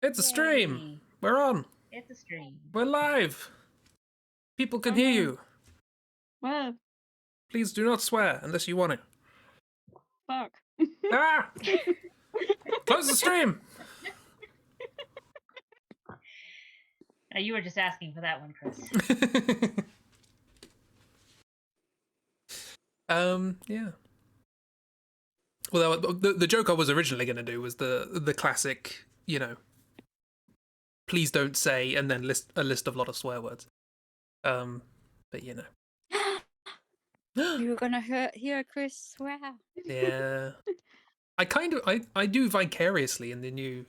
It's a stream. Yay. We're on. It's a stream. We're live. People can hear you. What? Please do not swear unless you want to. Fuck. Ah! Close the stream. You were just asking for that one, Chris. Yeah. Well, the joke I was originally going to do was the classic, you know, please don't say, and then list a list of a lot of swear words. But you know. You were gonna hear Chris swear. Yeah. I do vicariously in the new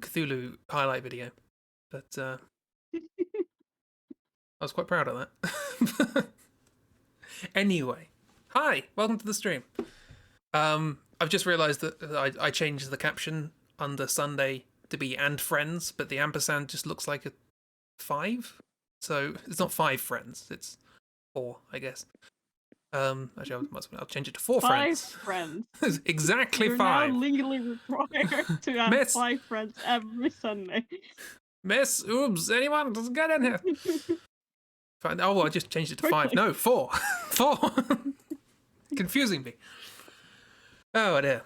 Cthulhu highlight video. But I was quite proud of that. Anyway. Hi, welcome to the stream. I've just realised that I changed the caption under Sunday to be "and friends," but the ampersand just looks like a 5. So it's not 5 friends, it's 4, I guess. Actually, I'll change it to 4 friends. 5 friends. Exactly. You're 5. now legally required to have Miss. 5 friends every Sunday. Miss, oops, anyone? Doesn't get in here. Fine. Oh, well, I just changed it to 5. No, 4. 4. Confusing me. Oh dear.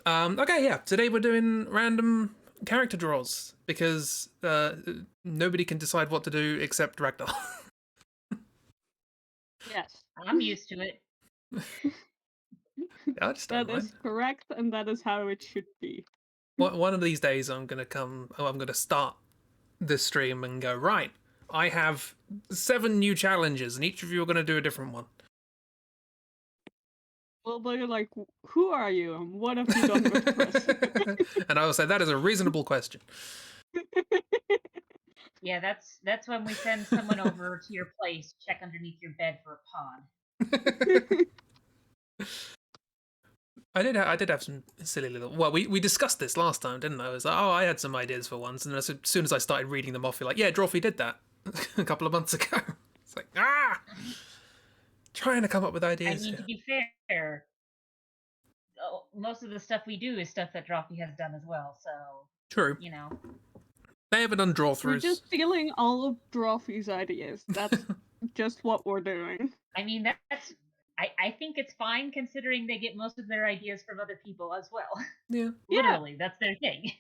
Okay, yeah. Today we're doing random character draws because nobody can decide what to do except Ragdoll. Yes. I'm used to it. I just don't That mind. is correct, and that is how it should be. One of these days I'm gonna start this stream and go, right, I have 7 new challenges and each of you are gonna do a different one. Well, they're like, who are you and what have you done with Chris? And I will say that is a reasonable question. Yeah, that's when we send someone over to your place, check underneath your bed for a pod. I did have some silly little. Well, we discussed this last time, didn't I? I was like, oh, I had some ideas for ones, and as soon as I started reading them off, you're like, yeah, Drawfee did that a couple of months ago. It's like, trying to come up with I ideas. mean, to be fair, most of the stuff we do is stuff that Drawfee has done as well. So True. you know, They haven't done draw We're throughs. just stealing all of Drawfee's ideas. That's just what we're doing. I mean that's. I think it's fine considering they get most of their ideas from other people as well. Yeah. Literally, that's their thing.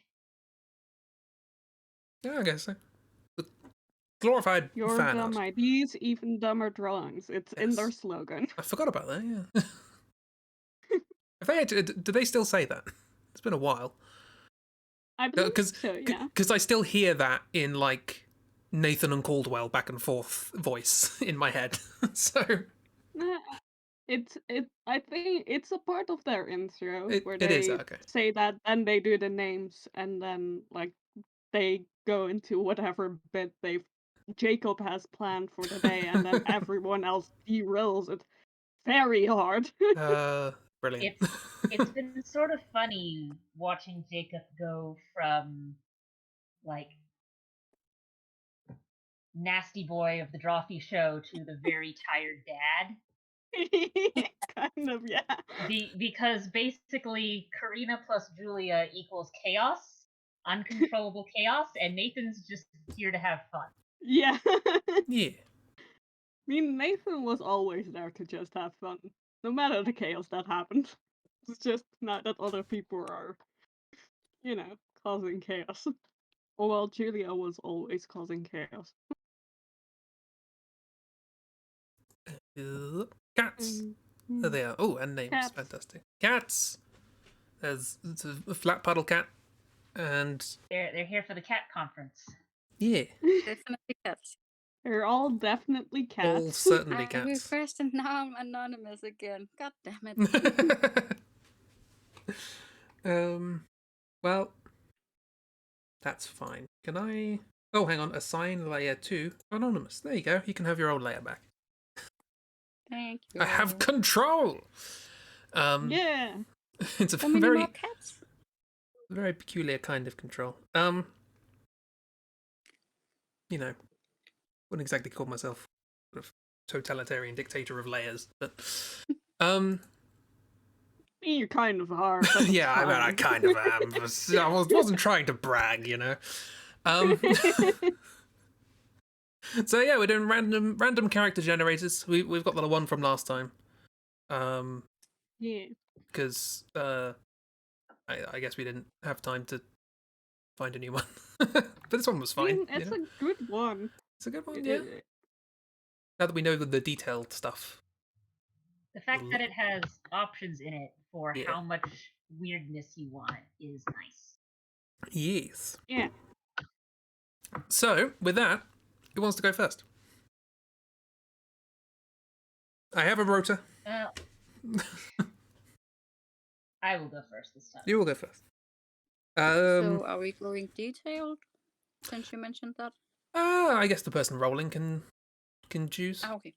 Yeah, I guess so. The glorified Your fan dumb art. ideas, even dumber drawings. It's in their Yes. slogan. I forgot about that. Yeah. Do they still say that? It's been a while. I believe so, yeah. Because I still hear that in like Nathan and Caldwell back and forth voice in my head. So I think it's a part of their intro where it they is, okay. say that, and they do the names, and then like they go into whatever bit Jacob has planned for the day, and then everyone else derails it very hard. Brilliant. It's been sort of funny watching Jacob go from like nasty boy of the Drawfee show to the very tired dad. Kind of, yeah. Because basically Karina plus Julia equals chaos, uncontrollable chaos, and Nathan's just here to have fun. Yeah. Yeah. I mean, Nathan was always there to just have fun, no matter the chaos that happened. It's just not that other people are, causing chaos. Oh well, Julia was always causing chaos. Cats. There they are. Oh, and names. Cats. Fantastic. Cats. There's a flat puddle cat. And They're here for the cat conference. yeah. Definitely cats. They're all definitely cats. All certainly I cats. refreshed and now I'm anonymous again. God damn it. Well, that's fine. Can I... Oh, hang on. Assign layer to anonymous. There you go. You can have your old layer back. Thank you. I have control! Yeah. It's a So many very, more cats? very peculiar kind of control. You know, wouldn't exactly call myself sort of totalitarian dictator of layers, but You kind of are. But it's Yeah, I mean, I fine. kind of am. But I wasn't trying to brag, you know. So yeah, we're doing random character generators. We've got the one from last time. Yeah. Because I guess we didn't have time to find a new one. But this one was I fine. mean, it's a good one. It's a good one, yeah. Now that we know the detailed stuff. The fact that it has options in it for Yeah. how much weirdness you want is nice. Yes. Yeah. So, with that, who wants to go first? I have a rota. I will go first this time. You will go first. So are we going detailed? Since you mentioned that. I guess the person rolling can choose. Ah, okay.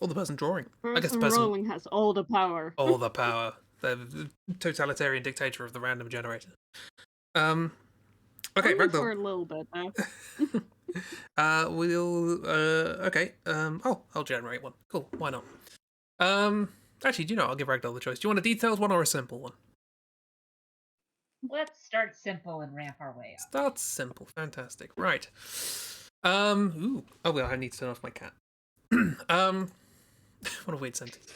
Or the person drawing. I guess the Person person rolling has all the power. all the power. The totalitarian dictator of the random generator. Okay, Only Ragdoll. for a little bit, though. Okay. I'll generate one. Cool. Why not? Actually, do you know? I'll give Ragdoll the choice. Do you want a detailed one or a simple one? Let's start simple and ramp our way up. Start simple. Fantastic. Right. Ooh. Oh well, I need to turn off my cat. What a weird sentence.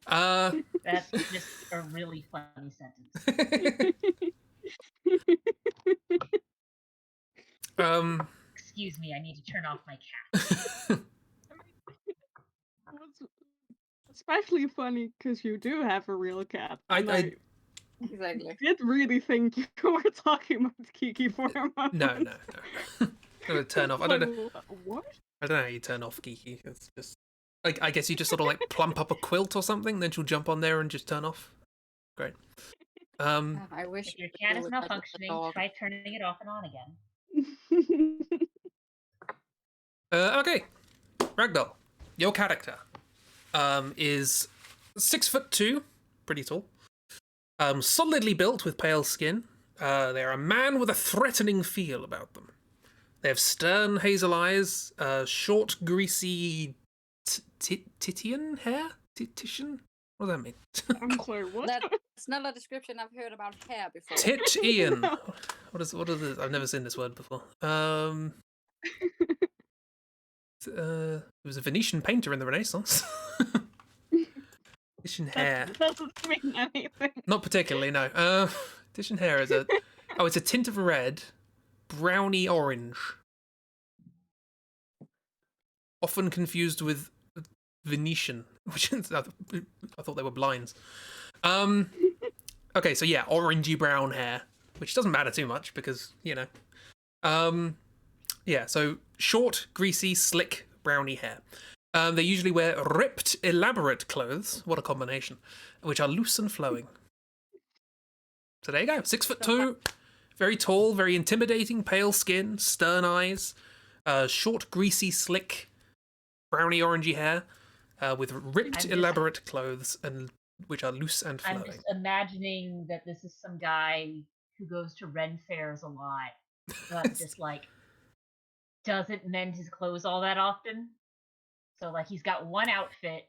That's just a really funny sentence. Excuse me, I need to turn off my cat. It's especially funny because you do have a real cat. I Exactly. did really think you were talking about Kiki for a moment. No. I'm gonna turn off. I don't know. What? I don't know how you turn off Kiki. It's just. I guess you just sort of like plump up a quilt or something, then she'll jump on there and just turn off. Great. I wish If your cat is would let the malfunctioning, dog. try turning it off and on again. Okay. Ragdoll, your character is 6'2", pretty tall. Solidly built with pale skin. They're a man with a threatening feel about them. They have stern hazel eyes, short, greasy Titian hair? Titian? What does that mean? I'm sorry, what? That's not a description I've heard about hair before. Titian. No. What is this? I've never seen this word before. It was a Venetian painter in the Renaissance. Titian hair. That doesn't mean anything. Not particularly, no. Titian hair is it's a tint of red, browny orange. Often confused with Venetian, which is, I thought they were blinds. Okay, so yeah, orangey brown hair, which doesn't matter too much because, you know. Yeah, so short, greasy, slick, browny hair. They usually wear ripped, elaborate clothes. What a combination. Which are loose and flowing. So there you go. 6'2", very tall, very intimidating, pale skin, stern eyes, short, greasy, slick, browny, orangey hair, with ripped, elaborate clothes, and which are loose and flowing. I'm just imagining that this is some guy who goes to Ren fairs a lot, but just like doesn't mend his clothes all that often. So like he's got one outfit,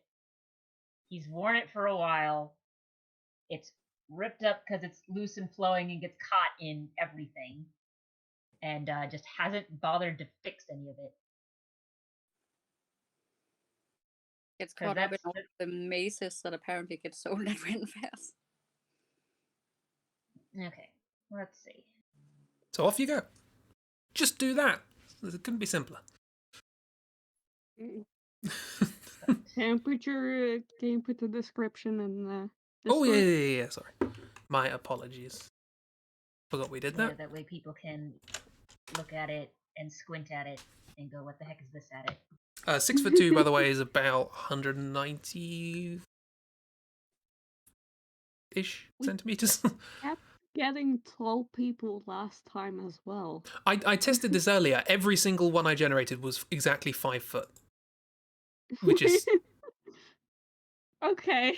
he's worn it for a while, it's ripped up because it's loose and flowing and gets caught in everything, and just hasn't bothered to fix any of it. It's caught up in all the mazes that apparently get sold at Ren fairs. Okay, let's see. So off you go. Just do that. It couldn't be simpler. Temperature, can you put the description in Oh, Discord? yeah. Sorry. My apologies. Forgot we did that. That way people can look at it and squint at it and go, what the heck is this at it? 6'2", by the way, is about 190-ish centimeters. Kept getting tall people last time as well. I tested this earlier. Every single one I generated was exactly 5 foot. Which is... Okay.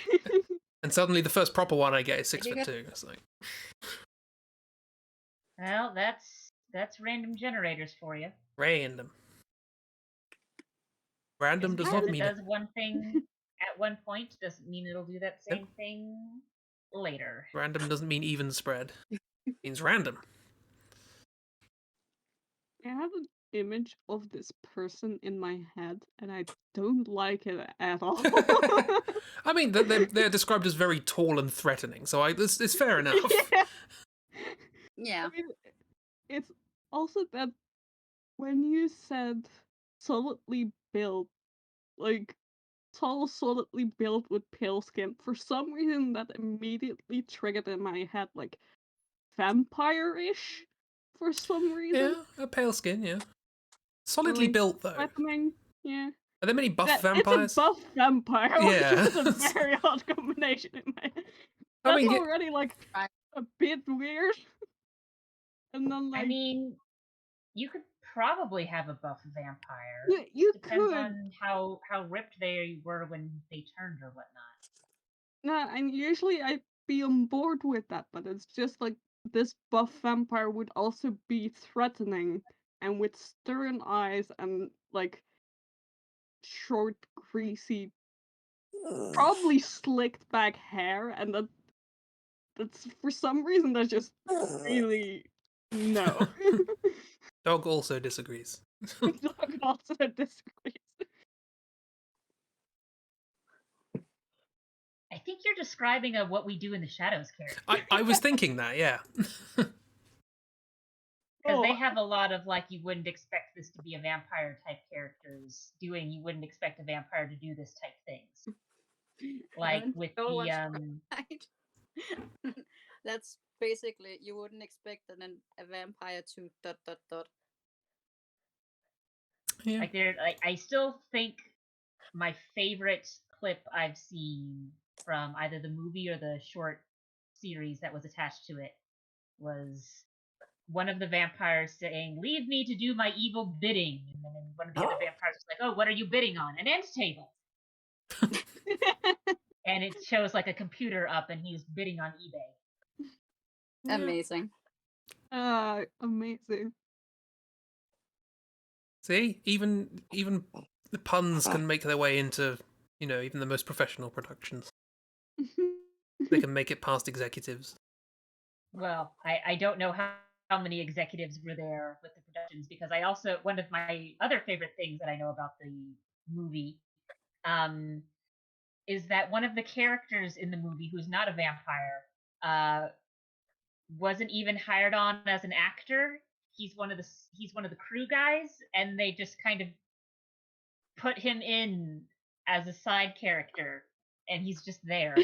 And suddenly the first proper one I get is 6'2". It's like... Well, that's random generators for you. Random. Random does not mean it does one thing at one point doesn't mean it'll do that same thing later. Random doesn't mean even spread. It means random. I have an image of this person in my head, and I don't like it at all. I mean, they're described as very tall and threatening, so it's fair enough. Yeah. Yeah. I mean, it's also that when you said solidly built, like tall, solidly built with pale skin, for some reason that immediately triggered in my head like vampire-ish for some reason. Yeah, a pale skin, yeah. Solidly Like, built, though. threatening, yeah. Are there many buff It's vampires? a buff vampire, Yeah. which is a very odd combination in my head. I That's mean, already like Right. a bit weird. And then I like mean, you could probably have a buff vampire. yeah, you Depends could. on how ripped they were when they turned or whatnot. Yeah, and usually I'd be on board with that, but it's just like this buff vampire would also be threatening and with stern eyes and like short, greasy, probably slicked back hair, and that's for some reason that's just really no. Dog also disagrees. Dog also disagrees. I think you're describing a What We Do in the Shadows character. I was thinking that, yeah. Because they Oh, have a lot of like you wouldn't expect this to be a vampire type characters doing. You wouldn't expect a vampire to do this type things. Like with No the one's right. That's basically you wouldn't expect a vampire to ... Yeah. like there like I still think my favorite clip I've seen from either the movie or the short series that was attached to it was one of the vampires saying, "Leave me to do my evil bidding," and then one of the other vampires was like, "Oh, what are you bidding on? An end table." And it shows like a computer up, and he's bidding on eBay. yeah. Amazing. Amazing. See, even the puns can make their way into, even the most professional productions. They can make it past executives. Well, I don't know how many executives were there with the productions because I also one of my other favorite things that I know about the movie is that one of the characters in the movie who's not a vampire wasn't even hired on as an actor. He's one of the crew guys, and they just kind of put him in as a side character, and he's just there.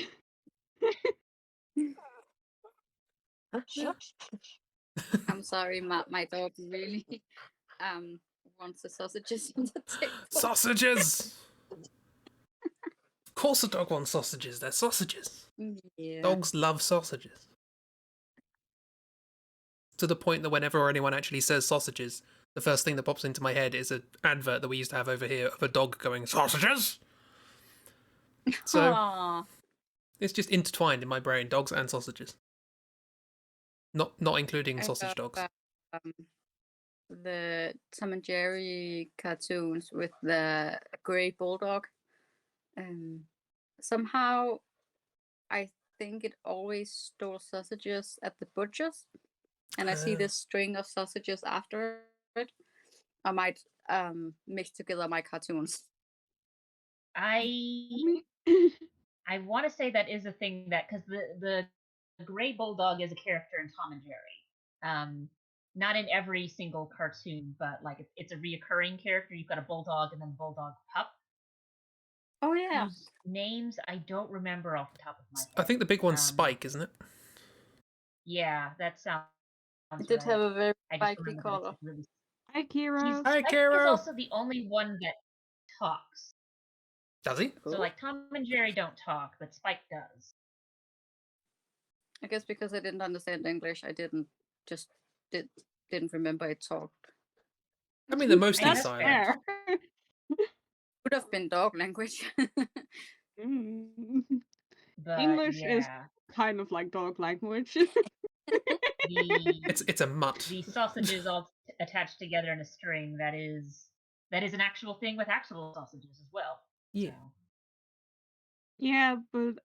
I'm sorry, my dog really wants the sausages on the table. Sausages! Of course a dog wants sausages. They're sausages. Yeah. Dogs love sausages. To the point that whenever anyone actually says sausages, the first thing that pops into my head is an advert that we used to have over here of a dog going, "Sausages!" So Aww. it's just intertwined in my brain, dogs and sausages. Not including I sausage got, dogs. The Tom and Jerry cartoons with the grey bulldog. Somehow, I think it always stole sausages at the butcher's, and I see this string of sausages after it. I might mix together my cartoons. I want to say that is a thing that because the gray bulldog is a character in Tom and Jerry. Not in every single cartoon, but like it's a reoccurring character. You've got a bulldog and then bulldog pup. Oh yeah. Whose names I don't remember off the top of my head. I think the big one's Spike, isn't it? Yeah, that sounds. It did have a very I just spiky remember that color. it's really. Hi, Kira. Hi, Spike Kiro. is also the only one that talks. Does he? So like Tom and Jerry don't talk, but Spike does. I guess because I didn't understand English, I didn't remember it talked. I mean, they're mostly That's silent. Fair. Would have been dog language. But English yeah. is kind of like dog language. It's a mutt. The sausages all attached together in a string. That is an actual thing with actual sausages as well. Yeah. So. Yeah, but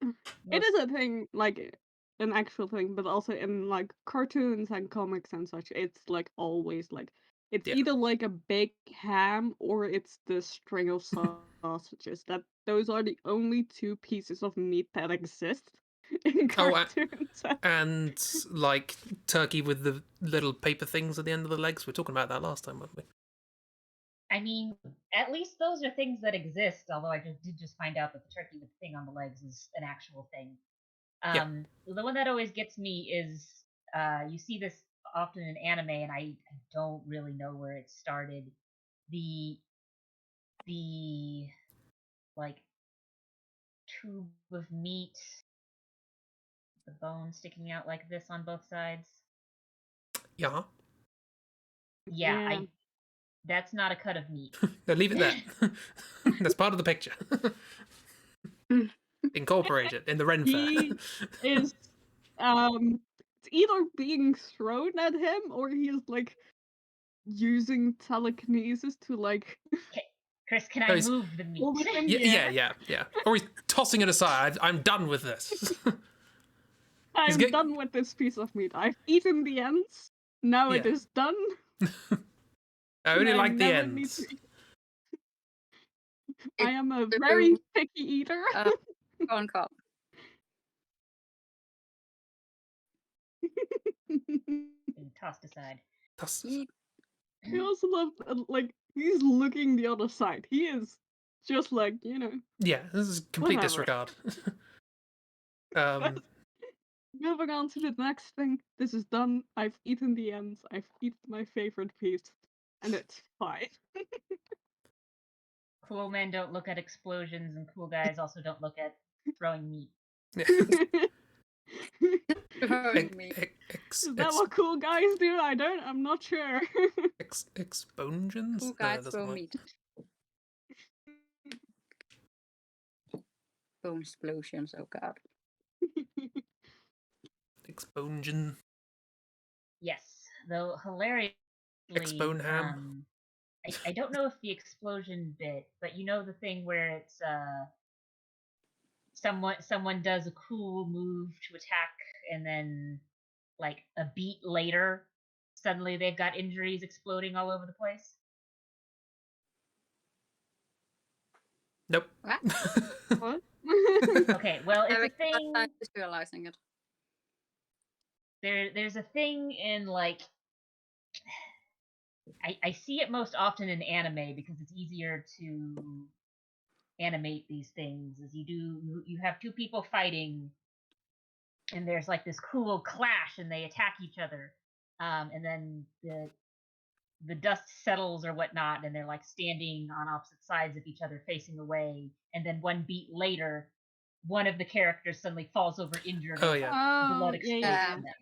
it Most, is a thing, like an actual thing, but also in like cartoons and comics and such, it's like always like it's Yeah. either like a big ham or it's the string of sausages. Those are the only two pieces of meat that exist in Oh, cartoons. and like turkey with the little paper things at the end of the legs. We were talking about that last time, weren't we? I mean, at least those are things that exist. Although I did just find out that the turkey with the thing on the legs is an actual thing. Yeah. The one that always gets me is you see this often in anime, and I don't really know where it started. The the like tube of meat, the bone sticking out like this on both sides. Yeah. Yeah, Yeah. I that's not a cut of meat. No, leave it there. That's part of the picture. Incorporate it in the Ren Fair. He is it's either being thrown at him or he is like using telekinesis to like Okay, Chris, can Oh, I he's- move the meat? hold it in Yeah, the yeah, air. yeah, yeah. Or he's tossing it aside. I'm done with this. I'm getting- done with this piece of meat. I've eaten the ends. Now it Yeah. is done. I and only I like the never need ends. to eat. I am a the very room, picky eater. Corn cob. And tossed aside. Eat. I also love like he's looking the other side. He is just like, Yeah, this is complete whatever. disregard. But moving on to the next thing. This is done. I've eaten the ends. I've eaten my favorite piece. And it's fine. Cool men don't look at explosions, and cool guys also don't look at throwing meat. Yeah. Throwing meat. Is that what cool guys do? I'm not sure. Exponsions? Cool No, guys that doesn't throw work. meat. Boom explosions, oh god. Exponsion. Yes, though hilariously, Expone ham. I don't know if the explosion bit, but you know the thing where it's someone does a cool move to attack, and then like a beat later, suddenly they've got injuries exploding all over the place. Nope. What? What? Okay, well, it's a Having a hard thing. time visualizing it. There's a thing in like I see it most often in anime because it's easier to animate these things. As you have two people fighting, and there's like this cool clash, and they attack each other, and then the dust settles or whatnot, and they're like standing on opposite sides of each other, facing away, and then one beat later, one of the characters suddenly falls over injured. Oh, and yeah. blood Oh, explodes yeah. from them.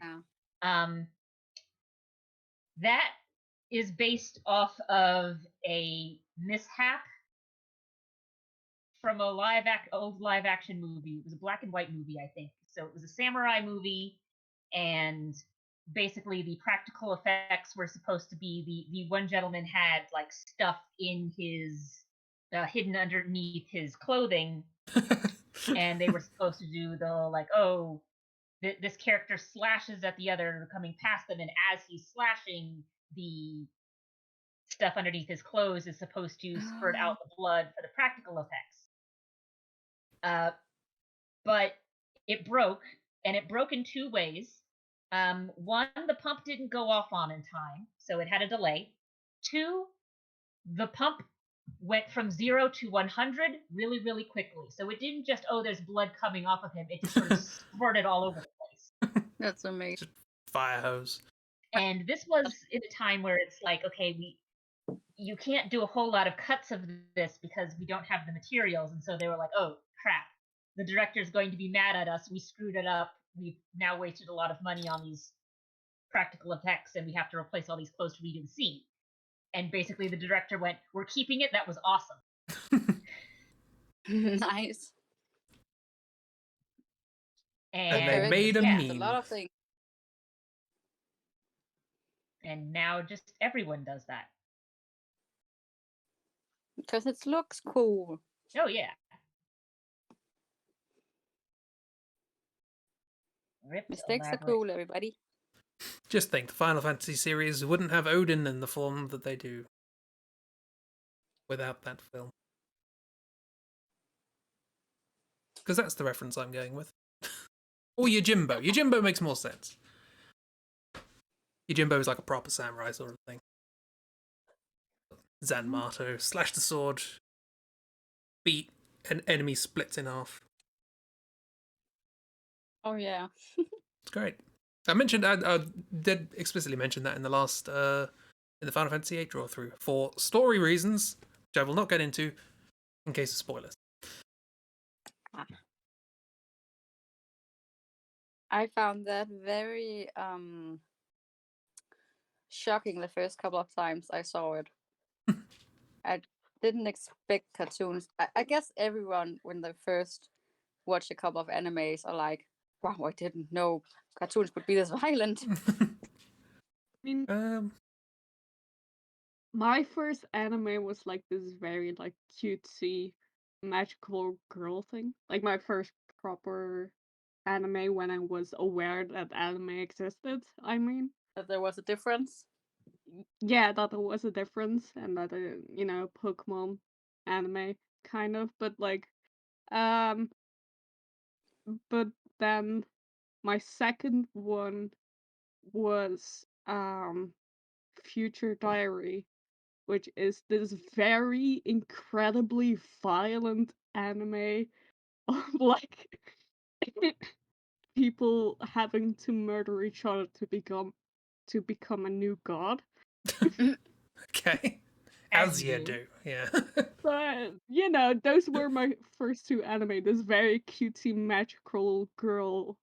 Yeah. That is based off of a mishap from a old live action movie. It was a black and white movie, I think. So it was a samurai movie, and basically the practical effects were supposed to be the one gentleman had like stuff in his hidden underneath his clothing, and they were supposed to do the like, oh, this character slashes at the other coming past them, and as he's slashing, the stuff underneath his clothes is supposed to spurt out the blood for the practical effects. But it broke, and it broke in two ways. One, the pump didn't go off on in time, so it had a delay. Two, the pump went from 0 to 100 really, really quickly. So it didn't just, oh, there's blood coming off of him. It just sort of spurted all over the place. That's amazing. Fire hose. And this was in a time where it's like, okay, you can't do a whole lot of cuts of this because we don't have the materials. And so they were like, oh, crap. The director's going to be mad at us. We screwed it up. We've now wasted a lot of money on these practical effects, and we have to replace all these clothes to redo the scene. And basically the director went, we're keeping it. That was awesome. Nice. And they And made a yeah, It's a meme. lot of things. and now just everyone does that. Because it looks cool. Oh, yeah. Ripped Mistakes are elaborate. cool, everybody. Just think, the Final Fantasy series wouldn't have Odin in the form that they do without that film. Because that's the reference I'm going with. Or Yojimbo. Yojimbo makes more sense. Yojimbo is like a proper samurai sort of thing. Zanmato, slash the sword, beat an enemy splits in half. Oh yeah. It's great. I did explicitly mention that in the last, in the Final Fantasy VIII draw through for story reasons, which I will not get into in case of spoilers. I found that very shocking the first couple of times I saw it. I didn't expect cartoons. I guess everyone, when they first watch a couple of animes, are like, wow, I didn't know cartoons would be this violent. I mean, my first anime was like this very like cutesy magical girl thing. Like my first proper anime when I was aware that anime existed. I mean, That there was a difference. yeah, that there was a difference and that Pokemon anime kind of, but like but then my second one was Future Diary, which is this very incredibly violent anime of like people having to murder each other to become a new god. Okay. As you do, yeah. But those were my first two anime. This very cutesy magical girl,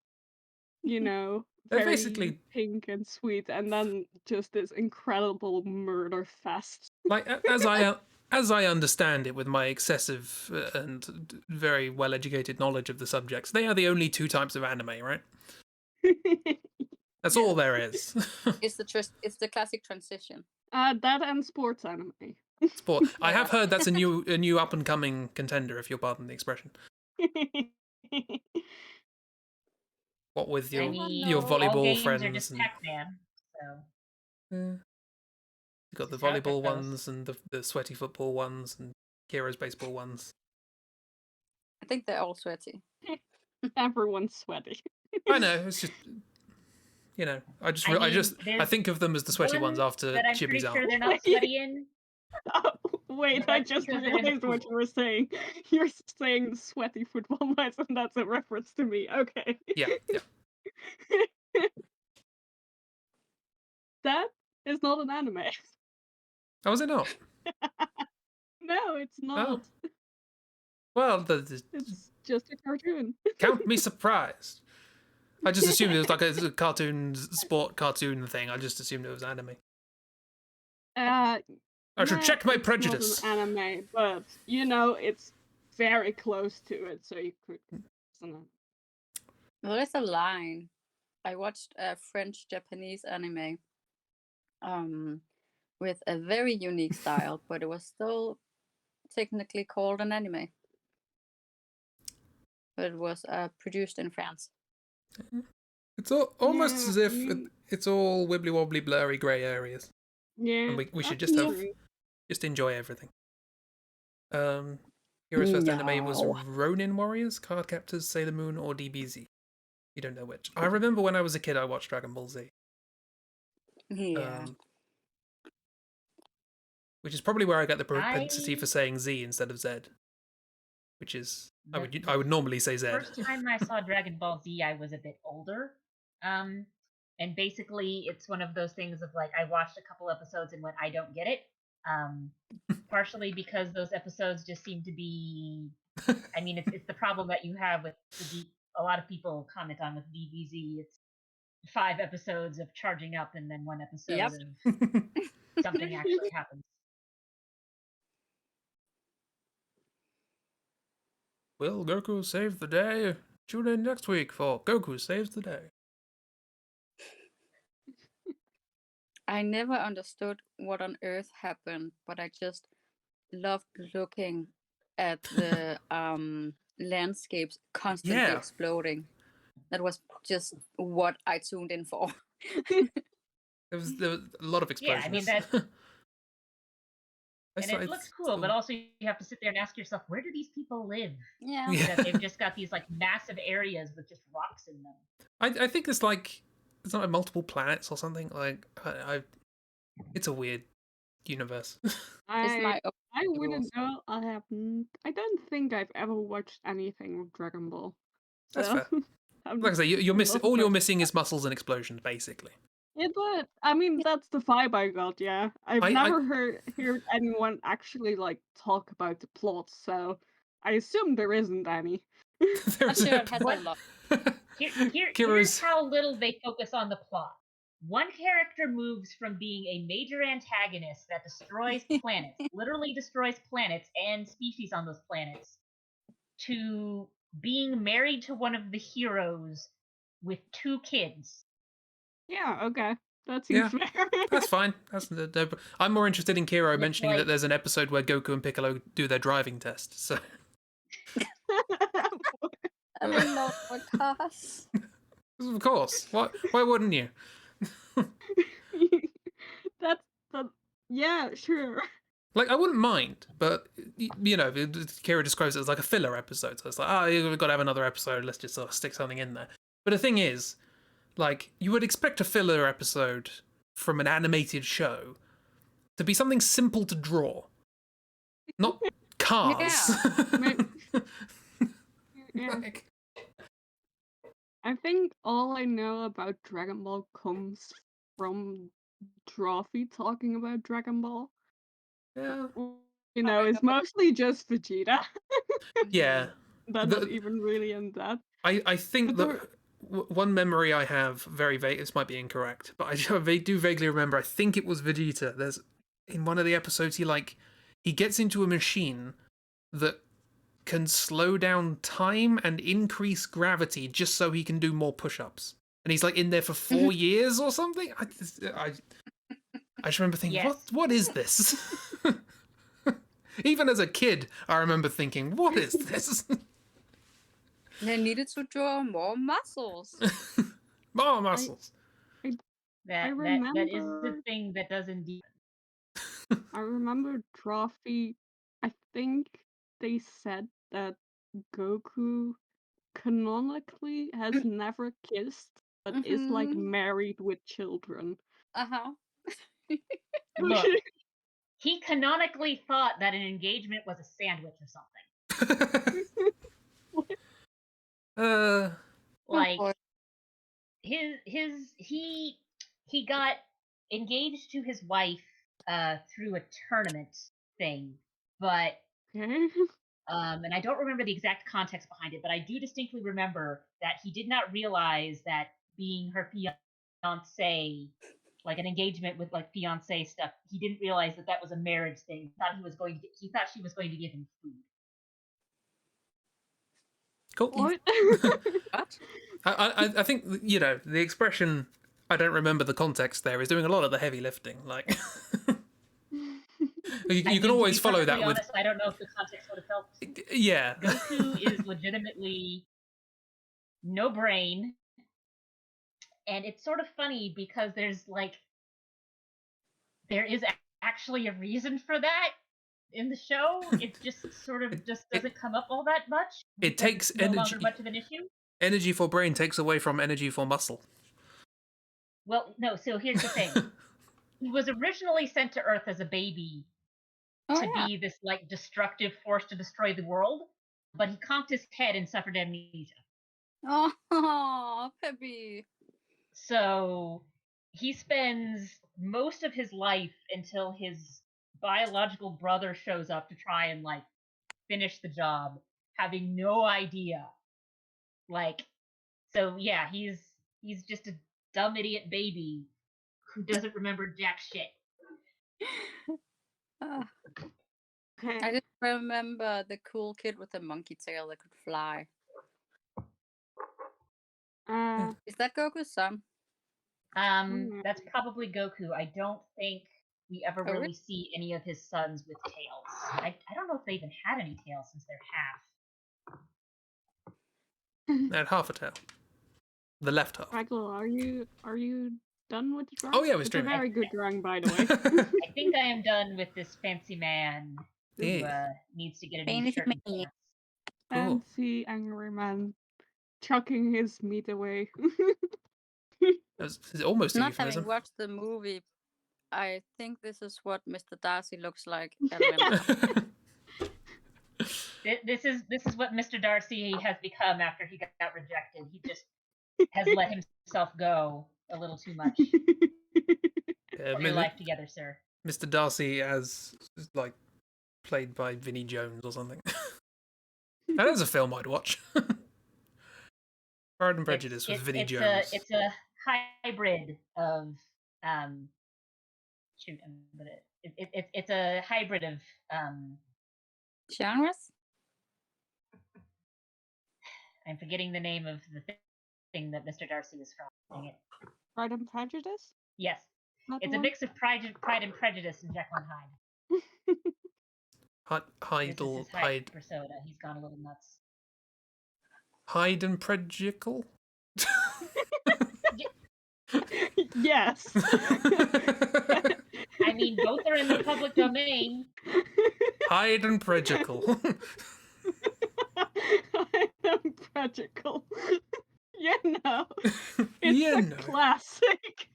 They're very basically pink and sweet, and then just this incredible murder fest. like as I understand it, with my excessive and very well-educated knowledge of the subjects, they are the only two types of anime, right? That's all there is. It's the classic transition. That and sports anime. Sport. I have Yeah. heard that's a new up and coming contender, if you'll pardon the expression. What with I your mean, your no. all volleyball games friends are just and Pac-Man, so you got the just how it volleyball goes. ones and the sweaty football ones and Heroes baseball ones. I think they're all sweaty. Everyone's sweaty. I know, it's just I think of them as the sweaty ones One after that I'm pretty Chibi's sure arm. they're not sweaty in. Oh, wait, But I that's just because they're in the realized what pool. you were saying. You're saying sweaty football match, and that's a reference to me. Okay. Yeah. That is not an anime. Oh, was it not? No, it's not. Oh. Well, It's just a cartoon. count me surprised. I just assumed it was like a cartoon, sport cartoon thing. I just assumed it was anime. I should check my prejudice. It's not an anime, but it's very close to it, so you could. There is a line. I watched a French-Japanese anime with a very unique style, but it was still technically called an anime. But it was produced in France. It's almost as if it's all wibbly wobbly, blurry grey areas. Yeah, And we should that's true. just enjoy everything. Heroes first anime was Ronin Warriors, Card Captors, Sailor Moon, or DBZ. You don't know which. I remember when I was a kid, I watched Dragon Ball Z. Yeah. Which is probably where I get the propensity for saying Z instead of Z. Which is I would normally say Z. First time I saw Dragon Ball Z, I was a bit older. And basically it's one of those things of like I watched a couple episodes and went, I don't get it. Partially because those episodes just seem to be I mean it's the problem that you have with a lot of people comment on with DBZ. It's 5 episodes of charging up and then 1 episode of something actually happens. Will Goku save the day? Tune in next week for Goku Saves the Day. I never understood what on earth happened, but I just loved looking at the landscapes constantly exploding. That was just what I tuned in for. There was a lot of Yeah, I mean, explosions. and it looks cool, but also you have to sit there and ask yourself, where do these people live? Yeah. Yeah. That they've just got these like massive areas with just rocks in them. I think there's like not like multiple planets or something. Like it's a weird universe. It's I my I own wouldn't know. I don't think I've ever watched anything with Dragon Ball. That's So fair. I'm Like I say, you're missing not all you're much- missing is muscles and explosions, basically. Yeah, but I mean that's the vibe I got. Yeah, I've I- never heard anyone actually like talk about the plot, so I assume there isn't any. I'm There's sure no it has a What? lot. Here's Kiro's how little they focus on the plot. One character moves from being a major antagonist that destroys planets, literally destroys planets and species on those planets, to being married to one of the heroes with 2 kids. Yeah, okay, that Yeah. seems fair. That's fine. I'm more interested in Kiro It's mentioning that like- there's an episode where Goku and Piccolo do their driving test. So I'm in love with cars. of course, why wouldn't you? That's yeah, sure. Like, I wouldn't mind, but, you know, Kira describes it as like a filler episode. So it's like, we've got to have another episode. Let's just sort of stick something in there. But the thing is, like, you would expect a filler episode from an animated show to be something simple to draw. Not cars. Yeah. Like, I think all I know about Dragon Ball comes from Trophy talking about Dragon Ball. yeah. You know, it's mostly just Vegeta. Yeah. They're The- not even really in that. I think But that one memory I have, very vague, this might be incorrect, but I do vaguely remember, I think it was Vegeta. There's, in one of the episodes, he gets into a machine that can slow down time and increase gravity just so he can do more push-ups. And he's like in there for 4 years or something. I just remember thinking, Yes. what is this? Even as a kid, I remember thinking, what is this? They needed to draw more muscles. More muscles. That is the remember- thing that does indeed. I remember Trophy. I think they said that Goku canonically has never kissed, but is like Mhm. married with children. Uh-huh. Look, he canonically thought that an engagement was a sandwich or something. Like boy. he got engaged to his wife through a tournament thing, but Okay. and I don't remember the exact context behind it, but I do distinctly remember that he did not realize that being her fiance, like an engagement with like fiance stuff, he didn't realize that that was a marriage thing. He thought she was going to give him food. Cool. What? What? I think, you know, the expression "I don't remember the context" there is doing a lot of the heavy lifting. Like, you I mean, can always to be follow that perfectly with, honest, I don't know if the context would have helped. yeah. Goku is legitimately no brain, and it's sort of funny because there is actually a reason for that in the show. It just sort of doesn't come up all that much. It because takes it's no longer energy. much of an issue. Energy for brain takes away from energy for muscle. Well, no. So here's the thing: he was originally sent to Earth as a baby Oh, to yeah. be this like destructive force to destroy the world, but he conked his head and suffered amnesia. Oh, Peppy. So he spends most of his life until his biological brother shows up to try and like finish the job, having no idea. Like, so yeah, he's just a dumb idiot baby who doesn't remember jack shit. Ah, Okay. I just remember the cool kid with the monkey tail that could fly. Is that Goku's son? That's probably Goku. I don't think we ever Oh, really see any of his sons with tails. I don't know if they even had any tails since they're half. At half a tail. The left half. Ragdoll, are you done with the drawing? Oh, yeah, we're It's a streaming. very good drawing, by the way. I think I am done with this fancy man who Yeah. needs to get a new Fancy shirt and man. pants. And see Angry Man chucking his meat away. It's almost a Not euphemism. having watched the movie, I think this is what Mr. Darcy looks like. LMAO. This is what Mr. Darcy has become after he got rejected. He just has let himself go a little too much. Put your life together, sir. Mr. Darcy as like played by Vinnie Jones or something. That is a film I'd watch. Pride and Prejudice with Vinnie Jones. It's a hybrid of it's a hybrid of Genres? I'm forgetting the name of the thing that Mr. Darcy is from. Dang it. Pride and Prejudice? Yes. That It's one? a mix of Pride and Prejudice and Jekyll and Hyde. This is his Hyde persona. He's gone a little nuts. Hyde and Prejudice? Yes. I mean, both are in the public domain. Hyde and Prejudice. Hyde and Prejudice. Yeah, no. It's Yeah, a no. classic.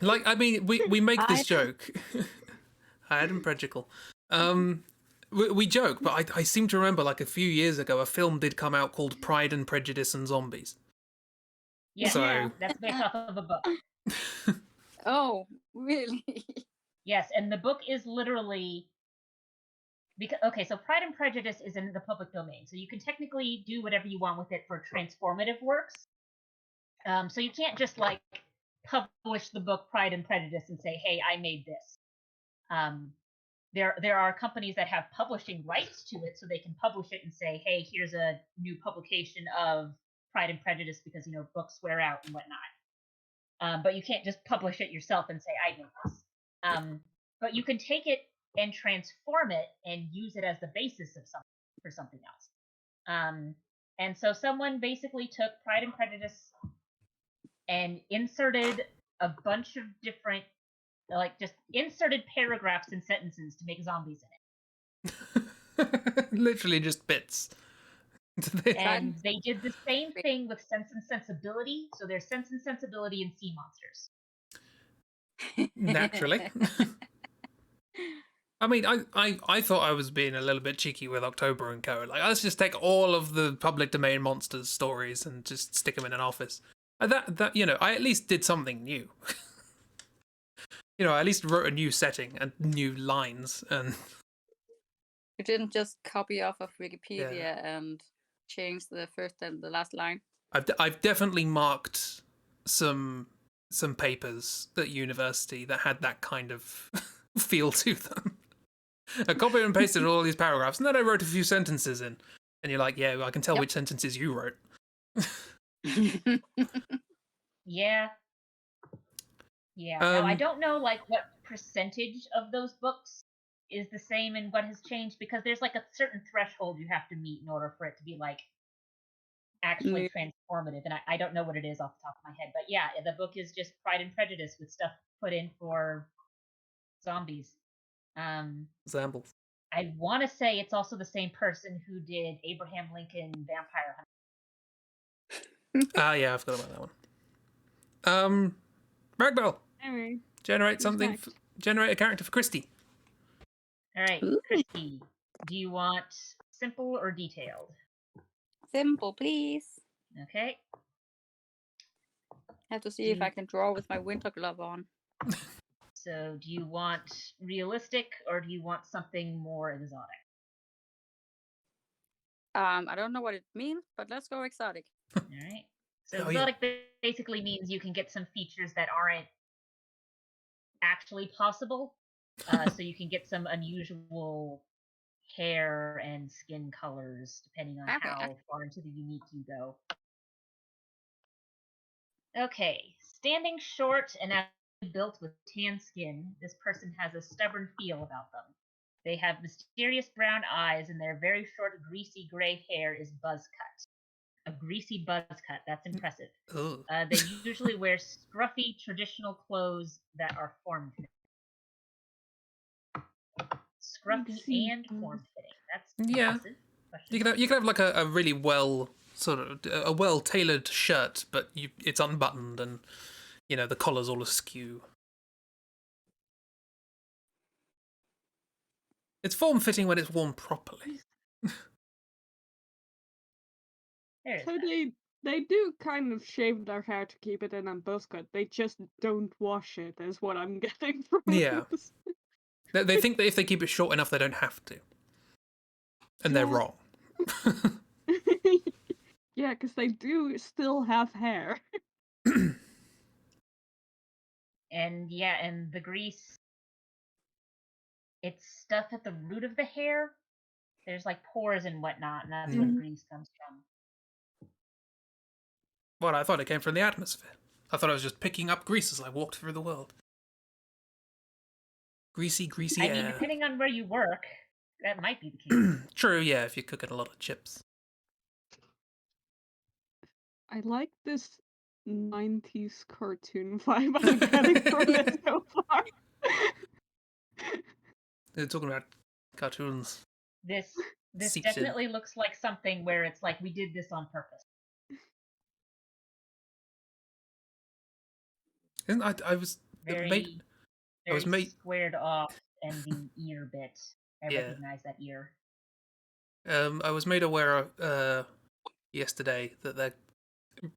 Like, I mean, we make this joke. Hyde and Prejudice. We joke, but I seem to remember, like, a few years ago, a film did come out called Pride and Prejudice and Zombies. Yes, So... that's based off of a book. Oh, really? Yes, and the book is literally so Pride and Prejudice is in the public domain, so you can technically do whatever you want with it for transformative works. So you can't just like publish the book Pride and Prejudice and say, "Hey, I made this." There are companies that have publishing rights to it, so they can publish it and say, "Hey, here's a new publication of Pride and Prejudice," because books swear out and whatnot. But you can't just publish it yourself and say, "I made this." But you can take it and transform it and use it as the basis of something else. And so someone basically took Pride and Prejudice and inserted a bunch of different, just inserted paragraphs and sentences to make zombies in it. Literally just bits. And they did the same thing with Sense and Sensibility. So there's Sense and Sensibility and sea monsters. Naturally. I mean, I thought I was being a little bit cheeky with October and Co. Like, let's just take all of the public domain monsters stories and just stick them in an office. That I at least did something new. I at least wrote a new setting and new lines. And You didn't just copy off of Wikipedia and change the first and the last line. I've definitely marked some papers at university that had that kind of feel to them. I copied and pasted all these paragraphs, and then I wrote a few sentences in. And you're like, yeah, I can tell which sentences you wrote. Yeah. Now, I don't know what percentage of those books is the same and what has changed, because there's a certain threshold you have to meet in order for it to be actually transformative, and I don't know what it is off the top of my head. But yeah, the book is just Pride and Prejudice with stuff put in for zombies. Examples. I want to say it's also the same person who did Abraham Lincoln Vampire Hunter. Yeah, I forgot about that one. Ragdoll. Anyway, Generate something. Generate a character for Christi. All right, Christi. Do you want simple or detailed? Simple, please. Okay. I have to see if I can draw with my winter glove on. So, do you want realistic or do you want something more exotic? I don't know what it means, but let's go exotic. All right. So exotic basically means you can get some features that aren't actually possible. So you can get some unusual hair and skin colors depending on how far into the unique you go. Okay. Standing short and built with tan skin, this person has a stubborn feel about them. They have mysterious brown eyes, and their very short, greasy gray hair is buzz cut. A greasy buzz cut. That's impressive. Ugh. They usually wear scruffy traditional clothes that are form-fitting. Scruffy Greasy and buzz. form-fitting. That's Yeah. impressive. You can have like a really well tailored shirt, but it's unbuttoned and the collar's all askew. It's form fitting when it's worn properly. There's So that. they do kind of shave their hair to keep it in a buzz cut. They just don't wash it, is what I'm getting from Yeah. this. They think that if they keep it short enough, they don't have to, and they're Yeah. wrong. Yeah, because they do still have hair. And yeah, and the grease, it's stuff at the root of the hair. There's like pores and whatnot, and that's where the grease comes from. Well, I thought it came from the atmosphere. I thought I was just picking up grease as I walked through the world. Greasy I mean, air. depending on where you work, that might be the case. True, yeah, if you're cooking a lot of chips. I like this 90s cartoon vibe I'm getting from this so far. They're talking about cartoons. This Seeps in. definitely looks like something where it's like we did this on purpose. I was Very I was made. squared off, and the ear bit. I Yeah. recognize that ear. I was made aware yesterday that they're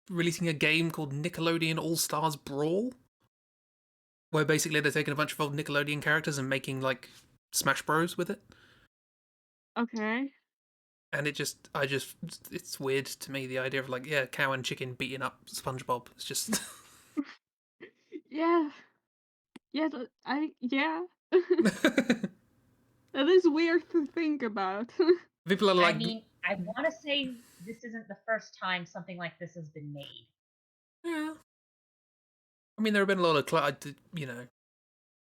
releasing a game called Nickelodeon All Stars Brawl, where basically they're taking a bunch of old Nickelodeon characters and making like Smash Bros with it. Okay. And it's weird to me, the idea of like, yeah, cow and chicken beating up SpongeBob. It's just Yeah. Yeah, yeah. That is weird to think about. people are like, I mean, I want to say this isn't the first time something like this has been made. yeah. I mean, there have been a lot of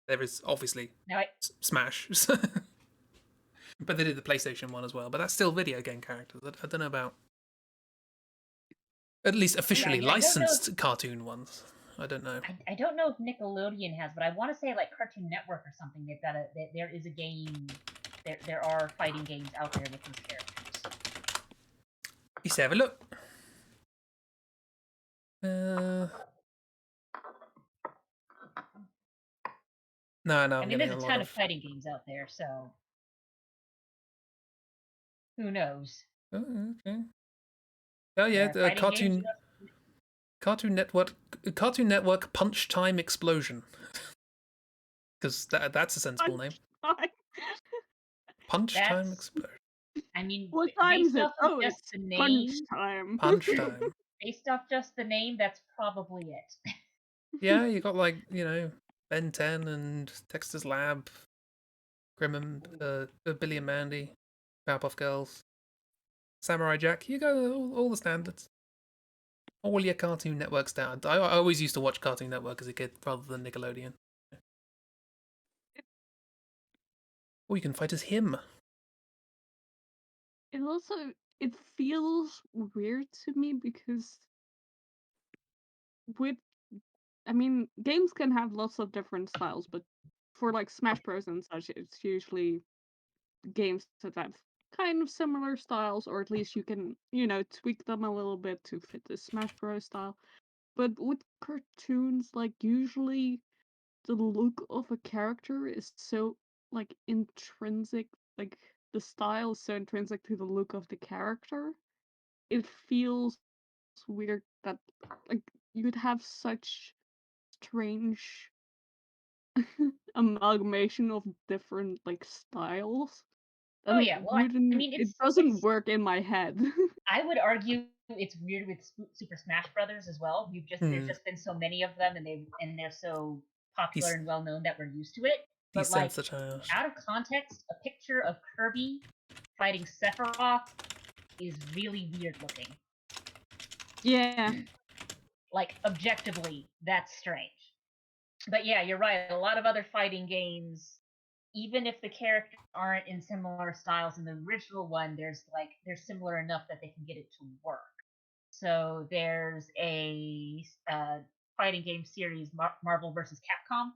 there is obviously Now, Smash, but they did the PlayStation one as well. But that's still video game characters. I don't know about at least officially I don't know licensed cartoon ones. I don't know. I don't know if Nickelodeon has, but I want to say like Cartoon Network or something. They've got there is a game. There are fighting games out there with these characters. Let's have a look. No, I I'm mean, getting there's a ton of fighting games out there, so who knows? Oh, okay. Oh yeah, There are fighting games, Cartoon Network Punch Time Explosion. Because that's a sensible name. Punch Time Explosion. I mean, What time is based it? off of Oh, just it's the name. punch time. Punch Time. Based off just the name, that's probably it. Yeah, you got like Ben 10 and Dexter's Lab, Grim and Billy and Mandy, Powerpuff Girls, Samurai Jack. You got all the standards. All your Cartoon Network standards. I always used to watch Cartoon Network as a kid rather than Nickelodeon. Or you can fight as him. It feels weird to me because games can have lots of different styles, but for like Smash Bros and such, it's usually games that have kind of similar styles, or at least you can, tweak them a little bit to fit the Smash Bros style. But with cartoons, like usually the look of a character is so like intrinsic, like the style is so intrinsic to the look of the character. It feels weird that like you'd have such strange amalgamation of different like styles. Oh yeah, well, I mean, It doesn't work in my head. I would argue it's weird with Super Smash Brothers as well. There's just been so many of them, and they're so popular and well known that we're used to it. But like, out of context, a picture of Kirby fighting Sephiroth is really weird looking. Yeah. Like, objectively, that's strange. But yeah, you're right. A lot of other fighting games, even if the characters aren't in similar styles in the original one, they're similar enough that they can get it to work. So there's a fighting game series, Marvel vs. Capcom,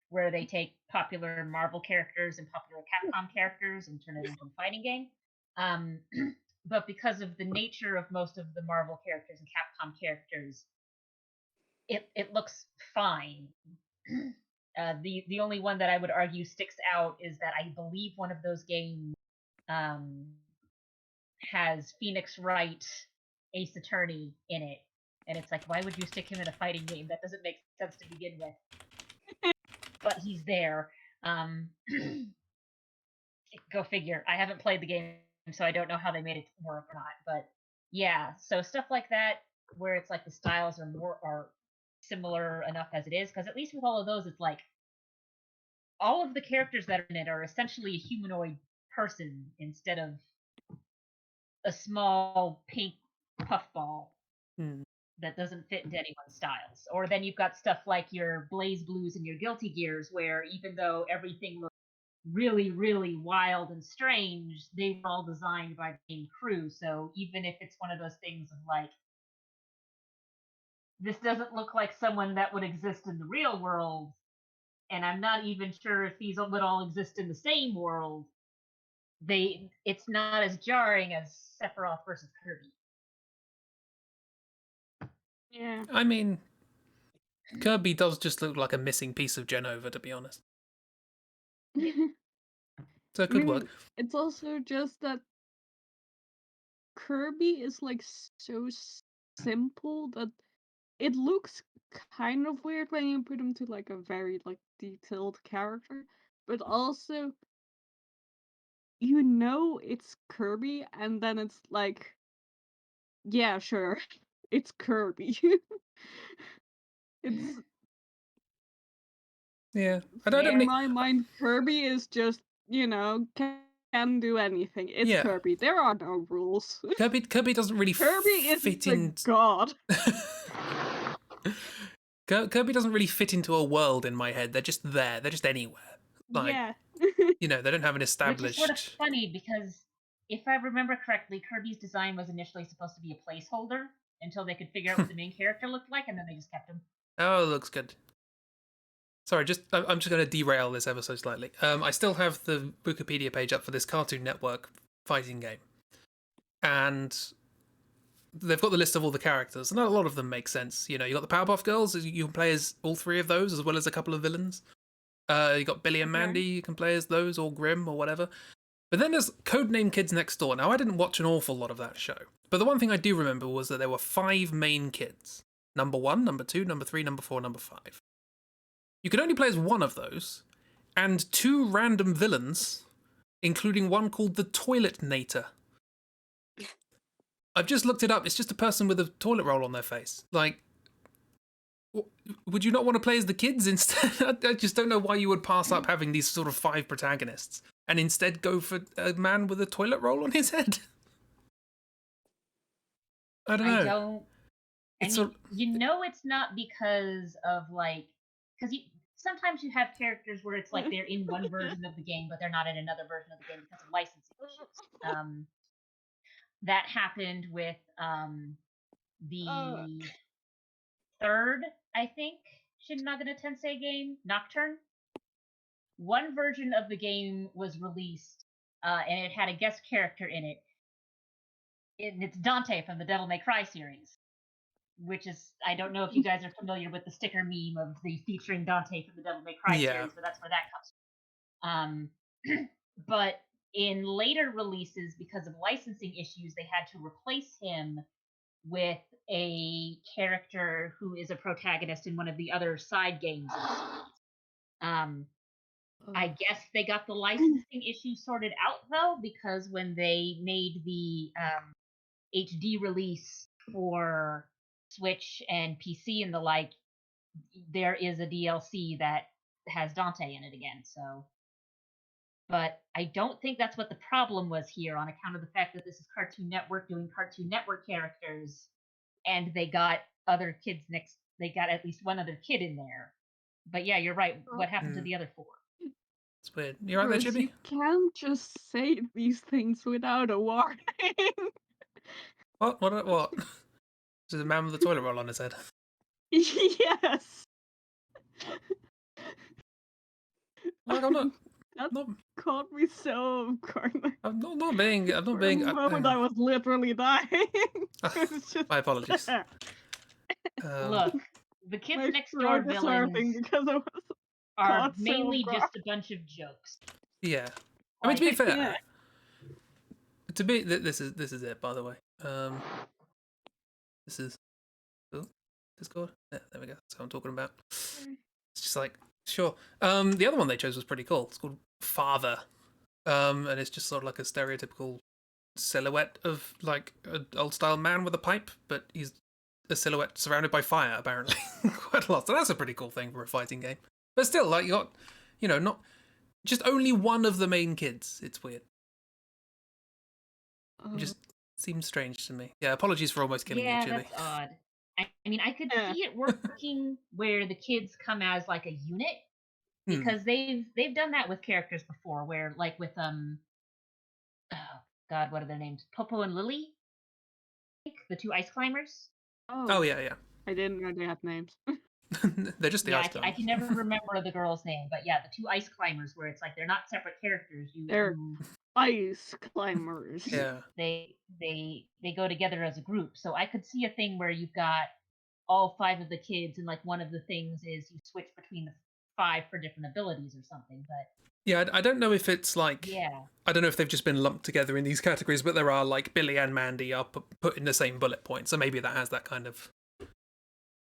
where they take popular Marvel characters and popular Capcom characters and turn it into a fighting game. But because of the nature of most of the Marvel characters and Capcom characters, it looks fine. The only one that I would argue sticks out is that I believe one of those games has Phoenix Wright, Ace Attorney in it, and it's like, why would you stick him in a fighting game? That doesn't make sense to begin with. But he's there. Go figure. I haven't played the game, so I don't know how they made it work or not. But yeah, so stuff like that, where it's like the styles are similar enough as it is, because at least with all of those, it's like all of the characters that are in it are essentially a humanoid person instead of a small pink puffball that doesn't fit into anyone's styles. Or then you've got stuff like your Blaze Blues and your Guilty Gears, where even though everything looks really, really wild and strange, they were all designed by the same crew. So even if it's one of those things of like, this doesn't look like someone that would exist in the real world, and I'm not even sure if these would all exist in the same world, it's not as jarring as Sephiroth versus Kirby. Yeah. I mean, Kirby does just look like a missing piece of Jenova, to be honest. So it could work. It's also just that Kirby is like so simple that it looks kind of weird when you put him to like a very like detailed character, but also you know it's Kirby, and then it's like, yeah, sure, it's Kirby. It's Yeah, I don't in really. my mind, Kirby is just, you know, can do anything. It's Yeah. Kirby. There are no rules. Kirby doesn't really Kirby is fit the in. god. Kirby doesn't really fit into a world in my head. They're just there. They're just anywhere. Like, Yeah. you know, they don't have an established. Which is sort of funny because if I remember correctly, Kirby's design was initially supposed to be a placeholder until they could figure out what the main character looked like, and then they just kept him. Oh, it looks good. Sorry, I'm just going to derail this ever so slightly. I still have the Wikipedia page up for this Cartoon Network fighting game, and they've got the list of all the characters, and a lot of them make sense. You know, you got the Powerpuff Girls. You can play as all three of those, as well as a couple of villains. You got Billy and Mandy. You can play as those, or Grimm, or whatever. But then there's Codename Kids Next Door. Now, I didn't watch an awful lot of that show, but the one thing I do remember was that there were 5 main kids: number 1, number 2, number 3, number 4, number 5. You could only play as one of those, and 2 random villains, including one called the Toilet Nator. I've just looked it up. It's just a person with a toilet roll on their face. Like, would you not want to play as the kids instead? I just don't know why you would pass up having these sort of 5 protagonists and instead go for a man with a toilet roll on his head. I don't know. I don't. It's you know, it's not because of like, because sometimes you have characters where it's like they're in one version of the game, but they're not in another version of the game because of licensing issues. That happened with the third, I think, Shin Megami Tensei game, Nocturne. One version of the game was released, and it had a guest character in it. And it's Dante from the Devil May Cry series, which is, I don't know if you guys are familiar with the sticker meme of the featuring Dante from the Devil May Cry series, but that's where that comes from. But in later releases, because of licensing issues, they had to replace him with a character who is a protagonist in one of the other side games. I guess they got the licensing issue sorted out though, because when they made the HD release for Switch and PC and the like, there is a DLC that has Dante in it again. So, but I don't think that's what the problem was here, on account of the fact that this is Cartoon Network doing Cartoon Network characters, and they got other kids next. They got at least one other kid in there. But yeah, you're right. What happened to the other 4? It's weird. You right there, Chibi? You can't just say these things without a warning. What? What? There's a man with a toilet roll on his head. Yes. Like, I'm not. That Not. caught me so off guard. I'm not being. I'm not For being. a moment, I was literally dying. It was just My apologies. Look, the kids my next door throat is hurting villains because I was are caught so mainly off guard. just a bunch of jokes. Yeah. I mean, to be Like, fair, Yeah. to be this is it. By the way, this is Discord. Yeah, there we go. That's what I'm talking about. It's just like sure. The other one they chose was pretty cool. It's called Father. And it's just sort of like a stereotypical silhouette of like an old style man with a pipe, but he's a silhouette surrounded by fire, apparently. Quite a lot. So that's a pretty cool thing for a fighting game. But still, like you got, not just only one of the main kids. It's weird. It just seems strange to me. Yeah, apologies for almost killing you, Chibi. that's odd. I mean, I could Yeah. see it working where the kids come as like a unit Hmm. because they've done that with characters before, where like with oh God, what are their names? Popo and Lily, the two ice climbers. Oh yeah. I didn't know they had names. They're just the Yeah, ice I guys. can never remember the girl's name, but yeah, the two ice climbers, where it's like they're not separate characters. They're ice climbers. Yeah. They go together as a group. So I could see a thing where you've got all 5 of the kids, and like one of the things is you switch between the 5 for different abilities or something. But Yeah, I don't know if it's like. yeah, I don't know if they've just been lumped together in these categories, but there are like Billy and Mandy are put in the same bullet point, so maybe that has that kind of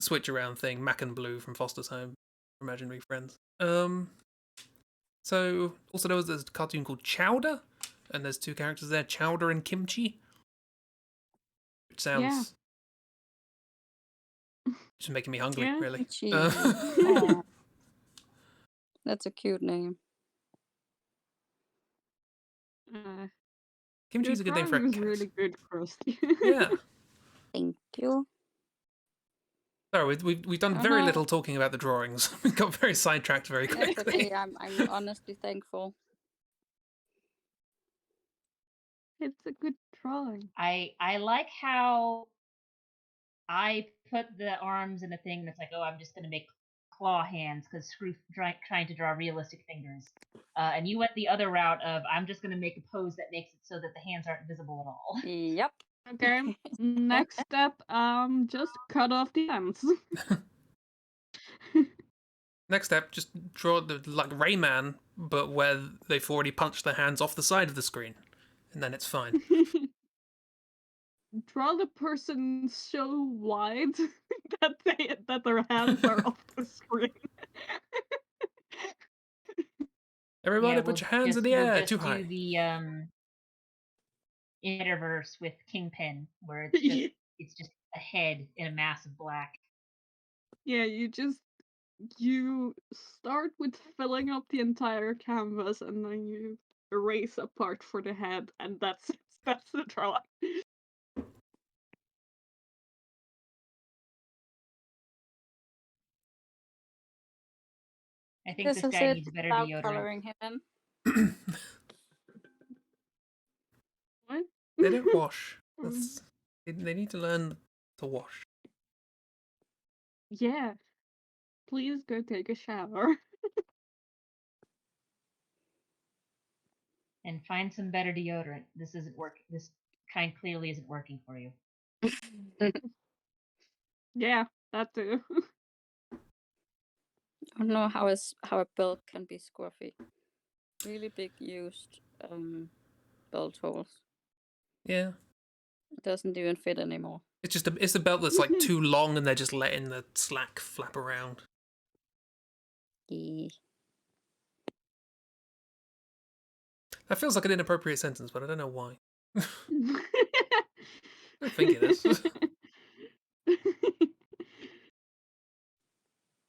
switch around thing. Mac and Blue from Foster's Home, Imaginary Friends. So also there's a cartoon called Chowder, and there's 2 characters there, Chowder and Kimchi, which sounds just making me hungry, Yeah. really. Chibi. That's a cute name. Kimchi's a good name for a was cat. really good, Christi. Yeah. Thank you. Sorry, we've done very little talking about the drawings. We got very sidetracked very That's quickly. okay. I'm honestly thankful. It's a good drawing. I like how I put the arms in a thing that's like, oh, I'm just gonna make claw hands because screw trying to draw realistic fingers. And you went the other route of I'm just gonna make a pose that makes it so that the hands aren't visible at all. Yep. Okay. Next step, just cut off the ends. Next step, just draw the like Rayman, but where they've already punched their hands off the side of the screen, and then it's fine. Draw the person so wide that their hands are off the screen. Everybody, Yeah, put your hands in the we'll air, just too do high. the Metaverse with Kingpin, where it's just a head in a mass of black. Yeah, you start with filling up the entire canvas, and then you erase a part for the head, and that's the drawing. I think this guy needs better without deodorant. coloring him in. What? They don't wash. They need to learn to wash. Yeah. Please go take a shower. And find some better deodorant. This isn't working. This kind clearly isn't working for you. Yeah, that too. I don't know how a belt can be scruffy. Really big used belt holes. Yeah. It doesn't even fit anymore. It's a belt that's like too long, and they're just letting the slack flap around. Yeah. That feels like an inappropriate sentence, but I don't know why. I don't think it is.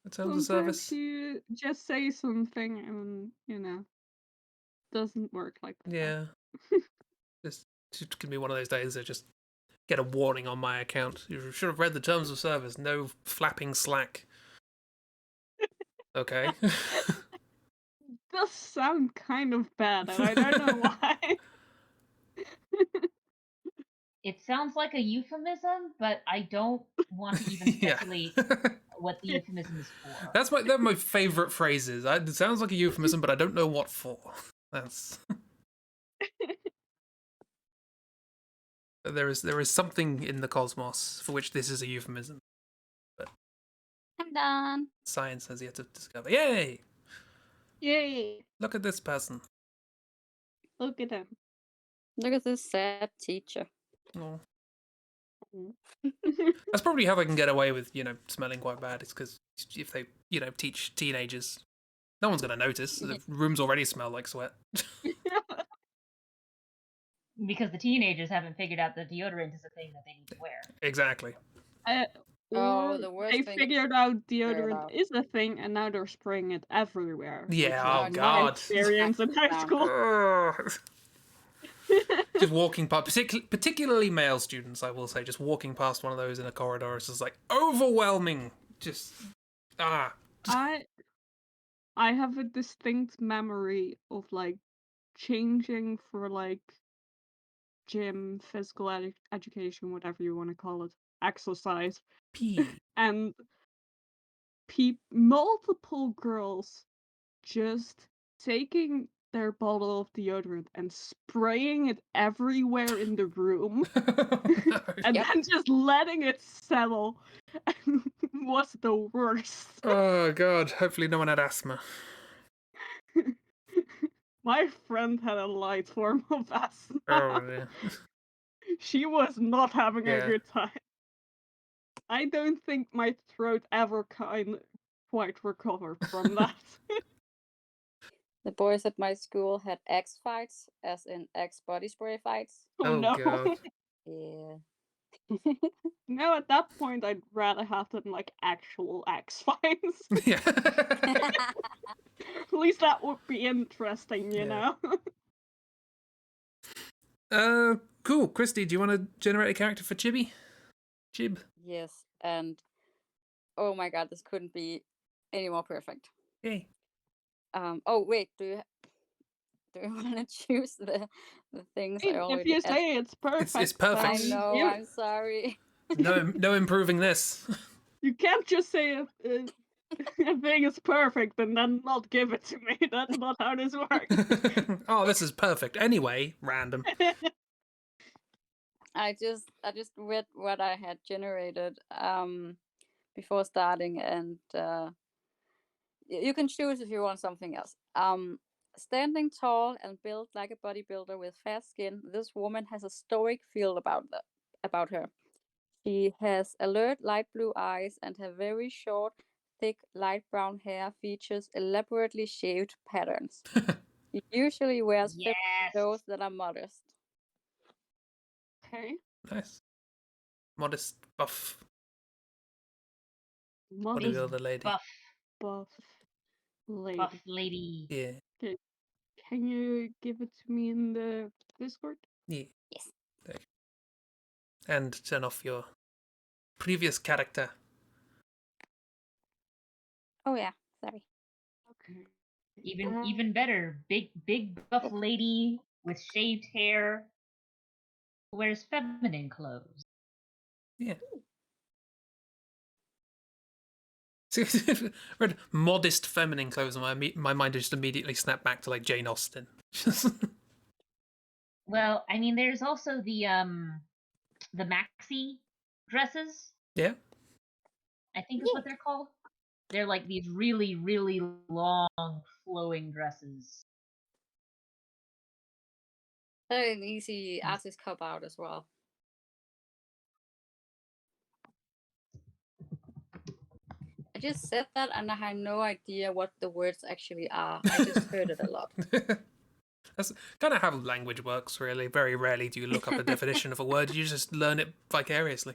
In terms of service. Sometimes you just say something and, doesn't work like that. Yeah. Just can be one of those days I just get a warning on my account. You should have read the terms of service. No flapping slack. Okay. Does sound kind of bad, and I don't know why. It sounds like a euphemism, but I don't want to even Yeah. speculate what the euphemism is for. They're my favorite phrases. It sounds like a euphemism, but I don't know what for. That's there is something in the cosmos for which this is a euphemism. I'm done. Science has yet to discover. Yay! Yay! Look at this person. Look at him. Look at this sad teacher. Oh. Mm. That's probably how they can get away with, smelling quite bad. It's because if they, teach teenagers, no one's going to notice. The rooms already smell like sweat. Because the teenagers haven't figured out that deodorant is a thing that they need to wear. Exactly. Or the worst they thing figured out figure it deodorant out. is a thing, and now they're spraying it everywhere. Yeah, which oh is my God. experience in high school. Ugh. Just walking past, particularly male students, I will say, just walking past one of those in a corridor is just like overwhelming. Just I have a distinct memory of like changing for like gym, physical education, whatever you want to call it, exercise, pee. and multiple girls just taking their bottle of deodorant and spraying it everywhere in the room No. and Yep. then just letting it settle was the worst. Oh God! Hopefully, no one had asthma. My friend had a light form of asthma. Oh yeah. She was not having a Yeah. good time. I don't think my throat ever quite recovered from that. The boys at my school had X fights, as in X body spray fights. Oh Oh no. God. Yeah. No, at that point I'd rather have them like actual X fights. Yeah. At least that would be interesting, you Yeah. know? Cool. Christy, do you want to generate a character for Chibi? Chib. Yes, and oh my god, this couldn't be any more perfect. Yay. Oh wait, do you want to choose the things I If already you added? say it's perfect, It's perfect. I know, you, I'm sorry. No improving this. you can't just say a thing is perfect and then not give it to me. That's not how this works. Oh, this is perfect. Anyway, random. I just read what I had generated before starting, and you can choose if you want something else. Standing tall and built like a bodybuilder with fair skin, this woman has a stoic feel about her. She has alert light blue eyes, and her very short, thick light brown hair features elaborately shaved patterns. She usually wears feminine Yes. clothes that are modest. Okay. Nice. Modest buff Modest bodybuilder lady. Buff lady. lady. Yeah. Can you give it to me in the Discord? Yeah. Yes. There you go. And turn off your previous character. Oh yeah, sorry. Okay. Even better, big buff lady with shaved hair who wears feminine clothes. Yeah. Read modest feminine clothes, and my mind just immediately snapped back to like Jane Austen. Well, I mean, there's also the maxi dresses. Yeah. I think is what they're called. They're like these really, really long, flowing dresses. They're an easy artist cop out as well. I just said that and I had no idea what the words actually are. I just heard it a lot. That's kind of how language works, really. Very rarely do you look up a definition of a word. You just learn it vicariously.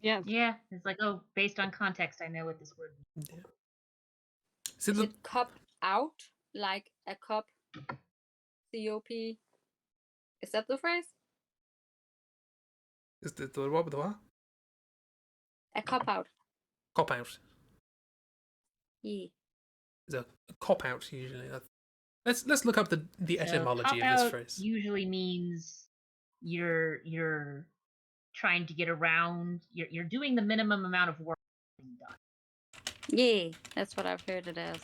Yes. Yeah, it's like, oh, based on context, I know what this word means. Yeah. See, Is it cop out? Like a cop? C-O-P? Is that the phrase? is the what? A cop out. Cop out. Yeah. Is a cop out usually. Let's look up the etymology of this Cop-out phrase. usually means you're trying to get around. You're doing the minimum amount of work being done. Yeah, that's what I've heard it as.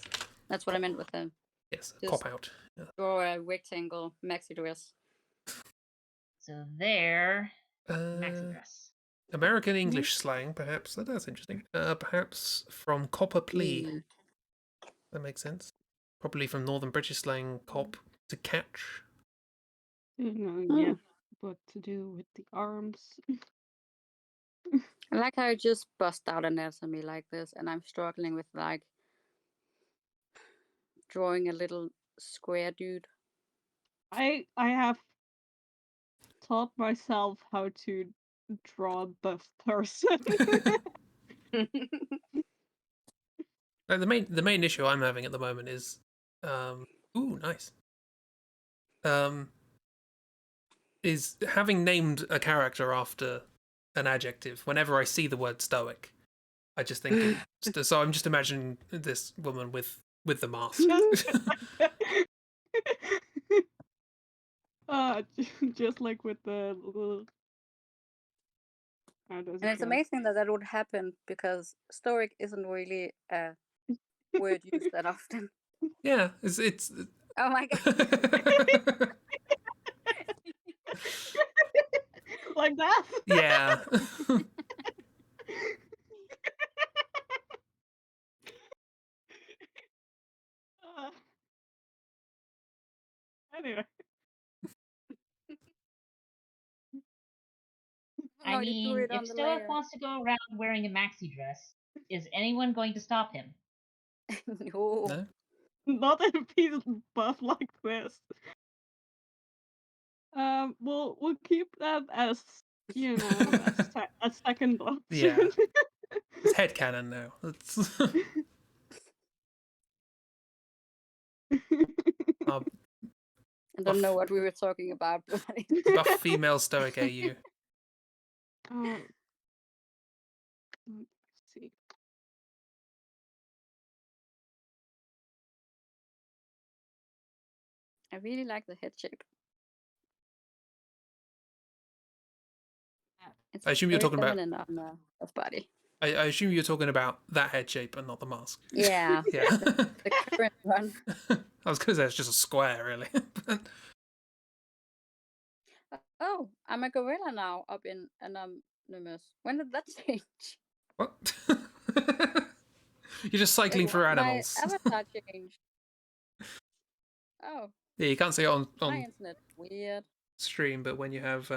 That's what I meant with them. Yes, Just cop out. Yeah. draw a rectangle maxi dress. So there, maxi dress. American English slang, perhaps. That's interesting. Perhaps from copper plea. Mm. That makes sense. Probably from Northern British slang, cop to catch. Yeah, what to do with the arms. I like how you just bust out anatomy like this, and I'm struggling with like drawing a little square dude. I have taught myself how to draw a buff person. The main issue I'm having at the moment is, ooh, nice. Is having named a character after an adjective. Whenever I see the word stoic, I just think. So I'm just imagining this woman with the mask. Just like with the little. How does And it it's go? amazing that that would happen because stoic isn't really a word used that often. Yeah, it's. Oh my god. Like that? Yeah. Anyway. I No, you drew mean, it if on the Stoic layer. wants to go around wearing a maxi dress, is anyone going to stop him? No. No. Not if he's buff like this. We'll keep that as a second option. Yeah. It's headcanon now. It's. I don't know what we were talking about. Buff female stoic AU. Let's see. I really like the head shape. It's I assume you're very talking about. feminine on the body. I assume you're talking about that head shape and not the mask. Yeah. Yeah. The current one. I was gonna say it's just a square, really. Oh, I'm a gorilla now up in Anonymous. When did that change? What? You're just cycling through animals. My avatar changed. Oh. Yeah, you can't see it My on internet weird. stream, but when you have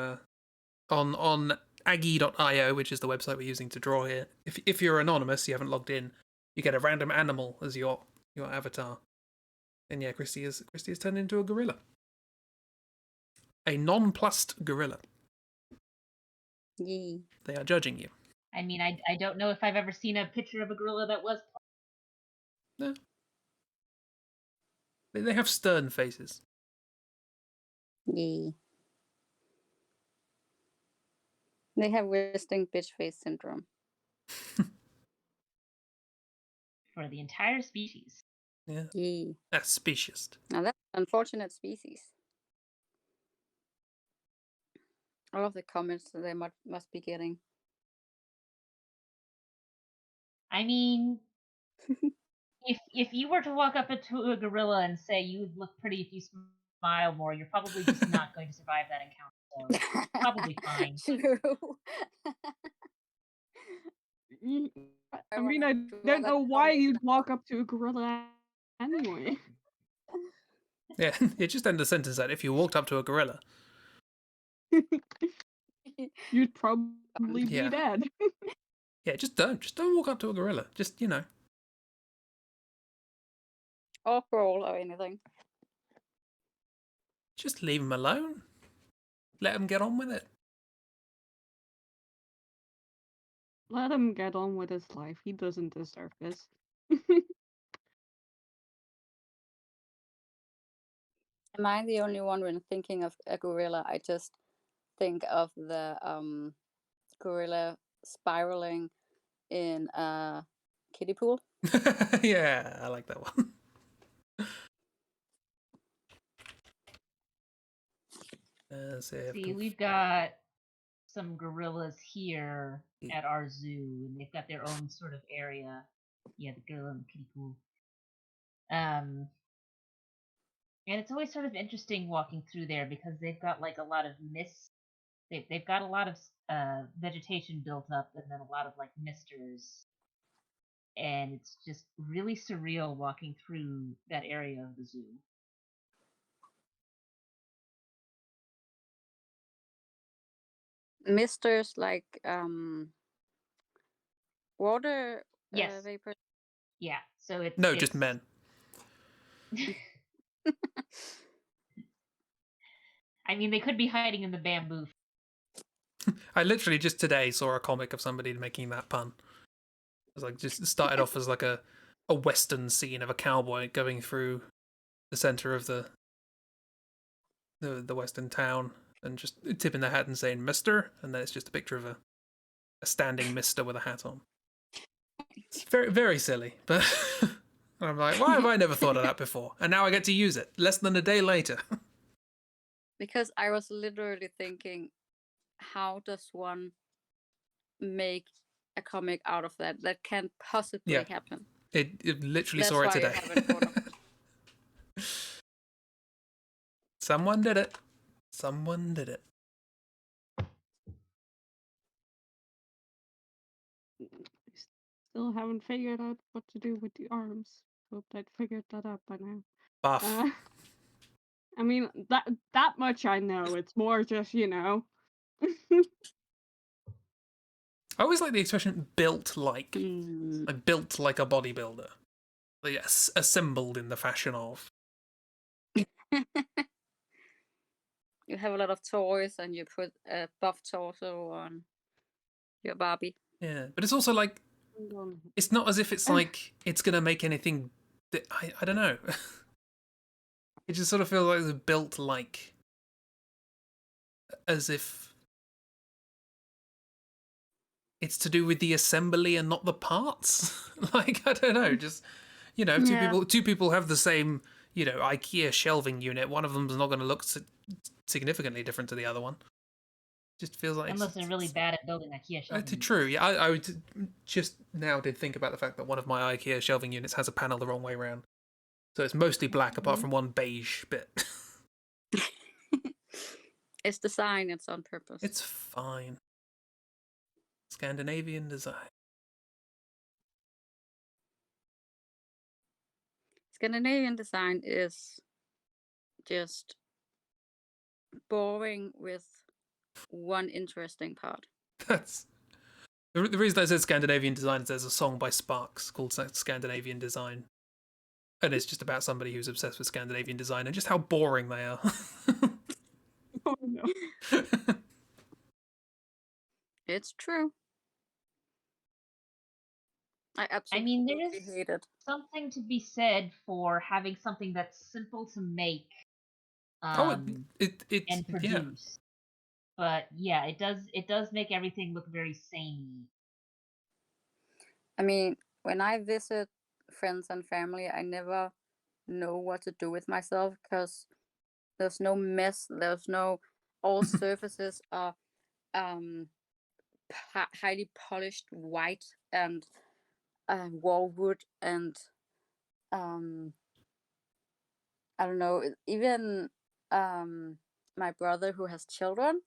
on aggie.io, which is the website we're using to draw here, if you're anonymous, you haven't logged in, you get a random animal as your avatar. And yeah, Christi is turned into a gorilla. A nonplussed gorilla. Yee. They are judging you. I mean, I don't know if I've ever seen a picture of a gorilla that was. No. They have stern faces. Yee. They have resting bitch face syndrome. For the entire species. Yeah. Yee. That's speciest. Now that's an unfortunate species. All of the comments that they must be getting. I mean, if you were to walk up to a gorilla and say you would look pretty if you smile more, you're probably just not going to survive that encounter. So probably fine. True. I mean, I don't know why you'd walk up to a gorilla anyway. Yeah, you just end the sentence that if you walked up to a gorilla. You'd probably be dead. Yeah, just don't walk up to a gorilla. Just, you know. Or crawl or anything. Just leave him alone. Let him get on with it. Let him get on with his life. He doesn't deserve this. Am I the only one when thinking of a gorilla? I just think of the gorilla spiraling in a kiddie pool. Yeah, I like that one. See, we've got some gorillas here at our zoo, and they've got their own sort of area. Yeah, the gorilla and the kitty pool. And it's always sort of interesting walking through there because they've got like a lot of mist. They've got a lot of vegetation built up, and then a lot of like misters, and it's just really surreal walking through that area of the zoo. Misters like water Yes. vapor. Yeah. So it's just men. I mean, they could be hiding in the bamboo. I literally just today saw a comic of somebody making that pun. It was like just started off as like a western scene of a cowboy going through the center of the western town and just tipping their hat and saying "Mister," and then it's just a picture of a standing Mister with a hat on. It's very, very silly, but I'm like, why have I never thought of that before? And now I get to use it less than a day later. Because I was literally thinking, how does one make a comic out of that? That can't possibly happen. It literally That's saw it why today. I haven't thought of it. Someone did it. Someone did it. Still haven't figured out what to do with the arms. Hope I'd figured that out by now. Buff. I mean, that much I know. It's more just, I always like the expression "built like." Like built like a bodybuilder. Like, yes, assembled in the fashion of. You have a lot of toys and you put a buff torso on your Barbie. Yeah, but it's also like, it's not as if it's like it's gonna make anything that I don't know. It just sort of feels like it's built like as if it's to do with the assembly and not the parts. Like, I don't know, just two people have the same, IKEA shelving unit. One of them's not going to look significantly different to the other one. Just feels like unless they're really bad at building IKEA shelving. True, yeah. I would just now did think about the fact that one of my IKEA shelving units has a panel the wrong way around, so it's mostly black apart from one beige bit. It's design. It's on purpose. It's fine. Scandinavian design. Scandinavian design is just boring with one interesting part. That's the reason I said Scandinavian design is there's a song by Sparks called Scandinavian Design, and it's just about somebody who's obsessed with Scandinavian design and just how boring they are. Oh no. It's true. I absolutely there is hate it. something to be said for having something that's simple to make and produce. Yeah. But yeah, it does make everything look very samey. I mean, when I visit friends and family, I never know what to do with myself because there's no mess. There's no all surfaces are highly polished white and wall wood and I don't know, even my brother who has children,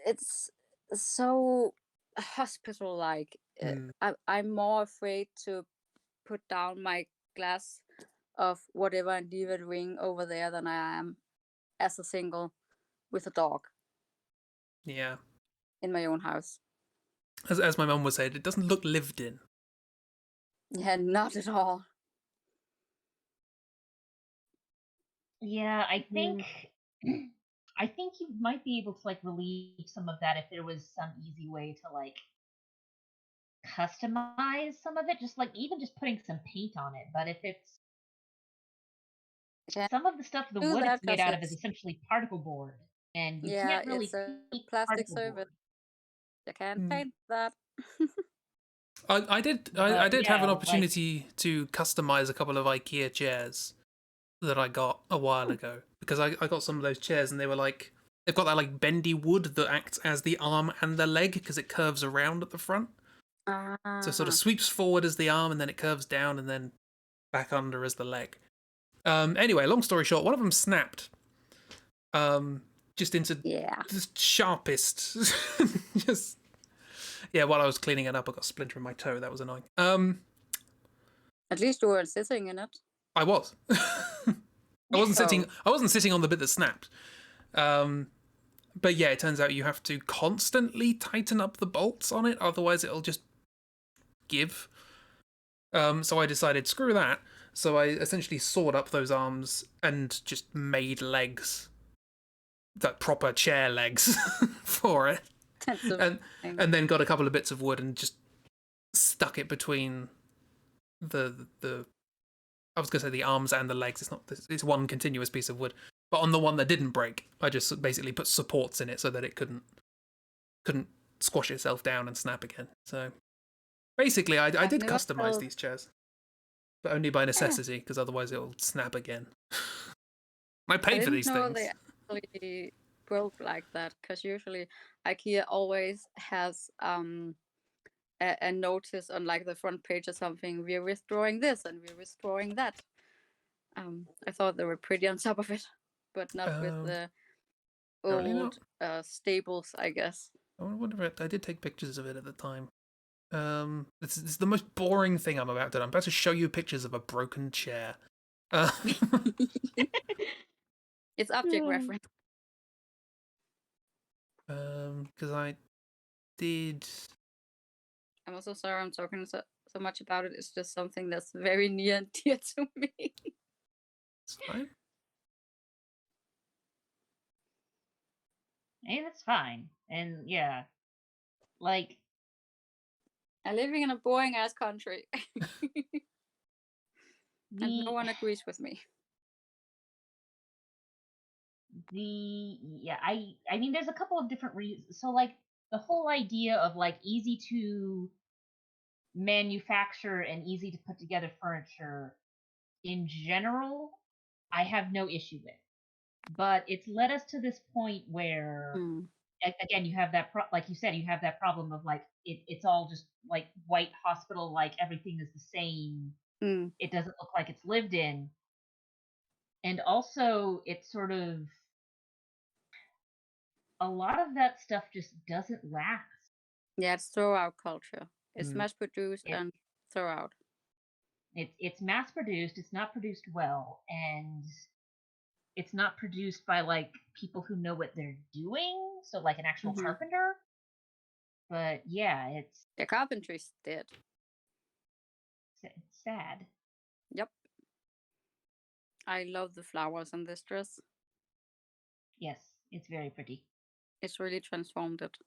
it's so hospital like. I'm more afraid to put down my glass of whatever and leave it ring over there than I am as a single with a dog. Yeah. In my own house. As my mum would say, it doesn't look lived in. Yeah, not at all. Yeah, I think I think you might be able to like relieve some of that if there was some easy way to like customize some of it, just like even just putting some paint on it. But if it's some of the stuff the wood it's made out of is essentially particle board, and you can't really it's a plastic surface. You can't paint that. I did have an opportunity to customize a couple of IKEA chairs that I got a while ago because I got some of those chairs and they were like, they've got that like bendy wood that acts as the arm and the leg because it curves around at the front. So it sort of sweeps forward as the arm and then it curves down and then back under as the leg. Anyway, long story short, one of them snapped. Just into the sharpest. Just while I was cleaning it up, I got a splinter in my toe. That was annoying. At least you weren't sitting in it. I was. I wasn't sitting. I wasn't sitting on the bit that snapped. But yeah, it turns out you have to constantly tighten up the bolts on it, otherwise it'll just give. So I decided, screw that. So I essentially sawed up those arms and just made legs, that proper chair legs for it, and then got a couple of bits of wood and just stuck it between the I was gonna say the arms and the legs. It's not. It's one continuous piece of wood. But on the one that didn't break, I just basically put supports in it so that it couldn't squash itself down and snap again. So basically, I did customize these chairs, but only by necessity, because otherwise it'll snap again. I paid for these things. They actually broke like that, because usually IKEA always has a notice on like the front page or something. We're withdrawing this and we're withdrawing that. I thought they were pretty on top of it, but not with the old staples, I guess. I wonder if I did take pictures of it at the time. This is the most boring thing I'm about to do. I'm about to show you pictures of a broken chair. It's object reference. Because I did. I'm also sorry I'm talking so much about it. It's just something that's very near and dear to me. It's fine. Hey, that's fine. And yeah, like, I'm living in a boring ass country. And no one agrees with me. I mean, there's a couple of different reasons. So like the whole idea of like easy to manufacture and easy to put together furniture in general, I have no issue with. But it's led us to this point where again, you have that like you said, you have that problem of like it's all just like white hospital, like everything is the same. It doesn't look like it's lived in. And also it's sort of a lot of that stuff just doesn't last. Yeah, it's throw out culture. It's mass produced and throw out. It's mass produced, it's not produced well, and it's not produced by like people who know what they're doing, so like an actual carpenter. But yeah, it's the carpentry's dead. It's sad. Yep. I love the flowers on this dress. Yes, it's very pretty. It's really transformed it.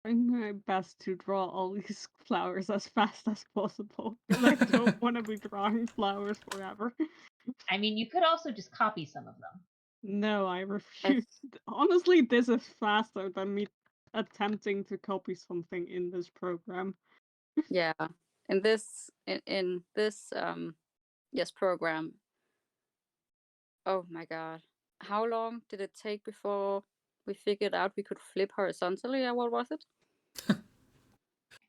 Trying my best to draw all these flowers as fast as possible, because I don't want to be drawing flowers forever. I mean, you could also just copy some of them. No, I refuse. Honestly, this is faster than me attempting to copy something in this program. Yeah, in this program. Oh my god, how long did it take before we figured out we could flip horizontally? Or what was it?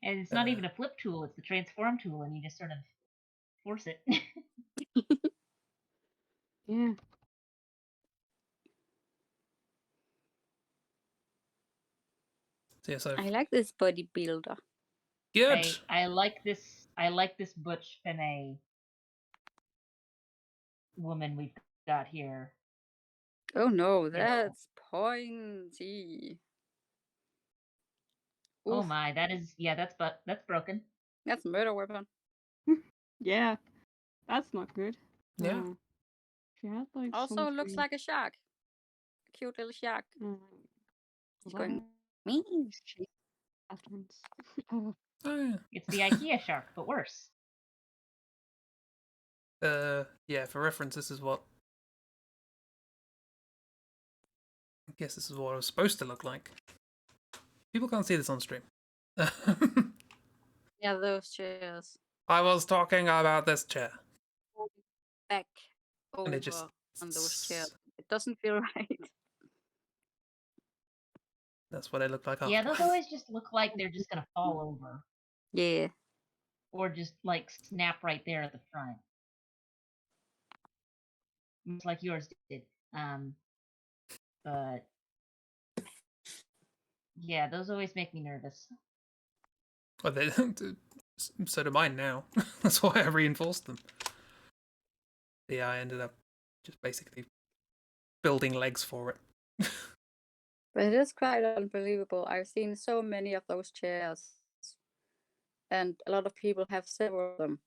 And it's not even a flip tool; it's the transform tool, and you just sort of force it. Yeah. Yes, I like this bodybuilder. Good. I like this. I like this butch Fene woman we've got here. Oh no, that's pointy. Oof. Oh my, that's broken. That's a murder weapon. Yeah, that's not good. Yeah. She had like also something... looks like a shark. A cute little shark. He's going me. It's the IKEA shark, but worse. Yeah, for reference, this is what I guess this is what it was supposed to look like. People can't see this on stream. Yeah, those chairs. I was talking about this chair. back And over it just on those chairs. It doesn't feel right. that's what it looked like Yeah, those afterwards. always just look like they're just gonna fall over. Yeah. Or just like snap right there at the front. Much like yours did. But yeah, those always make me nervous. Well, so do mine now. That's why I reinforced them. Yeah, I ended up just basically building legs for it. But it is quite unbelievable. I've seen so many of those chairs, and a lot of people have several of them,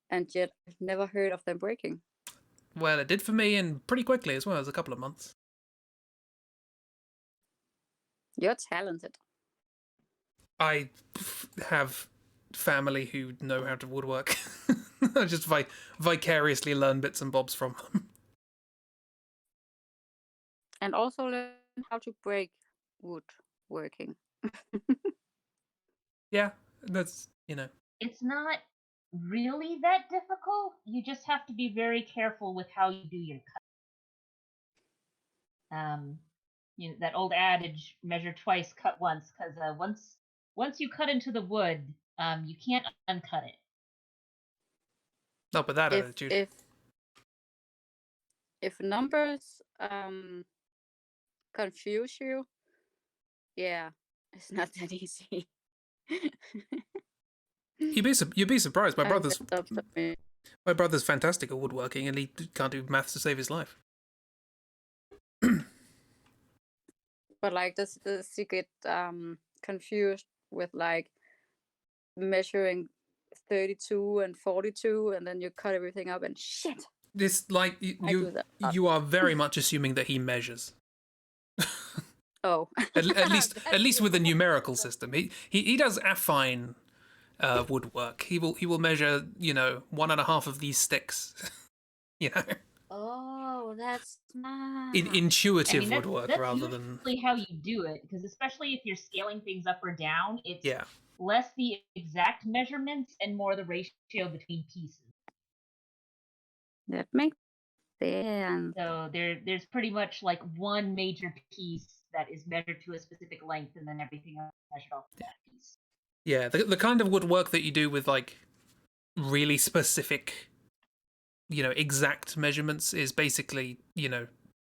and yet I've never heard of them breaking. Well, it did for me, and pretty quickly as well. It was a couple of months. You're talented. I have family who know how to woodwork. I just vicariously learn bits and bobs from them. And also learn how to break woodworking. Yeah, that's, you know. It's not really that difficult. You just have to be very careful with how you do your cut. You know that old adage, measure twice, cut once, because once you cut into the wood, you can't uncut it. Not with that If attitude. if numbers confuse you, yeah, it's not that easy. You'd be surprised. I messed up something. My brother's fantastic at woodworking, and he can't do maths to save his life. But like does you get confused with like measuring 32 and 42, and then you cut everything up and shit. This like I do that. you are very much assuming that he measures. Oh. At least with the numerical system, he does affine woodwork. He will measure 1.5 of these sticks. You know. Oh, that's smart. Intuitive woodwork that's rather than usually how you do it, because especially if you're scaling things up or down, it's yeah. less the exact measurements and more the ratio between pieces. That makes sense. So there's pretty much like one major piece that is measured to a specific length, and then everything else is measured off that piece. Yeah, the kind of woodwork that you do with like really specific, exact measurements is basically,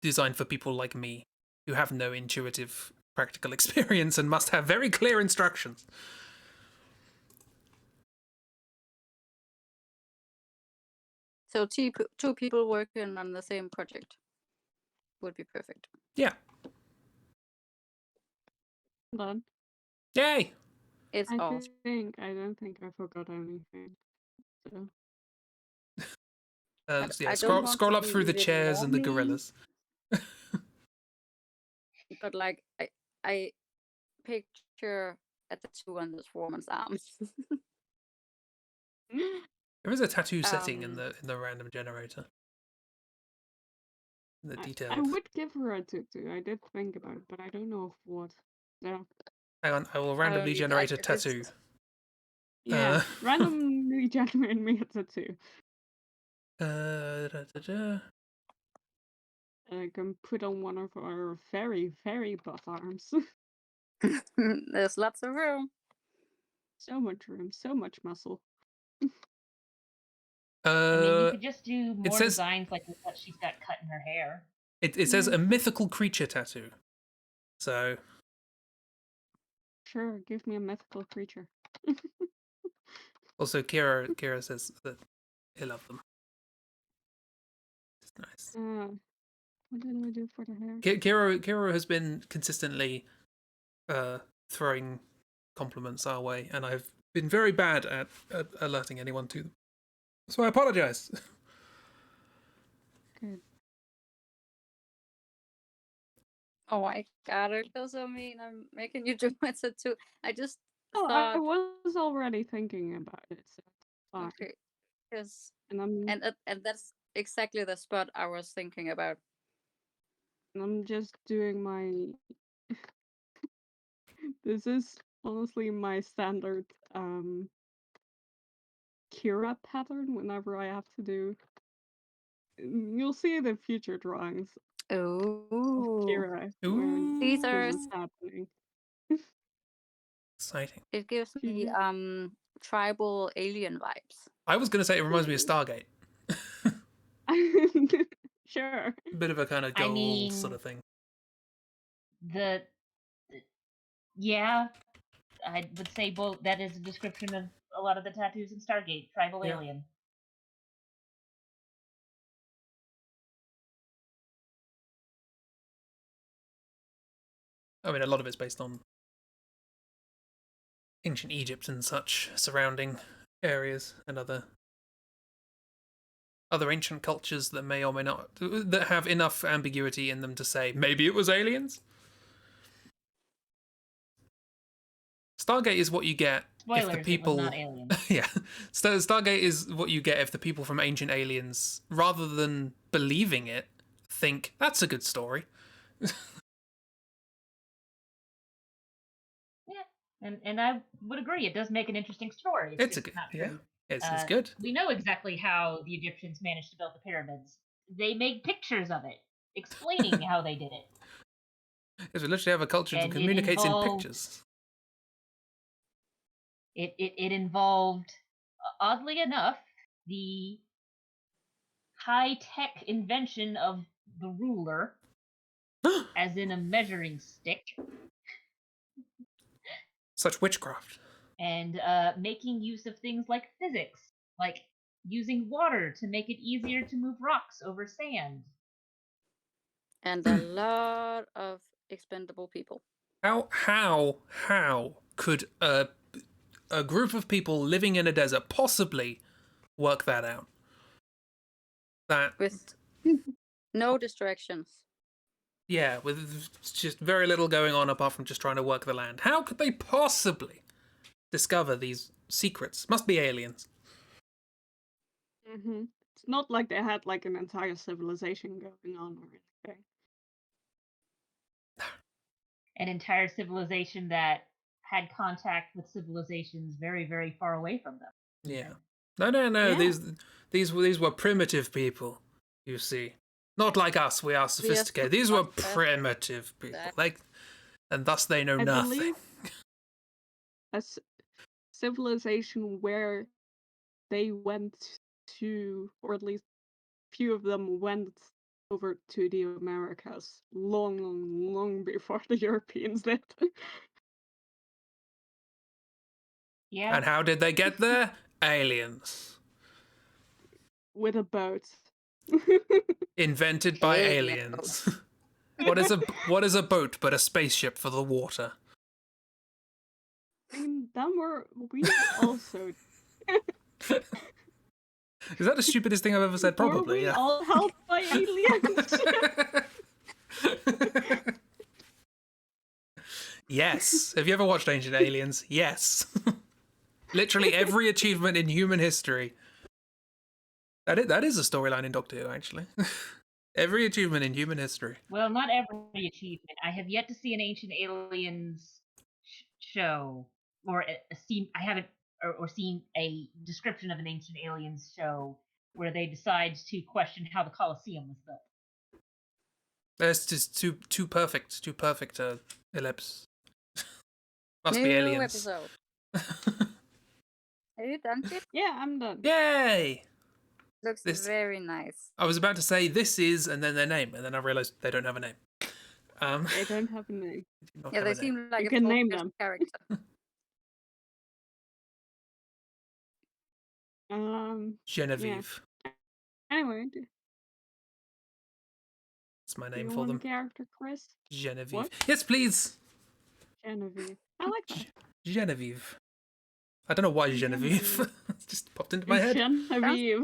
designed for people like me who have no intuitive practical experience and must have very clear instructions. So two people working on the same project would be perfect. Yeah. Done. Yay! It's I awesome. don't think I forgot anything. So Yeah, I don't want scroll to up be through the even chairs more and the mean, gorillas. but like I picture a tattoo on this woman's arms. There is a tattoo setting in the random generator. The detail. I would give her a tutu. I did think about it, but I don't know of what. Yeah. Hang on, I will randomly generate a tattoo. Yeah, randomly generate me a tattoo. I can put on one of our very, very buff arms. There's lots of room. So much room, so much muscle. I mean, you could just do more designs like what she's got cut in her hair. It says a mythical creature tattoo. So sure, give me a mythical creature. Also, Kira says that he loved them. It's nice. What did I do for the hair? Kira has been consistently throwing compliments our way, and I've been very bad at alerting anyone to them. So I apologize. Good. Oh my god, I feel so mean. I'm making you do my tattoo. I just thought I was already thinking about it. So okay, because and that's exactly the spot I was thinking about. I'm just doing my. This is honestly my standard Kira pattern whenever I have to do You'll see the future drawings of Ooh. Kira when Ooh, this Teasers. is happening. exciting. It gives me Mhm. tribal alien vibes. I was going to say it reminds me of Stargate. Sure. Bit of a kind of I gold sort mean, of thing. Yeah, I would say both. That is a description of a lot of the tattoos in Stargate. Tribal Yeah. alien. I mean, a lot of it's based on ancient Egypt and such surrounding areas and other ancient cultures that may or may not that have enough ambiguity in them to say maybe it was aliens. Stargate is what you get if the Spoilers, it was people not aliens. yeah. Stargate is what you get if the people from Ancient Aliens, rather than believing it, think that's a good story. Yeah, and I would agree. It does make an interesting story. It's It's a just good, not yeah. true. It's good. We know exactly how the Egyptians managed to build the pyramids. They made pictures of it, explaining how they did it. Because we literally have a culture that And it communicates in involved pictures. it involved, oddly enough, the high tech invention of the ruler, as in a measuring stick, Such witchcraft. and making use of things like physics, like using water to make it easier to move rocks over sand. And a lot of expendable people. How could a group of people living in a desert possibly work that out? That With no distractions. yeah, with just very little going on apart from just trying to work the land. How could they possibly discover these secrets? Must be aliens. Hmm. It's not like they had like an entire civilization going on or anything. An entire civilization that had contact with civilizations very, very far away from them. Yeah. No. Yeah. These were primitive people. You see, not like us. We are sophisticated. These were much better primitive people. that. Like, and thus they know I nothing. believe a civilization where they went to, or at least few of them went over to the Americas long before the Europeans did. Yeah. And how did they get there? Aliens. With a boat. Invented by Alien aliens. What is a boat but a spaceship for the water? I mean, them were we also. Is that the stupidest thing I've ever said? Were Probably, we yeah. all helped by aliens? Yes. Have you ever watched Ancient Aliens? Yes. Literally every achievement in human history. That is a storyline in Doctor Who, actually. Every achievement in human history. Well, not every achievement. I have yet to see an Ancient Aliens show, or I haven't, or seen a description of an Ancient Aliens show where they decide to question how the Colosseum was built. That's just too perfect. Too perfect ellipse. Must be New aliens. episode. Are you done, Chip? Yeah, I'm done. Yay! Looks This- very nice. I was about to say this is, and then their name, and then I realized they don't have a name. They don't have a name. They do not Yeah, have they a name. seem like You a can full name them. character. Genevieve. Anyway, That's my do name you for want a them. character, Chris? Genevieve. What? Yes, please. Genevieve. I like that. Genevieve. I don't know why Genevieve. Genevieve. It just popped into my head. Genevieve.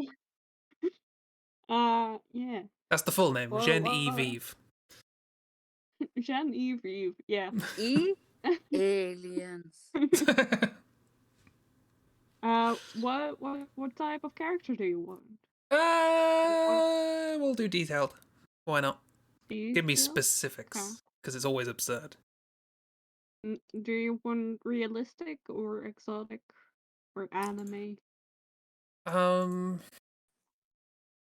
Yeah. That's the full name. Well, Genevieve. Genevieve. Yeah. Aliens. What type of character do you want? We'll do detailed. Why not? Give me Detail? specifics, because it's always absurd. Do you want realistic or exotic or anime?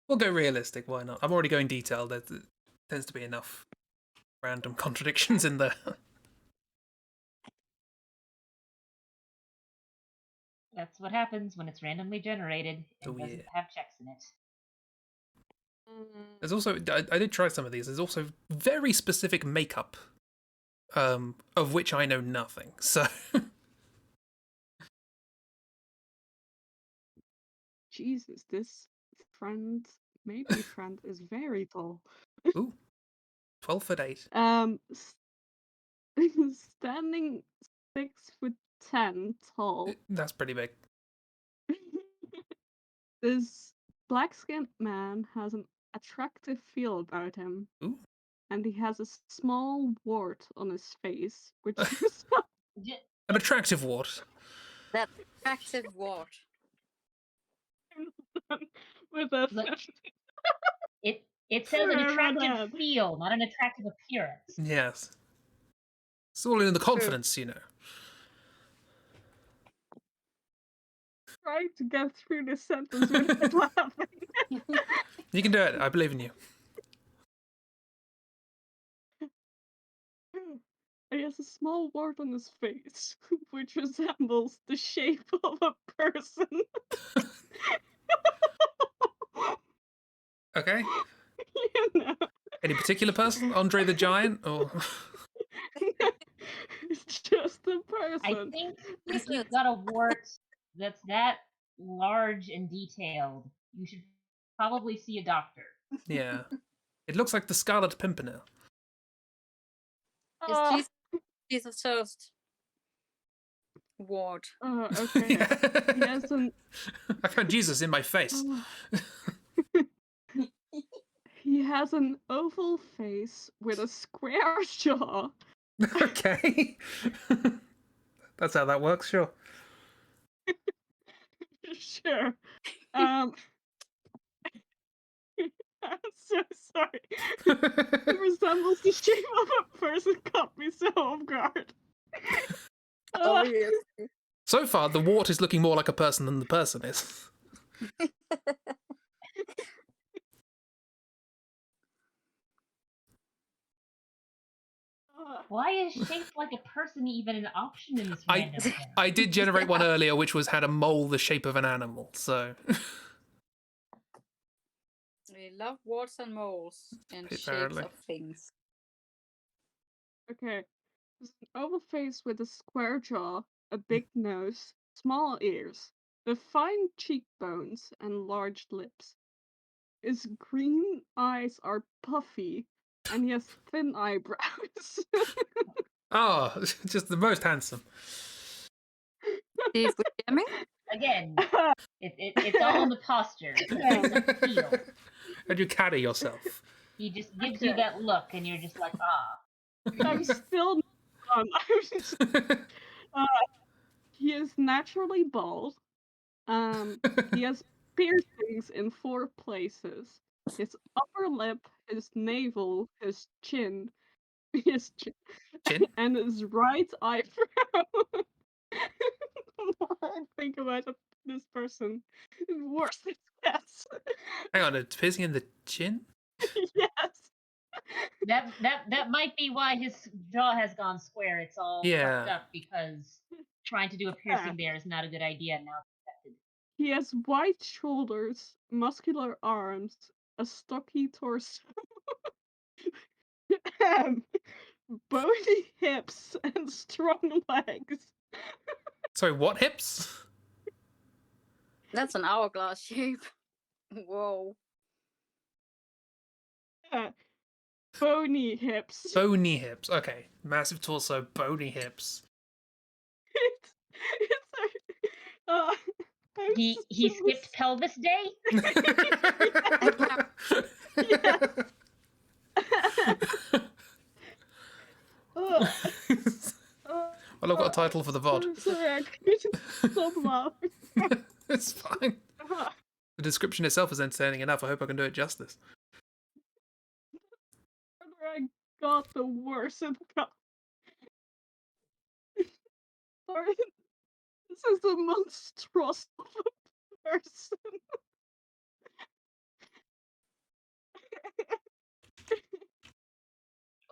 We'll go realistic. Why not? I'm already going detailed. There tends to be enough random contradictions in there. That's what happens when it's randomly generated and Oh, doesn't yeah. have checks in it. There's also I did try some of these. There's also very specific makeup, of which I know nothing. So Jesus, this friend, maybe friend, is very tall. ooh, 12'8". Standing 6'10" tall. That's pretty big. This black-skinned man has an attractive feel about him, Ooh, and he has a small wart on his face, which is an attractive wart. That attractive wart. with a Look, it says an Red attractive head. feel, not an attractive appearance. Yes, it's all in the confidence, you know. trying to get through this sentence without laughing. You can do it. I believe in you. He has a small wart on his face, which resembles the shape of a person. Okay. You know. Any particular person? Andre the Giant, or It's just a I person. think if you've got a wart that's that large and detailed, you should probably see a doctor. yeah, it looks like the Scarlet Pimpernel. Is Uh, Jesus Toast wart. okay. He has an I found Jesus in my face. he has an oval face with a square jaw. Okay. That's how that works, sure. Sure. I'm so sorry. It resembles the shape of a person. Caught me so off guard. Obviously. So far, the wart is looking more like a person than the person is. Why is shaped like a person even an option in this random thing? I did generate one earlier, which was had a mole the shape of an animal. So We love warts and moles and shapes Apparently. of things. Okay. There's an oval face with a square jaw, a big nose, small ears, defined cheekbones, and large lips. His green eyes are puffy, and he has thin eyebrows. oh, just the most handsome. Steve, would you hear me? Again, it's all in the posture. It's the feel. How'd you carry yourself? He just gives you that look, and you're just like, ah. I'm still not done. He is naturally bald. He has piercings in 4 places. His upper lip, his navel, his chin, Chin? and his right eyebrow. The more I think about this person, the worse it gets. Hang on, it's piercing in the chin? Yes. That might be why his jaw has gone square. It's all fucked Yeah. up because trying to do a piercing there is not a good idea now. He has wide shoulders, muscular arms, a stocky torso, bony hips, and strong legs. Sorry, what hips? That's an hourglass shape. Whoa. Bony hips. Bony hips. Okay. Massive torso, bony hips. I'm He so skipped pelvis day. Yes. Well, I've got a title for the VOD. I'm sorry, I couldn't stop laughing. It's fine. The description itself is entertaining enough. I hope I can do it justice. I got the worst it got. Sorry, this is the monstrosity of a person.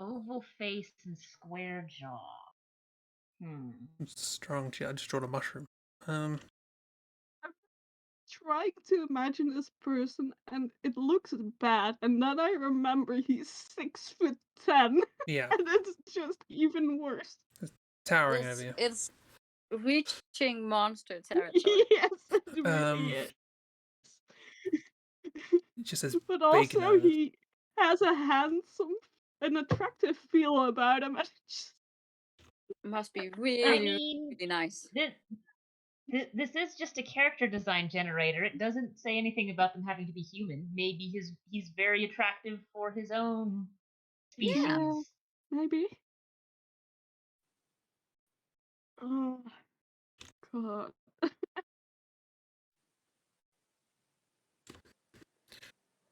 Oval face and square jaw. Strong. I just drawn a mushroom. Trying to imagine this person, and it looks bad. And then I remember he's 6'10", Yeah, and it's just even worse. towering over you. It's reaching monster territory. Yes, it Um, really is. It just says But big also, nose. he has a handsome and attractive feel about him. And Must be I really, mean, really nice. this is just a character design generator. It doesn't say anything about them having to be human. Maybe he's very attractive for his own species. yeah, maybe. Oh, God.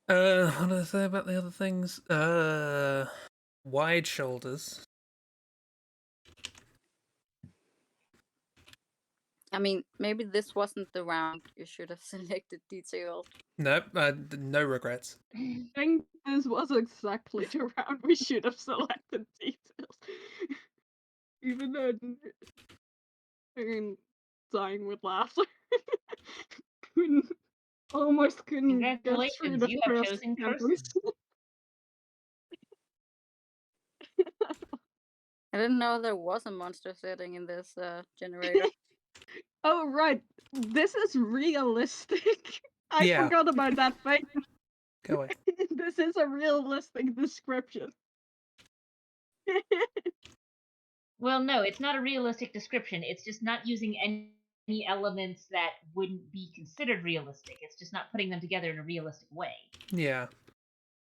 What did I say about the other things? Wide shoulders. I mean, maybe this wasn't the round you should have selected detailed. Nope, no regrets. I think this was exactly the round we should have selected details. Even though I'm dying with laughter. Almost couldn't get through Congratulations, the you have first chosen sentence. cursive. I didn't know there was a monster setting in this generator. Oh, right. This is realistic. I Yeah. forgot about that thing. Go away. This is a realistic description. Well, no, it's not a realistic description. It's just not using any elements that wouldn't be considered realistic. It's just not putting them together in a realistic way. Yeah.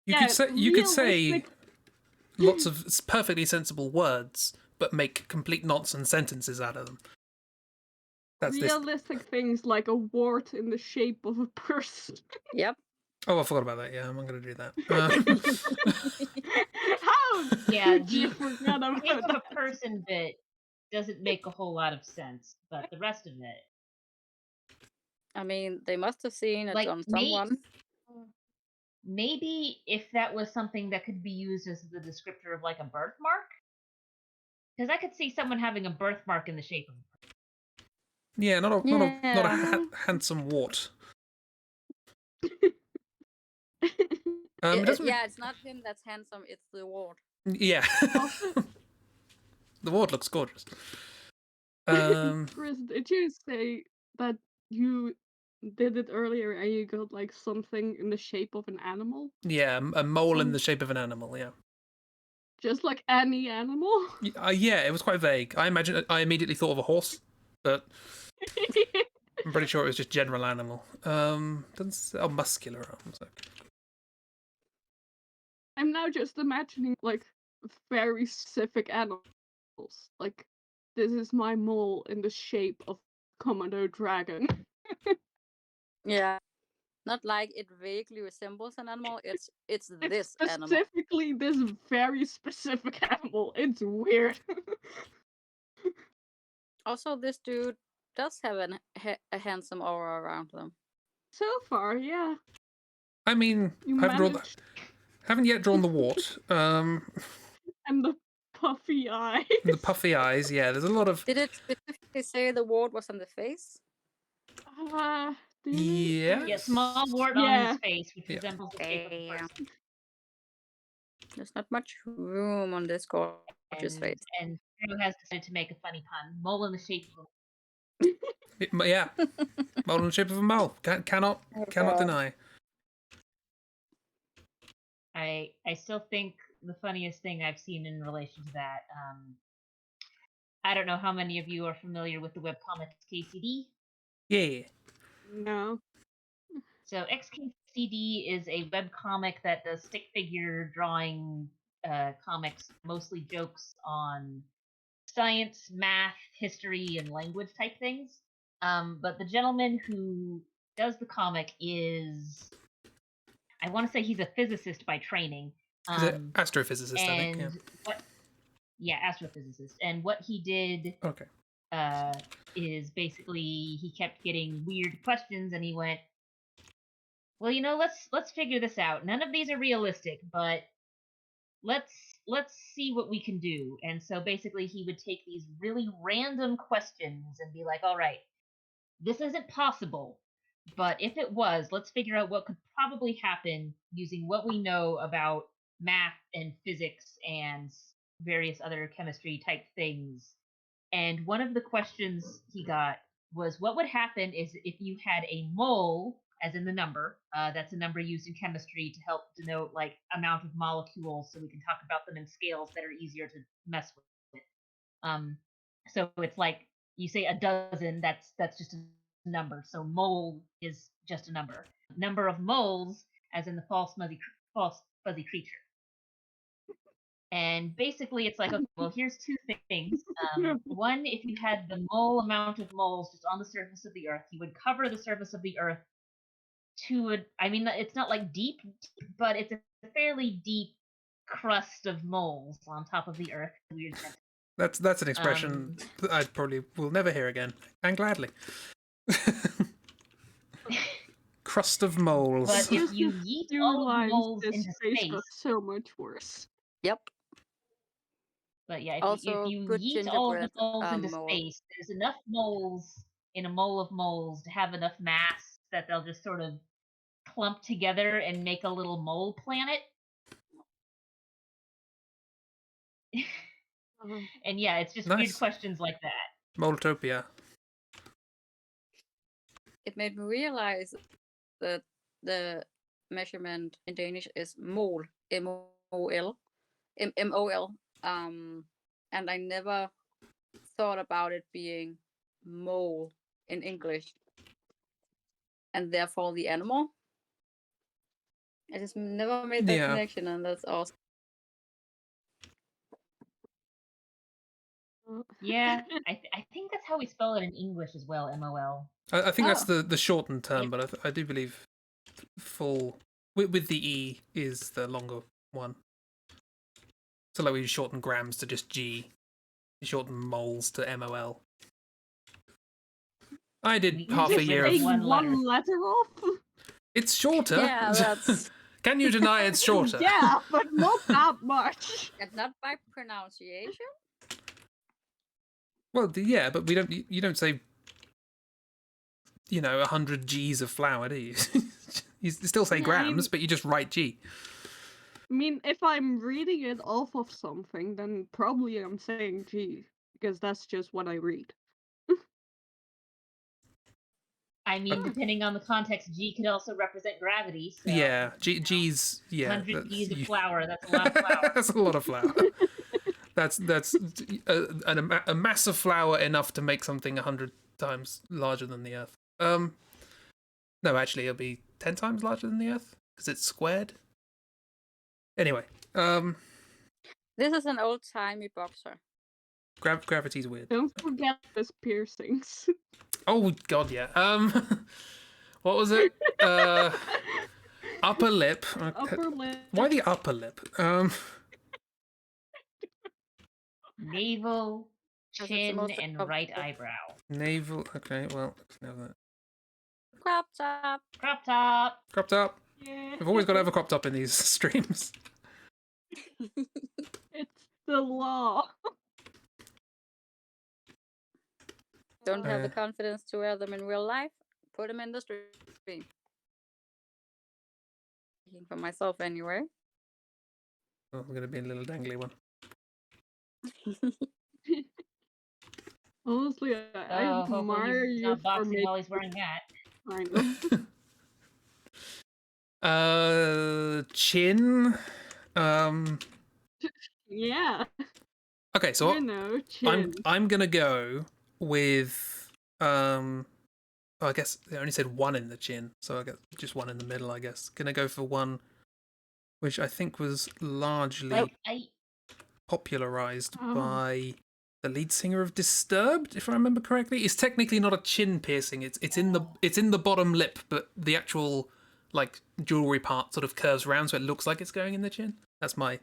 You Yeah, could say realistic- lots of perfectly sensible words, but make complete nonsense sentences out of them. That's this. realistic things like a wart in the shape of a person. Yep. Oh, I forgot about that. Yeah, I'm not going to do that. How Yeah, could you the forget about shape of that? a person bit doesn't make a whole lot of sense, but the rest of it, I mean, they must have seen it like on someone. maybe if that was something that could be used as the descriptor of like a birthmark, because I could see someone having a birthmark in the shape of. Yeah, not a Yeah. handsome wart. It doesn't. Yeah, it's not him that's handsome, it's the ward. Yeah. Also, The wart looks gorgeous. Chris, did you say that you did it earlier and you got like something in the shape of an animal? Yeah, a mole in the shape of an animal. Yeah. Just like any animal? Yeah, it was quite vague. I immediately thought of a horse, but I'm pretty sure it was just general animal. Muscular arms. Okay. I'm now just imagining like very specific animals. Like, this is my mole in the shape of Komodo dragon. Yeah. Not like it vaguely resembles an animal, it's It's this animal. specifically this very specific animal. It's weird. Also, this dude does have a handsome aura around them. So far, yeah. I mean, You haven't yet drawn the wart. And the puffy eye. The puffy eyes. Yeah, there's a lot of. Did it specifically say the ward was on the face? Did Yeah. Yeah, small wart on Yeah. his face, which Yeah. resembles the shape of a person. There's not much room on this gorgeous face. And Drew has decided to make a funny pun. Mole in the shape of Yeah. Mole in the shape of a mole. Cannot God. deny. I still think the funniest thing I've seen in relation to that. I don't know how many of you are familiar with the webcomic XKCD. Yeah. No. So XKCD is a webcomic that does stick figure drawing comics, mostly jokes on science, math, history, and language type things. But the gentleman who does the comic is, I want to say he's a physicist by training. He's an astrophysicist, I think. Yeah. Astrophysicist. And what he did Okay. is basically he kept getting weird questions, and he went, "Well, let's figure this out. None of these are realistic, but let's see what we can do. And so basically he would take these really random questions and be like, all right, this isn't possible, but if it was, let's figure out what could probably happen using what we know about math and physics and various other chemistry type things. And one of the questions he got was, what would happen is if you had a mole, as in the number, that's a number used in chemistry to help denote like amount of molecules, so we can talk about them in scales that are easier to mess with. So it's like you say a dozen, that's just a number. So mole is just a number. Number of moles, as in the false fuzzy creature. And basically, it's like, okay, well, here's two things. One, if you had the mole amount of moles just on the surface of the Earth, you would cover the surface of the Earth I mean, it's not like deep, but it's a fairly deep crust of moles on top of the Earth. Weird sense. That's an expression that I probably will never hear again, and gladly. Crust of moles. But if you yeet all of the moles into space, got so much worse. Yep. But yeah, if Also, you good yeet all of the gingerbread moles into mole. space, there's enough moles in a mole of moles to have enough mass that they'll just sort of clump together and make a little mole planet. And yeah, it's just weird Nice. questions like that. Moletopia. It made me realize that the measurement in Danish is mol, M-O-L, M-O-L. And I never thought about it being mole in English, and therefore the animal. I just never made that connection, and that's awesome. Yeah, I think that's how we spell it in English as well, M-O-L. I think that's the shortened term, but I do believe full with the E is the longer one. So like we shorten grams to just G, you shorten moles to MOL. I did half a year of one letter off. It's shorter. Yeah, that's. Can you deny it's shorter? Yeah, but not that much. And not by pronunciation. Well, yeah, but we don't. You don't say, 100 G's of flour, do you? You still say grams, but you just write G. I mean, if I'm reading it off of something, then probably I'm saying G, because that's just what I read. I mean, depending on the context, G could also represent gravity. So, yeah, G's. Yeah, 100 G's of flour. That's a lot of flour. That's a lot of flour. That's a mass of flour enough to make something 100 times larger than the Earth. No, actually, it'll be 10 times larger than the Earth because it's squared. Anyway, This is an old-timey boxer. Gravity's weird. Don't forget those piercings. Oh God, yeah. What was it? Upper lip. Upper lip. Why the upper lip? Navel, chin, and right eyebrow. Navel. Okay, well, let's have that. Crop top. Crop top. Crop top. Yeah. We've always got to have a crop top in these streams. It's the law. Don't have the confidence to wear them in real life. Put them in the stream. Speaking for myself, anyway. Oh, we're gonna be a little dangly one. Honestly, I admire you for making. While he's wearing that. I know. Chin. Yeah. Okay, so chin. I'm gonna go with I guess they only said one in the chin, so I guess just one in the middle. I guess gonna go for one, which I think was largely popularized by the lead singer of Disturbed, if I remember correctly. It's technically not a chin piercing. It's in the bottom lip, but the actual like jewelry part sort of curves around, so it looks like it's going in the chin. That's my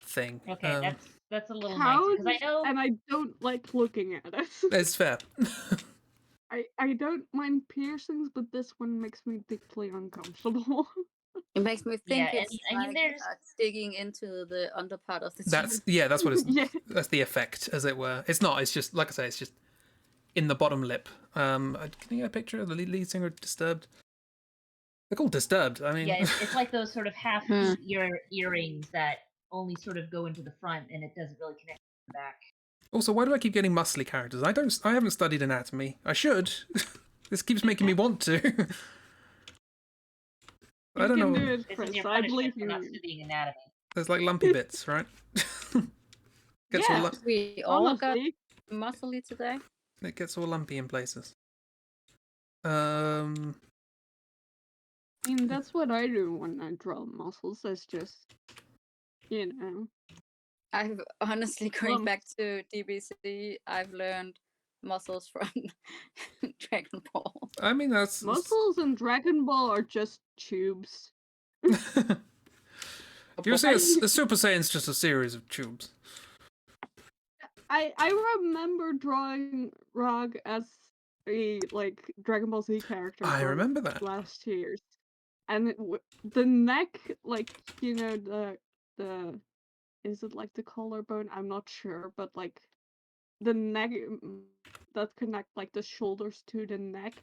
thing. Okay, that's a little nice because I know, and I don't like looking at it. It's fair. I don't mind piercings, but this one makes me deeply uncomfortable. It makes me think Yeah, it's I mean, like there's digging into the underpart of the That's chin. that's what it's. Yeah. That's the effect, as it were. It's not. It's just like I say. It's just in the bottom lip. Can you get a picture of the lead singer of Disturbed? They're called Disturbed. I mean, yeah, it's like those sort of half Hmm. earrings that only sort of go into the front and it doesn't really connect to the back. Also, why do I keep getting muscly characters? I haven't studied anatomy. I should. This keeps making me want to. I You don't can know. do it, This Chris. is your I punishment believe for in not you. studying anatomy. There's like lumpy bits, right? Gets all Yeah. We all got Honestly, muscly today. it gets all lumpy in places. I mean, that's what I do when I draw muscles. It's just, you know, I've honestly going lump. back to DBC. I've learned muscles from Dragon Ball. I mean, that's Muscles in Dragon Ball are just tubes. You say a Super Saiyan's just a series of tubes. I remember drawing Rog as a like Dragon Ball Z character. I for remember that. last years, and the neck, like you know the is it like the collarbone? I'm not sure, but like the neck that connect like the shoulders to the neck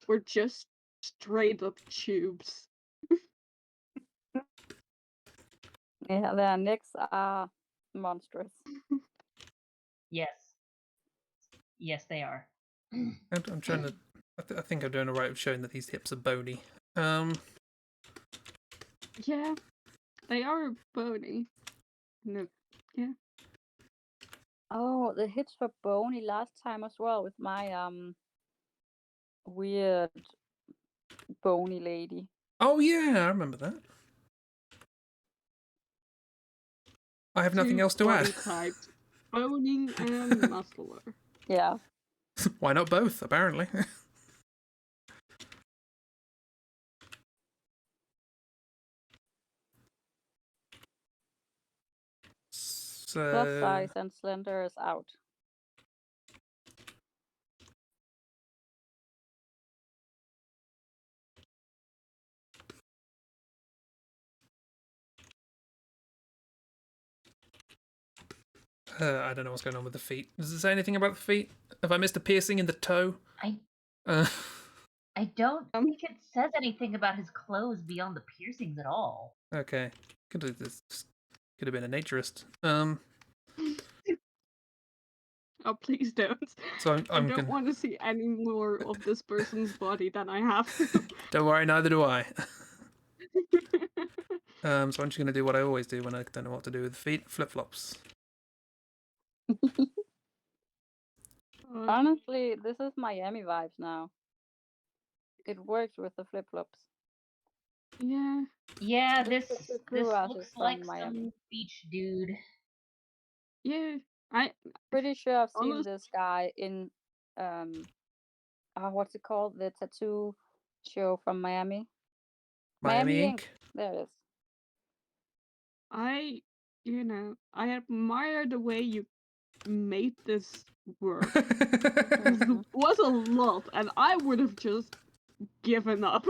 were just straight up tubes. Yeah, their necks are monstrous. Yes. Yes, they are. I'm trying to. I think I'm doing all right with showing that these hips are bony. Yeah, they are bony. No, yeah. Oh, the hips were bony last time as well with my weird bony lady. Oh yeah, I remember that. I have nothing Two else to body add. types, bony and muscular. Yeah. Why not both? Apparently. Plus So size and slender is out. I don't know what's going on with the feet. Does it say anything about the feet? Have I missed a piercing in the toe? I don't think it says anything about his clothes beyond the piercings at all. Okay. Could have been a naturist. Oh, please don't. So I I'm don't gonna. want to see any more of this person's body than I have to. Don't worry, neither do I. So I'm just gonna do what I always do when I don't know what to do with feet: flip flops. Honestly, this is Miami vibes now. It works with the flip flops. Yeah. Yeah, This this is the crew artist looks from like Miami. some beach dude. Yeah. Pretty sure I've seen Honest- this guy in what's it called? The tattoo show from Miami. Miami Ink. There it is. I admire the way you made this work. It was a lot, and I would have just given up.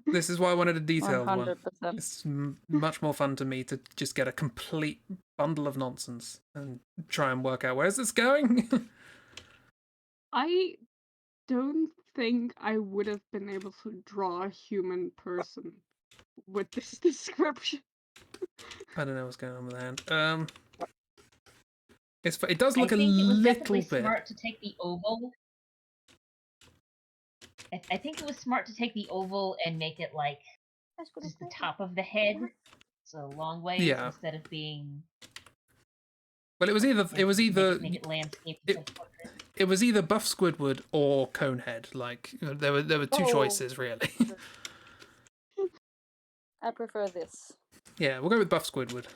This is why I wanted a detailed one. 100%. It's much more fun to me to just get a complete bundle of nonsense and try and work out where's this going. I don't think I would have been able to draw a human person with this description. I don't know what's going on with the hand. It does I look a think it was little definitely bit. smart to take the oval. I think it was smart to take the oval and make it like just the top of the head, so long ways Yeah. instead of being. Well, it was either Make it landscape. it was either Buff Squidward or Conehead. Like there were two choices really. I prefer this. Yeah, we'll go with Buff Squidward.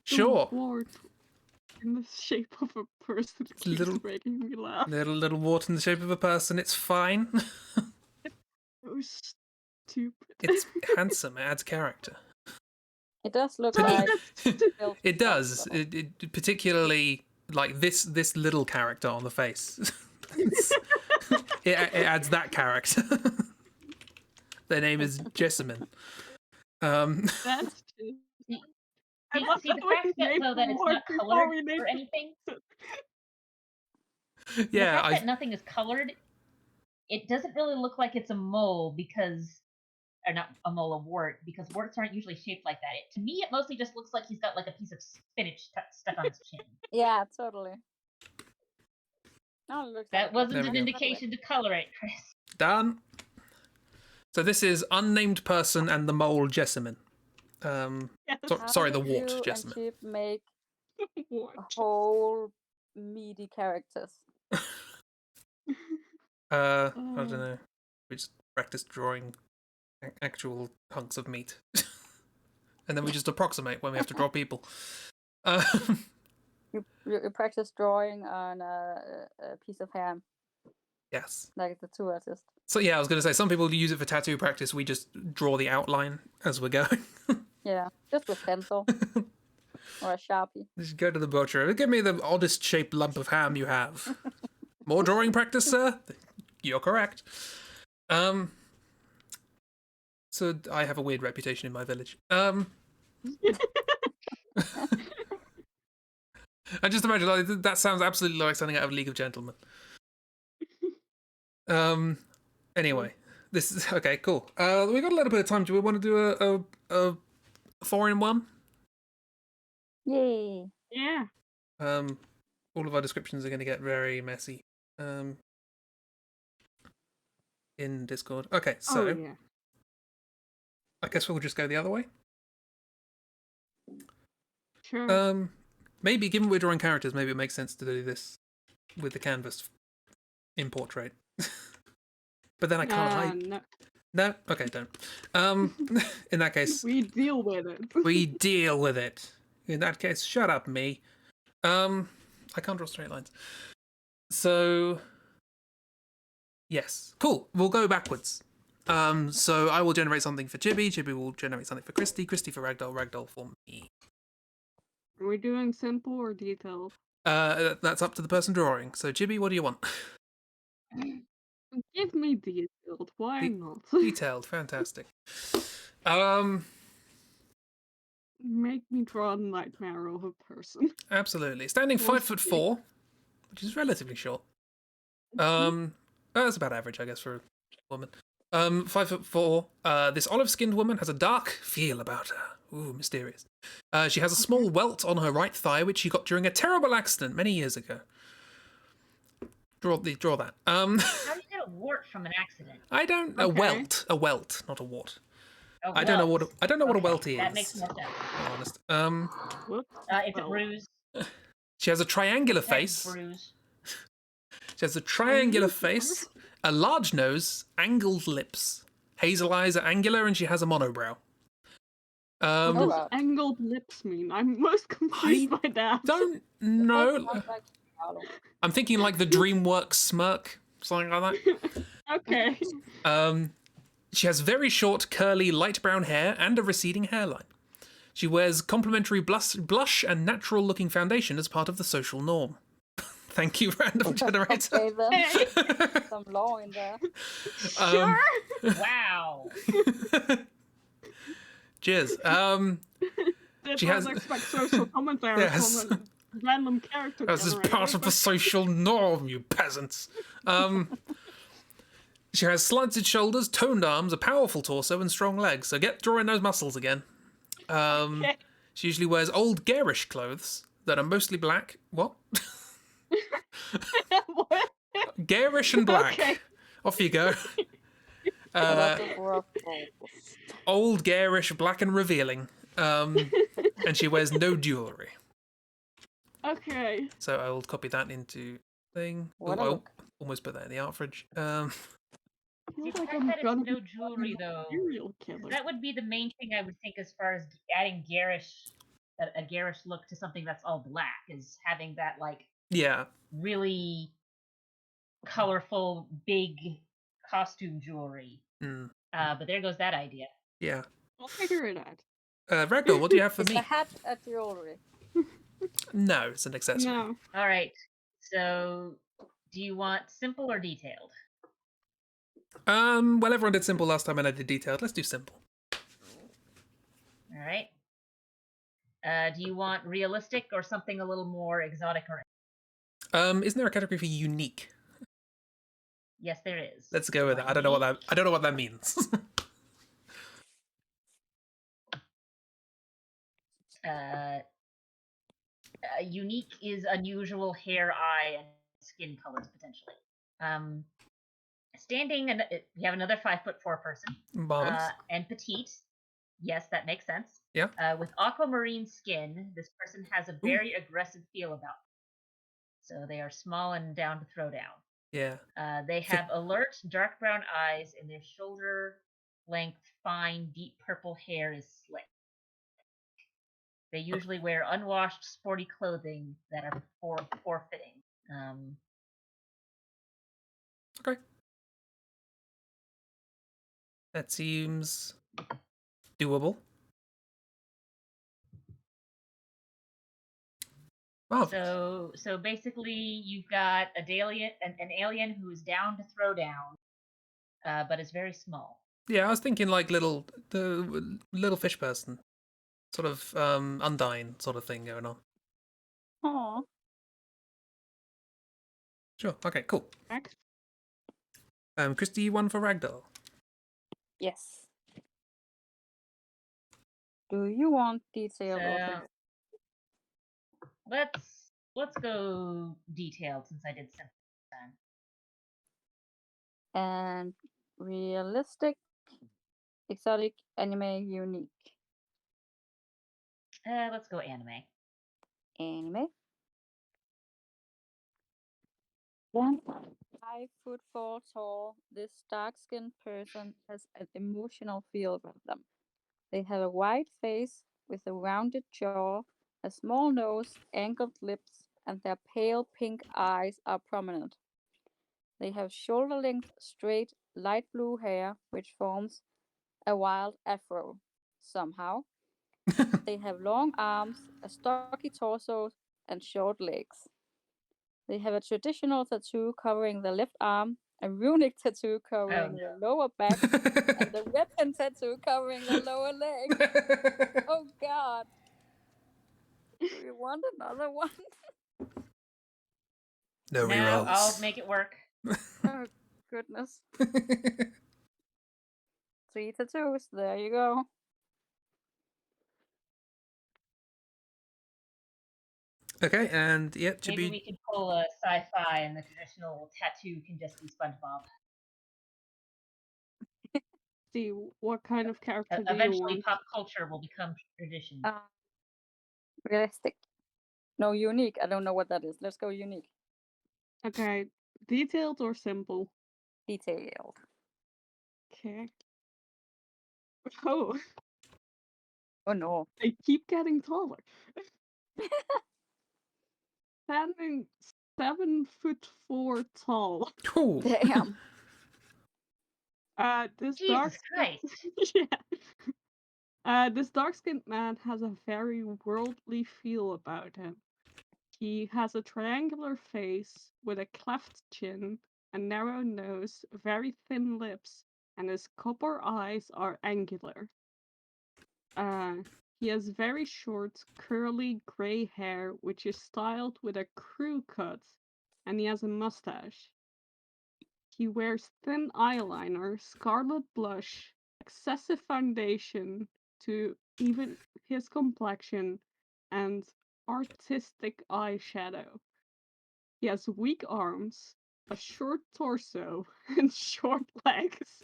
Sure. Wart in the shape of a person keeps making me laugh. Little wart in the shape of a person. It's fine. It was stupid. It's handsome. It adds character. It does look like It does. It particularly like this little character on the face. it adds that character. Their name is Jessamine. That's true. See, I see, love see the that we fact that named though that the it's word not before colored we named or anything. The Yeah, fact that nothing is colored, it doesn't really look like it's a mole because, or not a mole, a wart, because warts aren't usually shaped like that. To me, it mostly just looks like he's got like a piece of spinach stuck on his chin. Yeah, totally. No, it looks like That a wasn't There we an go. indication to color it, Chris. done. So this is unnamed person and the mole Jessamine. Yes. Sorry, How the did wart you Jessamine. and Chip make What? whole meaty characters? I don't know. We just practice drawing actual hunks of meat, and then we just approximate when we have to draw people. You practice drawing on a piece of ham, Yes. like the two artists. So yeah, I was going to say some people use it for tattoo practice. We just draw the outline as we're going. Yeah, just with pencil or a Sharpie. Just go to the butcher. Give me the oddest shaped lump of ham you have. More drawing practice, sir? You're correct. So I have a weird reputation in my village. I just imagine like, that sounds absolutely like something out of League of Gentlemen. Anyway, this is okay. Cool. We got a little bit of time. Do we want to do a 4-in-1? Yay! Yeah. All of our descriptions are going to get very messy. In Discord. Okay, so Oh, yeah. I guess we'll just go the other way. Sure. Maybe given we're drawing characters, maybe it makes sense to do this with the canvas in portrait. But then I can't hide. No. No, okay, don't. In that case, We deal with it. we deal with it. In that case, shut up, me. I can't draw straight lines. So, yes, cool. We'll go backwards. So I will generate something for Chibi. Chibi will generate something for Christi. Christi for Ragdoll. Ragdoll for me. Are we doing simple or detailed? That's up to the person drawing. So Chibi, what do you want? Give me detailed. Why not? Detailed, fantastic. Make me draw a nightmare of a person. Absolutely. Standing We'll 5'4", which is relatively short. That's about average, I guess, for a woman. 5'4". This olive-skinned woman has a dark feel about her. Ooh, mysterious. She has a small welt on her right thigh, which she got during a terrible accident many years ago. Draw that. How do you get a wart from an accident? I don't. Okay. A welt, not a wart. A I don't know what. welt. I don't know what a Okay, welt is. That makes more sense. To be honest. Whoops. It's a Oh. bruise. She has a triangular That's face. bruise. She has a triangular face, a large nose, angled lips. Hazel eyes are angular, and she has a monobrow. What Oh, does wow. angled lips mean? I'm most confused by that. Don't know. Sounds like Carlo. I'm thinking like the DreamWorks smirk, something like that. Okay. She has very short, curly, light brown hair and a receding hairline. She wears complimentary blush and natural-looking foundation as part of the social norm. Thank you, random generator. Okay, then. Hey. Some law in there. Sure. Wow. Cheers. Did She not has- expect social commentary Yes. from a random character. This is generator, part of the but- social norm, you peasants. She has slanted shoulders, toned arms, a powerful torso, and strong legs. So get drawing those muscles again. Okay. She usually wears old garish clothes that are mostly black. What? What? Garish and black. Okay. Off you go. That's a rough goal. Old, garish, black and revealing. And she wears no jewellery. Okay. So I will copy that into thing. What a Oh, look. almost put that in the art fridge. I See, feel the like fact I'm that it's gonna no be jewelry, though, serial killer. that would be the main thing I would think as far as adding a garish look to something that's all black, is having that like Yeah. really colorful, big costume jewelry. Mm, But there goes that idea. yeah. I'll figure it out. Ragdoll, what do you have for Is me? the hat a jewelry? No, it's an accessory. No. All right. So, do you want simple or detailed? Well, everyone did simple last time and I did detailed. Let's do simple. All right. Do you want realistic or something a little more exotic or? Isn't there a category for unique? Yes, there is. Let's go with that. I don't know what that means. Unique is unusual hair, eye, and skin colors potentially. Standing, and we have another 5'4" person. Marvelous. And petite. Yes, that makes sense. Yeah. With aquamarine skin, this person has a very aggressive feel about them. So they are small and down to throw down. Yeah. They have alert, dark brown eyes, and their shoulder length, fine, deep purple hair is slick. They usually wear unwashed, sporty clothing that are forfeiting. Okay. That seems doable. So basically, you've got an alien who's down to throw down, but is very small. Yeah, I was thinking like the little fish person, sort of Undyne sort of thing going on. Aw. Sure. Okay. Cool. Next. Christi, you won for Ragdoll. Yes. Do you want detailed or So let's go detailed since I did simple then. and realistic, exotic, anime, unique? Let's go anime. Anime. Then 5'4" tall, this dark-skinned person has an emotional feel about them. They have a wide face with a rounded jaw, a small nose, angled lips, and their pale pink eyes are prominent. They have shoulder-length, straight, light blue hair, which forms a wild afro. Somehow, they have long arms, a stocky torso, and short legs. They have a traditional tattoo covering the left arm, a runic tattoo covering the lower back, and a weapon tattoo covering the lower leg. Oh god. Do you want another one? No No, rerolls. I'll make it work. Oh goodness. 3 tattoos, there you go. Okay, and yeah, Maybe Chibi. we could pull a sci-fi and the traditional tattoo can just be SpongeBob. See, what kind of character do you Eventually, want? pop culture will become tradition. Realistic. No, unique. I don't know what that is. Let's go unique. Okay, detailed or simple? Detailed. Okay. Oh, Oh no. they keep getting taller. Standing 7'4" tall. Ooh. Damn. This Jesus Christ! this dark-skinned man has a very worldly feel about him. He has a triangular face with a cleft chin, a narrow nose, very thin lips, and his copper eyes are angular. He has very short, curly gray hair, which is styled with a crew cut, and he has a mustache. He wears thin eyeliner, scarlet blush, excessive foundation to even his complexion, and artistic eyeshadow. He has weak arms, a short torso, and short legs.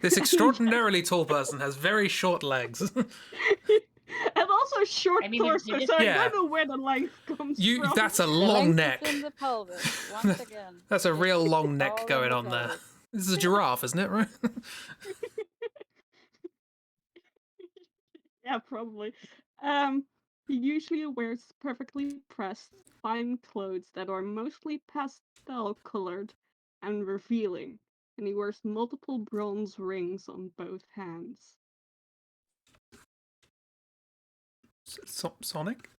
This extraordinarily tall person has very short legs. And also short torso, so Yeah. I don't know where the length comes from. That's a The long length neck. is in the pelvis, once again. That's a It's real long all neck in going the on there. pelvis. This is a giraffe, isn't it? Right? Yeah, probably. He usually wears perfectly pressed, fine clothes that are mostly pastel colored and revealing, and he wears multiple bronze rings on both hands. Sonic?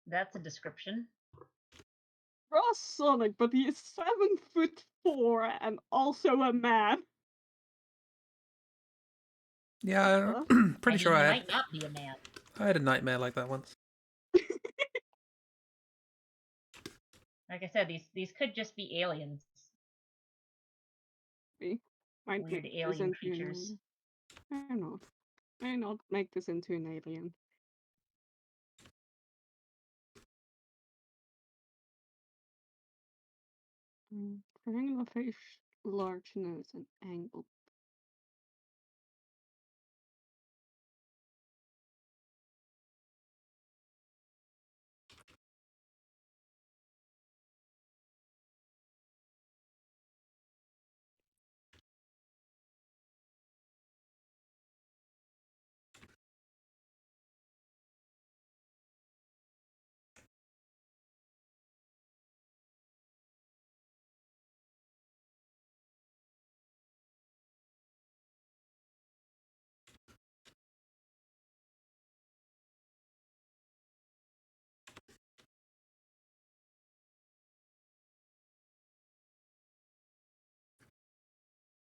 That's a description. Ross Sonic, but he is 7'4" and also a man. Yeah, Huh? pretty I sure mean, I he had might not be a man. a nightmare like that once. Like I said, these could just be aliens. Might Weird make this alien into an creatures. alien. I don't know. Why not make this into an alien? Triangular face, large nose, and angle.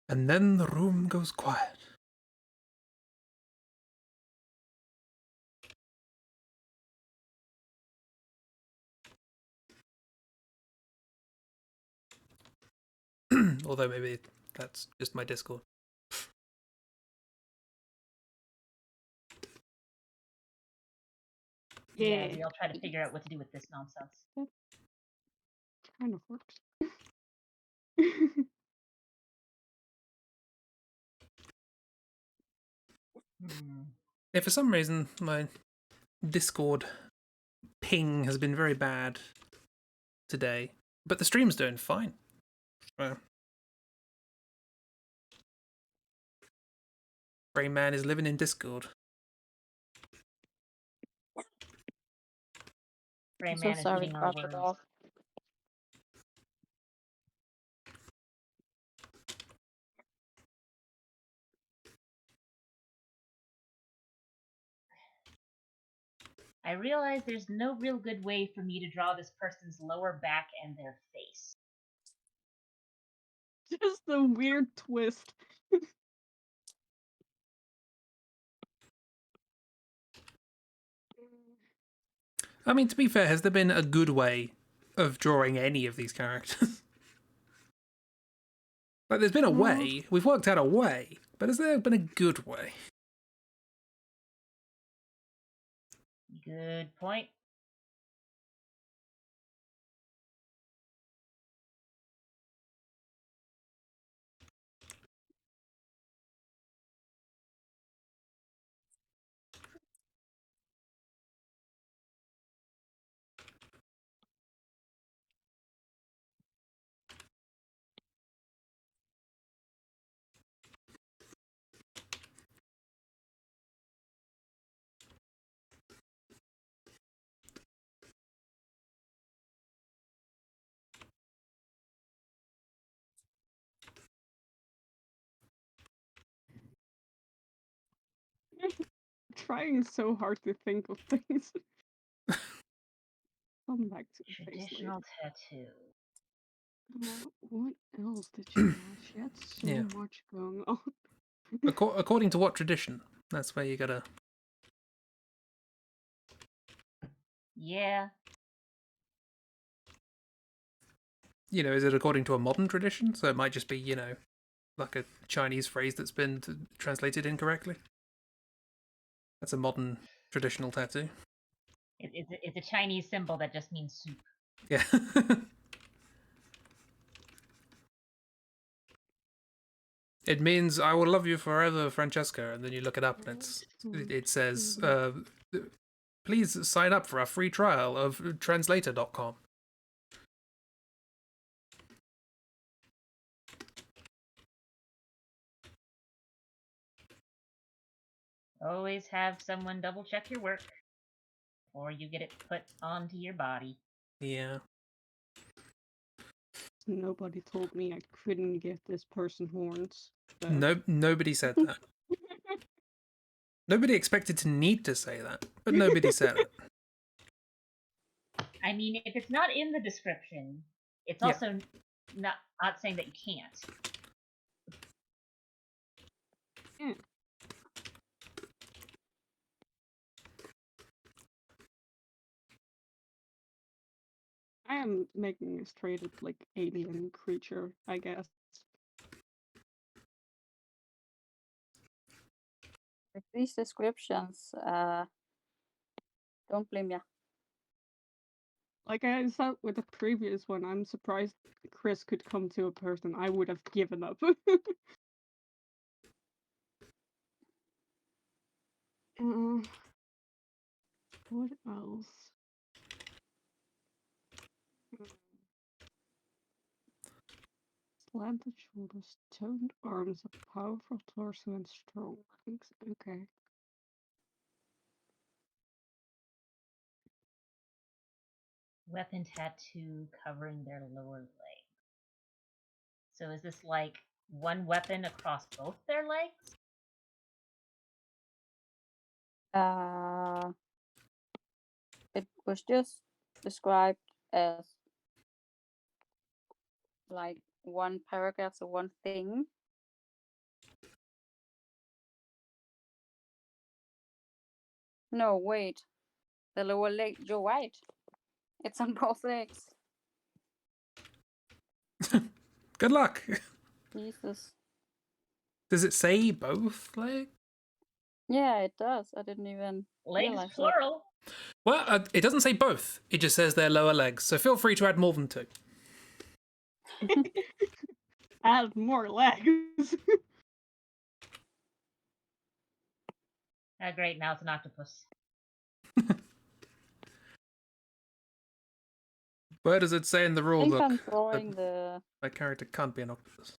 And then the room goes quiet. Although maybe that's just my Discord. Yeah, we all try to figure out what to do with this nonsense. That kind of works. Yeah, for some reason my Discord ping has been very bad today, but the stream's doing fine. Brain Man is living in Discord. Brain I'm so Man is sorry eating our about words. that. I realize there's no real good way for me to draw this person's lower back and their face. Just a weird twist. I mean, to be fair, has there been a good way of drawing any of these characters? Like, there's been a way. We've worked out a way. But has there been a good way? Good point. Trying so hard to think of things. Come back to the face later. Traditional tattoo. What else did she have? She had so Yeah. much going on. According to what tradition? That's where you gotta... Yeah. You know, is it according to a modern tradition? So it might just be, you know, like a Chinese phrase that's been translated incorrectly. That's a modern traditional tattoo. It's a Chinese symbol that just means soup. Yeah. It means I will love you forever, Francesca, and then you look it up and it says, please sign up for a free trial of translator.com. Always have someone double check your work before you get it put onto your body. Yeah. nobody told me I couldn't give this person horns. So. No, nobody said that. Nobody expected to need to say that, but nobody said it. I mean, if it's not in the description, it's Yeah. also not saying that you can't. Yeah. I am making a straight up like alien creature, I guess. With these descriptions, don't blame ya. Like I said with the previous one, I'm surprised Chris could come to a person. I would have given up. What else? Slanted shoulders, toned arms, a powerful torso, and strong legs. Okay. Weapon tattoo covering their lower leg. So is this like one weapon across both their legs? It was just described as like one paragraph, so one thing. No, wait. The lower leg, you're right. It's on both legs. Good luck. Jesus. Does it say both legs? Yeah, it does. I didn't even Legs realize that. plural. Well, it doesn't say both. It just says their lower legs. So feel free to add more than 2. Add more legs. Oh, great, now it's an octopus. Where does it say in the I rule think book I'm that drawing the. my character can't be an octopus?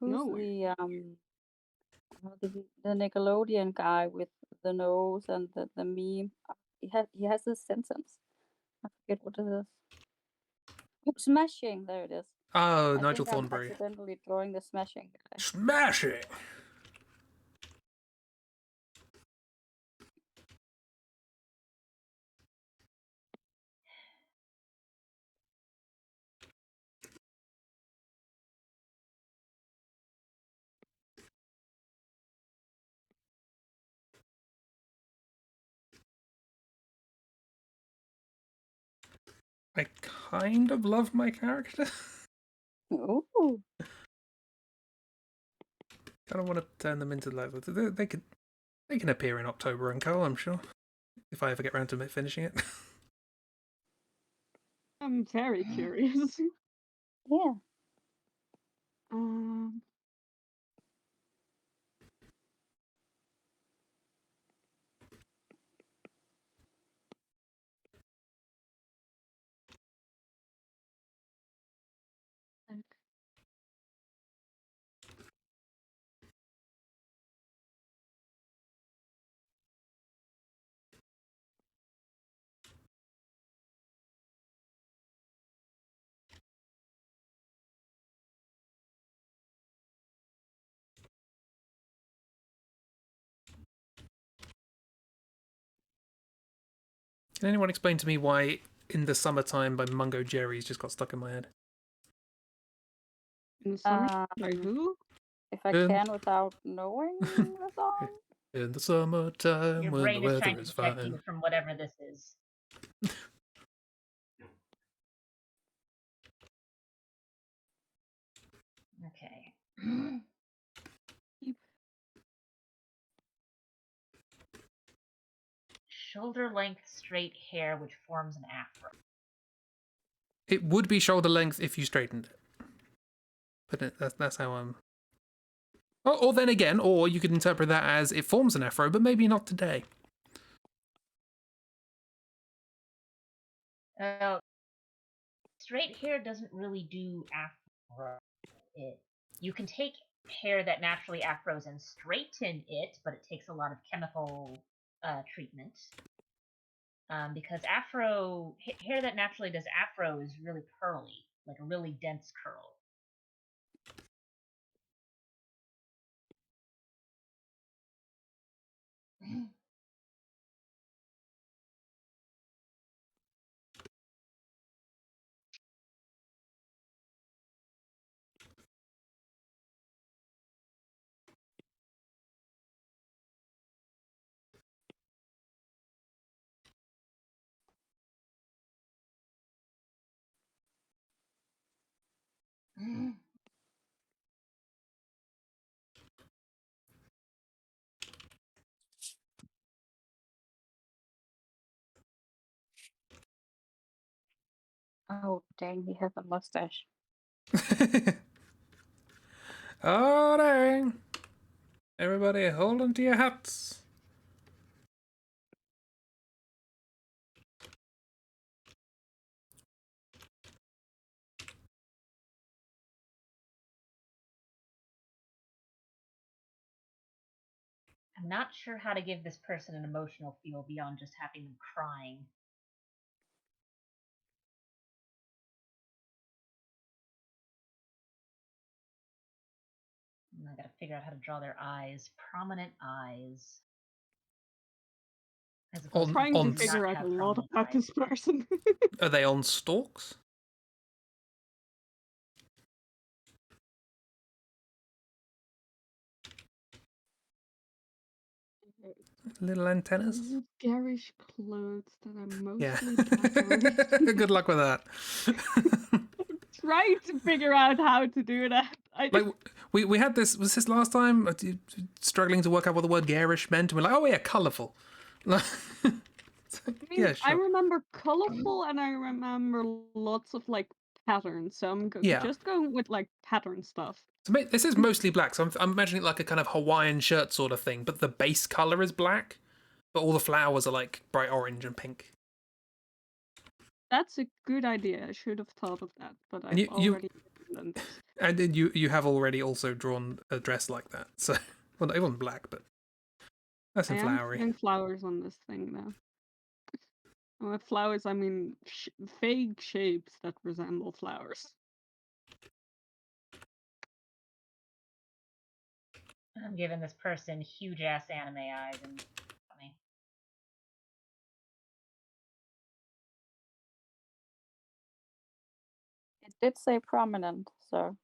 Who's No. the Nickelodeon guy with the nose and the meme? He has this sentence. I forget what it is. Oh, smashing. There it is. Oh, I Nigel think I'm Thornberry. accidentally drawing the smashing guy. Smash it! I kind of love my character. Ooh. I don't want to turn them into like they can appear in October and Co. I'm sure if I ever get around to finishing it. I'm very curious. Yeah. Can anyone explain to me why "In the Summertime" by Mungo Jerry's just got stuck in my head? In the summer, by who? If I In- can without knowing the song. In the summertime Your when brain the is trying weather to is protect fine. you from whatever this is. Okay. Shoulder length straight hair which forms an afro. It would be shoulder length if you straightened it. But that's how I'm. Or then again, or you could interpret that as it forms an afro, but maybe not today. Straight hair doesn't really do afro. You can take hair that naturally afros and straighten it, but it takes a lot of chemical treatment. Because afro hair that naturally does afro is really curly, like a really dense curl. Oh, dang, he has a mustache. Oh, dang. Everybody hold on to your hats. I'm not sure how to give this person an emotional feel beyond just having them crying. And I gotta figure out how to draw their eyes. Prominent eyes. As opposed Trying to on figure not out a have lot prominent about eyes. this person. Are they on stalks? Little antennas? Garish clothes that are Yeah. mostly black or Good luck with that. Trying to figure out how to do that. Like we had this. Was this last time? Struggling to work out what the word garish meant, and we're like, oh yeah, colourful. I mean, Yeah, I sure. remember colorful and I remember lots of like patterns, so I'm Yeah. just going with like pattern stuff. So this is mostly black, so I'm imagining like a kind of Hawaiian shirt sort of thing, but the base colour is black, but all the flowers are like bright orange and pink. That's a good idea. I should have thought of that, but And I've already done this. and then you have already also drawn a dress like that. So well, it wasn't black, but that's I in am flowery. putting flowers on this thing now. And with flowers, I mean vague shapes that resemble flowers. I'm giving this person huge ass anime eyes and me. It did say prominent, so.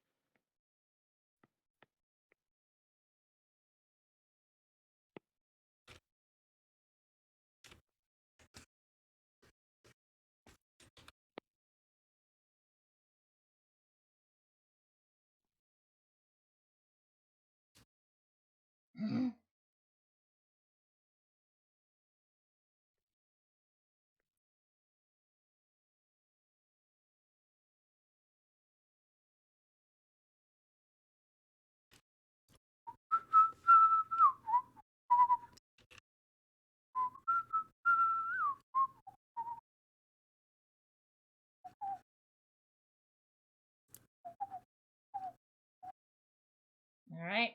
Alright.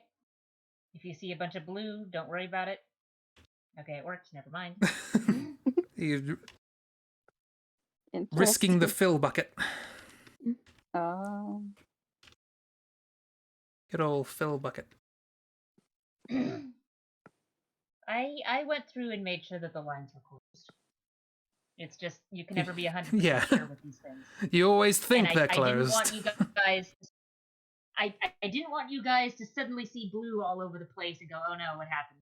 If you see a bunch of blue, don't worry about it. Okay, it worked. Never mind. You're risking the fill bucket. Um, Good old fill bucket. I went through and made sure that the lines were closed. It's just you can never be 100% Yeah. sure with these things. You always think And they're I didn't closed. want you guys. I didn't want you guys to suddenly see blue all over the place and go, "Oh no, what happened?"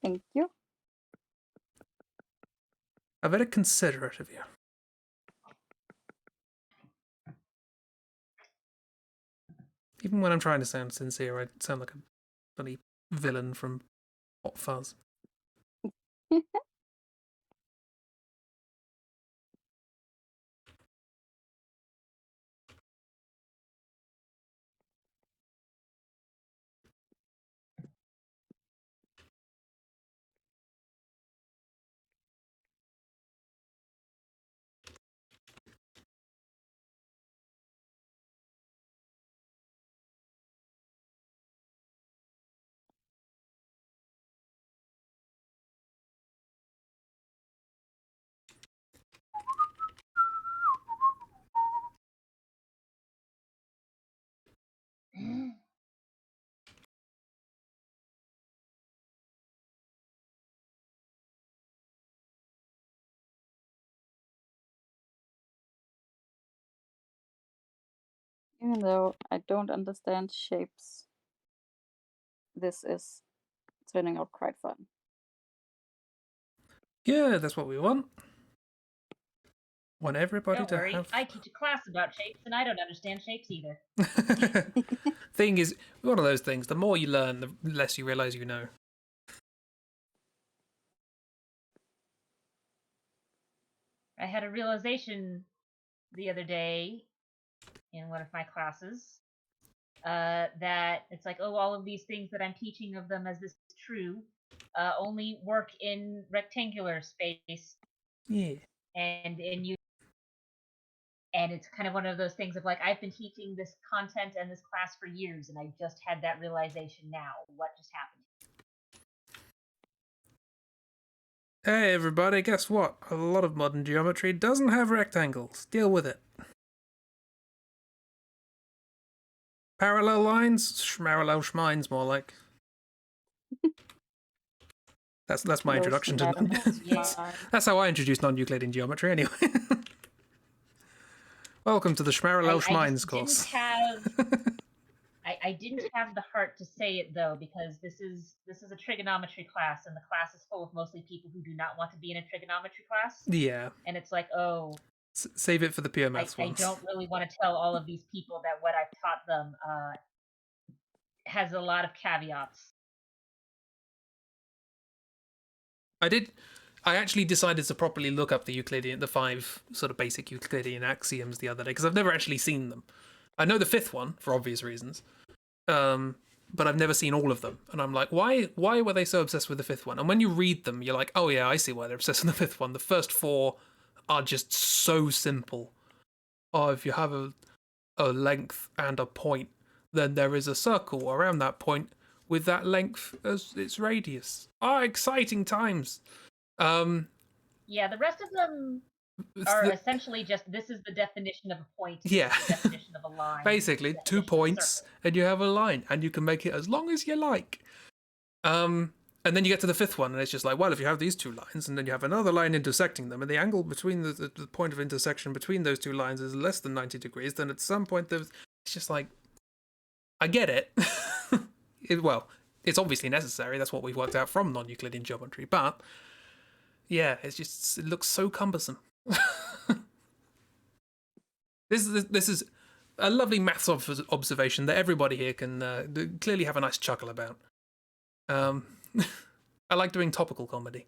thank you. I'm very considerate of you. Even when I'm trying to sound sincere, I sound like a funny villain from Hot Fuzz. Even though I don't understand shapes, this is turning out quite fun. Yeah, that's what we want. Want everybody Don't to worry, have. I teach a class about shapes, and I don't understand shapes either. Thing is, one of those things. The more you learn, the less you realize you know. I had a realization the other day in one of my classes that it's like, oh, all of these things that I'm teaching of them as this is true only work in rectangular space Yeah. and in you. And it's kind of one of those things of like, I've been teaching this content and this class for years, and I just had that realization now. What just happened? Hey, everybody, guess what? A lot of modern geometry doesn't have rectangles. Deal with it. Parallel lines? Schmarallel schmines, more like. That's my introduction to that's how I introduce non-Euclidean geometry, anyway. Welcome to the Schmarallel schmines course. I didn't have the heart to say it though, because this is a trigonometry class, and the class is full of mostly people who do not want to be in a trigonometry class. Yeah. And it's like, oh, save it for the pure maths ones. I don't really want to tell all of these people that what I've taught them has a lot of caveats. I actually decided to properly look up the 5 sort of basic Euclidean axioms the other day, because I've never actually seen them. I know the 5th one, for obvious reasons, but I've never seen all of them. And I'm like, why were they so obsessed with the 5th one? And when you read them, you're like, oh yeah, I see why they're obsessed with the 5th one. The first 4 are just so simple. Oh, if you have a length and a point, then there is a circle around that point with that length as its radius. Exciting times. Yeah, the rest of them are essentially just, this is the definition of a point. Yeah. This is the definition of a line. Basically, 2 points and you have a line, and you can make it as long as you like. And then you get to the 5th one, and it's just like, well, if you have these 2 lines, and then you have another line intersecting them, and the angle between the point of intersection between those 2 lines is less than 90 degrees, then at some point it's just like, I get it. It's obviously necessary. That's what we've worked out from non-Euclidean geometry, but yeah, it looks so cumbersome. This is a lovely maths observation that everybody here can clearly have a nice chuckle about. I like doing topical comedy.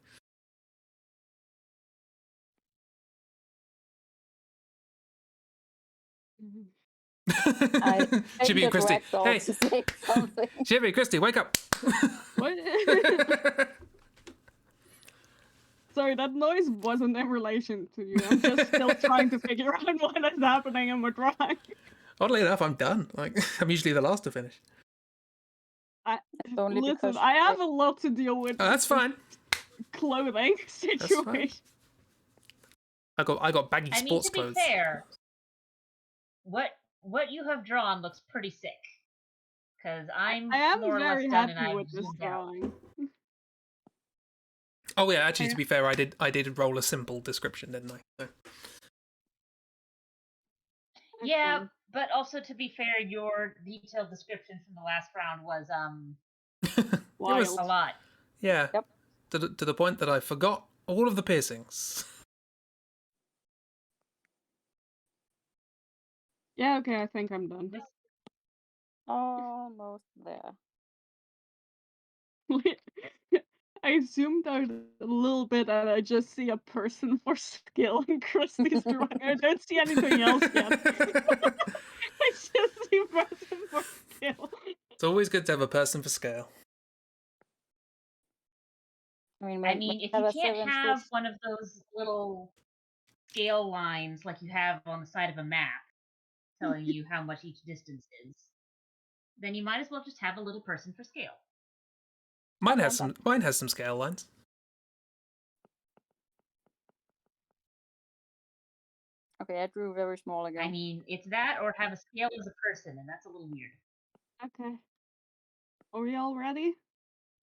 Chibi and Christi. Hey, Chibi, Christi, wake up. What? Sorry, that noise wasn't in relation to you. I'm just still trying to figure out what is happening in my drawing. Oddly enough, I'm done. Like, I'm usually the last to finish. Listen, I have a lot to deal with. That's fine. Clothing situation. I got baggy sports clothes. To be fair, what you have drawn looks pretty sick. Because I am more very or less happy done, and with this drawing. Oh yeah, actually, to be fair, I did roll a simple description, didn't I? So. Yeah, but also to be fair, your detailed description from the last round was it was a lot. Yeah. Yep. To the point that I forgot all of the piercings. Yeah, okay, I think I'm done. Almost there. I zoomed out a little bit and I just see a person for skill in Christi's drawing. I don't see anything else yet. I just see person for skill. It's always good to have a person for scale. I mean, if you can't have one of those little scale lines like you have on the side of a map telling you how much each distance is, then you might as well just have a little person for scale. Mine has some scale lines. Okay, I drew very small again. I mean, it's that or have a scale as a person, and that's a little weird. Okay. Are we all ready?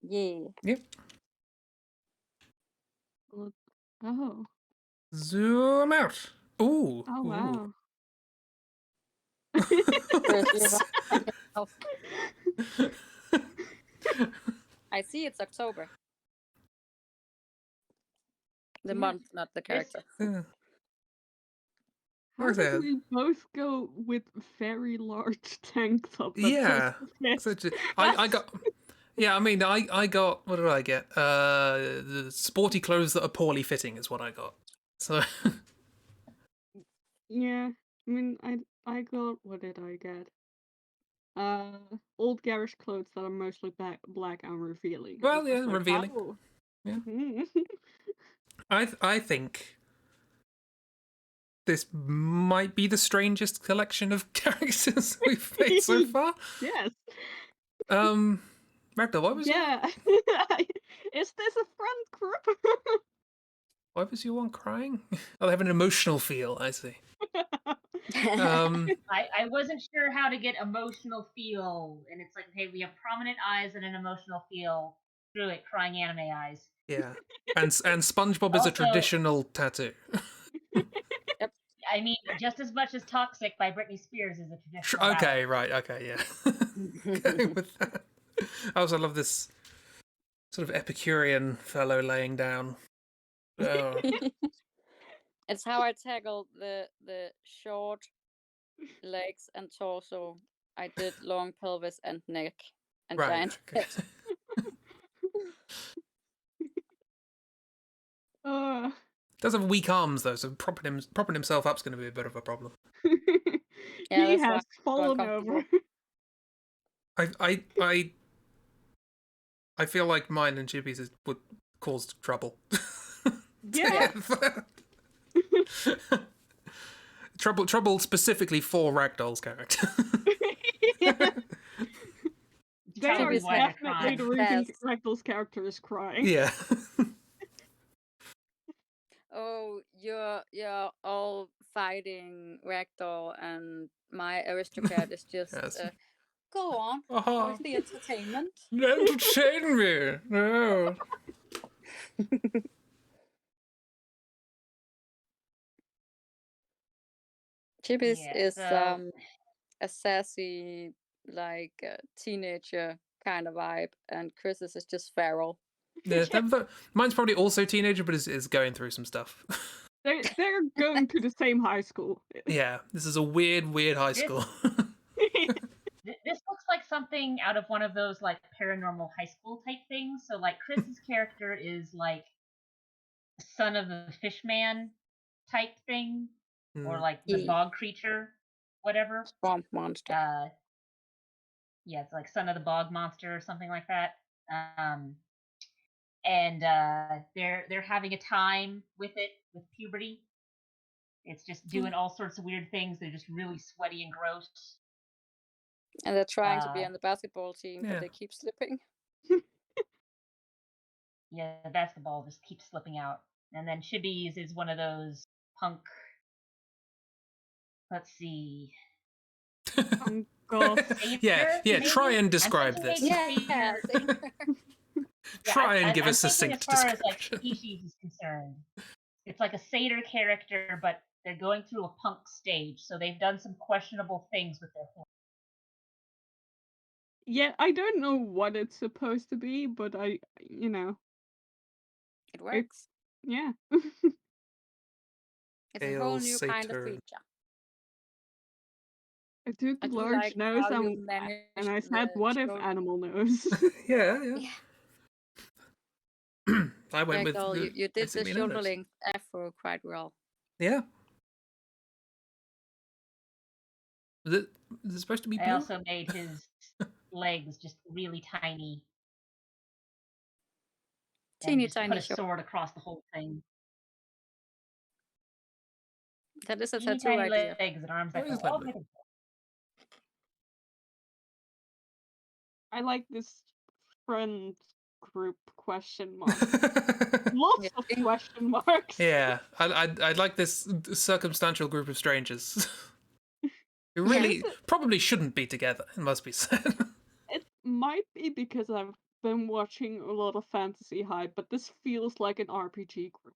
Yeah. Yep. Oh. Zoom out. Ooh. Oh wow. Ooh. Chris, you're wrong yourself. I see it's October. The Yeah. month, not the character. Yeah. How Like I did said, we both go with very large tank top? That yeah. first So fit? I got. Yeah, I mean, I got. What did I get? The sporty clothes that are poorly fitting is what I got. So Yeah, I mean, I got, what did I get? Old garish clothes that are mostly black and revealing. I well, was yeah, like, revealing. how? Yeah. Mhm. I think this might be the strangest collection of characters we've made so far. Yes. Ragdoll, why was Yeah. Is this a friend group? your one crying? Oh, they have an emotional feel. I see. Um, I wasn't sure how to get emotional feel, and it's like, okay, we have prominent eyes and an emotional feel. Screw it, crying anime eyes. yeah, and SpongeBob is a Also- traditional tattoo. I mean, just as much as "Toxic" by Britney Spears is a traditional. Okay, right. Okay, yeah. Go with that. I also love this sort of Epicurean fellow laying down. Oh, It's how I tackle the short legs and torso. I did long pelvis and neck and right. giant Okay. head. Does have weak arms though, so propping himself up's going to be a bit of a problem. Yeah, He that's why has I'm fallen uncomfortable. over. I feel like mine and Chibi's would cause trouble. Yeah. trouble specifically for Ragdoll's character. They are Probably why they're definitely crying. the reason Yes. Ragdoll's character is crying. Yeah. Oh, you're all fighting Ragdoll, and my aristocrat is just Yes. go on Uh-huh. with the entertainment. Entertain me. No. Chibi's Yeah, is so- a sassy, like teenager kind of vibe, and Chris's is just feral. Yeah, mine's probably also teenager, but is going through some stuff. They're going to the same high school. Yeah, this is a weird high school. This looks like something out of one of those like paranormal high school type things. So like Chris's character is like son of the fishman type thing, or like the Yeah. bog creature, whatever. Swamp monster. Yeah, it's like son of the bog monster or something like that. And they're having a time with it with puberty. It's just doing all sorts of weird things. They're just really sweaty and gross. And they're trying to be on the basketball team, yeah. but they keep slipping. Yeah, the basketball just keeps slipping out. And then Chibi's is one of those punk. Let's see. Oh god. Yeah, Maybe? try and I'm describe thinking this. maybe Yeah. satyr. Try and give I'm a thinking succinct as far description. as like species is concerned. It's like a satyr character, but they're going through a punk stage, so they've done some questionable things with their horn. Yeah, I don't know what it's supposed to be, but It works. yeah. It's a whole Pale new kind of satyr. creature. I took I do large like nose how you and managed I said, the what if children. animal nose? Yeah. I went with Ragdoll, you did the basically shoulder nose. length afro quite well. Yeah. Is it supposed to be blue? I also made his legs just really tiny. And Teeny just put tiny a shoulder. sword across the whole thing. That is a Teeny tattoo tiny idea. legs and arms that That is go all the lovely. way to I like this friend group question mark. Lots of Yeah. question marks. Yeah, I like this circumstantial group of strangers who really probably shouldn't be together. It must be said. It might be because I've been watching a lot of Fantasy Hype, but this feels like an RPG group.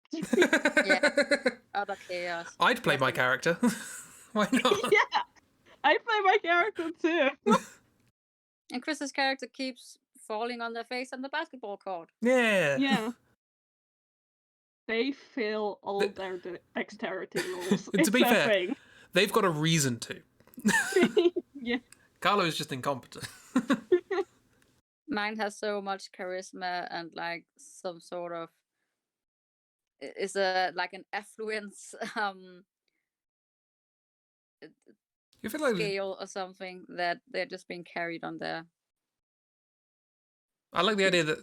Utter chaos. I'd play my Definitely. character. Why not? Yeah, I play my character too. And Chris's character keeps falling on their face on the basketball court. Yeah. Yeah. They fail all their dexterity rolls. To It's be a fair, thing. they've got a reason to. Yeah. Carlo's just incompetent. Mine has so much charisma and like some sort of is a like an affluence You feel like scale or something that they're just being carried on there. I like the idea that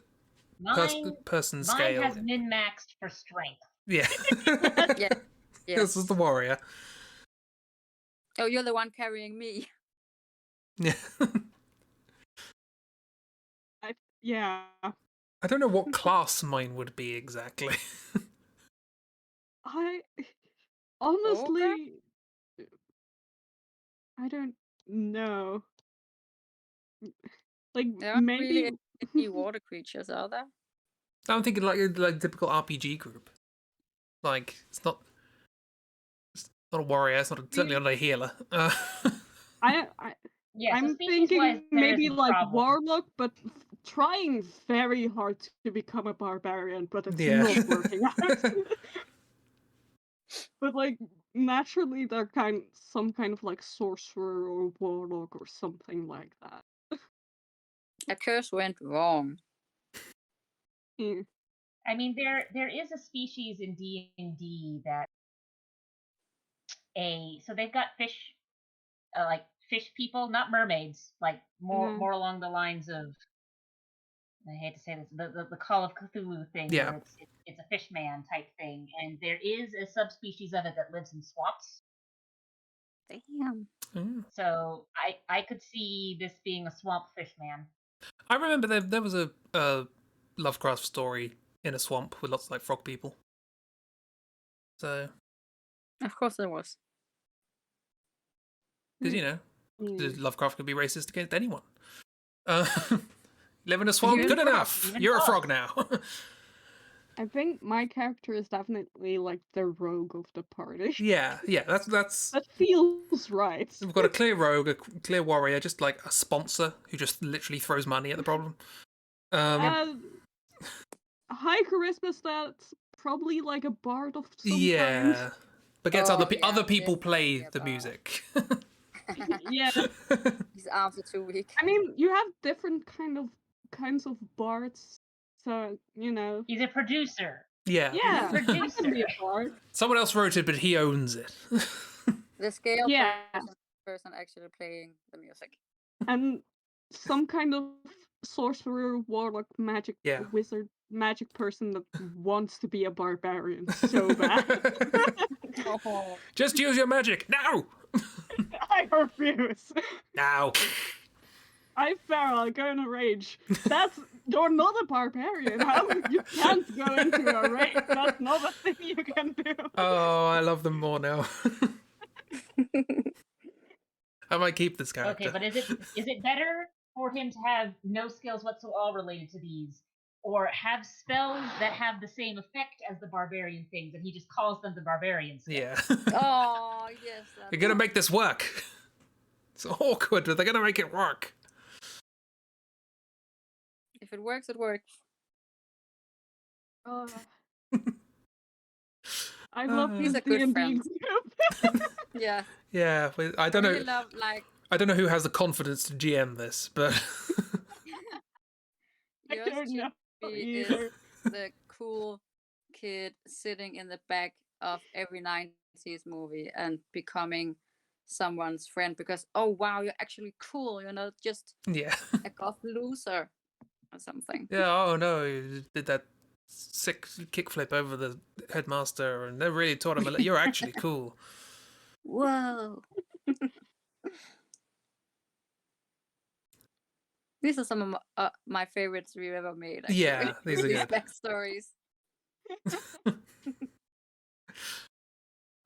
Mine, person mine scale. has min-maxed for strength. Yeah. Yeah. Yeah. This is the warrior. Oh, you're the one carrying me. Yeah. Yeah. I don't know what class mine would be exactly. I honestly, I don't know. Like There aren't maybe really any water creatures, are there? I'm thinking like typical RPG group. Like it's not a warrior. It's not certainly not a healer. I Yeah, so I'm species-wise, thinking there maybe isn't a like problem. warlock, but trying very hard to become a barbarian, but it's Yeah. not working out. But like naturally, they're some kind of like sorcerer or warlock or something like that. A curse went wrong. Yeah. I mean, there is a species in D&D that so they've got fish, like fish people, not mermaids, like more along the lines of, I hate to say this, the Call of Cthulhu thing, Yeah. where it's a fish man type thing, and there is a subspecies of it that lives in swamps. Damn. Mm. So I could see this being a swamp fish man. I remember there was a Lovecraft story in a swamp with lots of like frog people. So, Of course there was. because you know, Mm. Lovecraft could be racist against anyone. Live in a swamp, Even good frogs, enough. even You're a frogs. frog now. I think my character is definitely like the rogue of the party. yeah. That's. That feels right. We've got a clear rogue, a clear warrior, just like a sponsor who just literally throws money at the problem. High charisma stats, probably like a bard of some Yeah, kind. but gets Oh, other yeah, people definitely play a the bard. music. Yeah. His arms are too weak. I mean, you have different kinds of bards, so you know. He's a producer. Yeah. Yeah, I Producer. can be a bard. Someone else wrote it, but he owns it. The scale Yeah. person actually playing the music. And some kind of sorcerer, warlock, magic Yeah. wizard, magic person that wants to be a barbarian so bad. Oh. Just use your magic now. I refuse. Now. I'm feral, I go in a rage. You're not a barbarian. You can't go into a rage. That's not a thing you can do. Oh, I love them more now. I might keep this character. Okay, but is it better for him to have no skills whatsoever related to these, or have spells that have the same effect as the barbarian things, and he just calls them the barbarian spells? Yeah. Oh, yes. They're gonna make this work. It's awkward, but they're gonna make it work. If it works, it works. I love He's this a good D&D friend. group. Yeah. Yeah, I don't know. really love, like, I don't know who has the confidence to GM this, but I yours don't know Chibi is either. the cool kid sitting in the back of every 90s movie and becoming someone's friend because, oh wow, you're actually cool, you're not just yeah. a goth loser or something. Yeah, oh no, he did that sick kickflip over the headmaster, and they really taught him, you're actually cool. Whoa. These are some of my favorites we've ever made. Actually. Yeah, these are good. Backstories.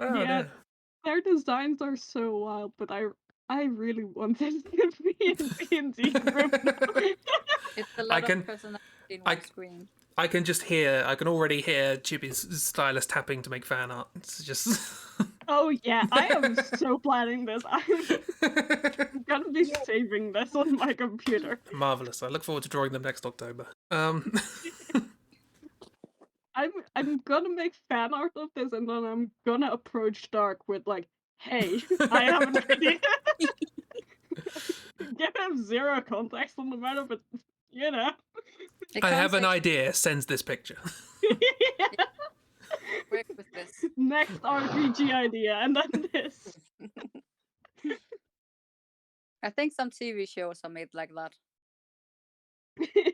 Oh, Yeah. no. Their designs are so wild, but I really wanted to be in D&D group now. It's a lot of personality in one screen. I can already hear Chibi's stylus tapping to make fan art. It's just... Oh yeah, I am so planning this. I'm gonna be saving this on my computer. Marvelous. I look forward to drawing them next October. I'm gonna make fan art of this, and then I'm gonna approach Dark with like, "Hey, I have an idea." Give him zero context on the matter, but you know. I have an idea. Sends this picture. Work with this. Next RPG idea, and then this. I think some TV shows are made like that.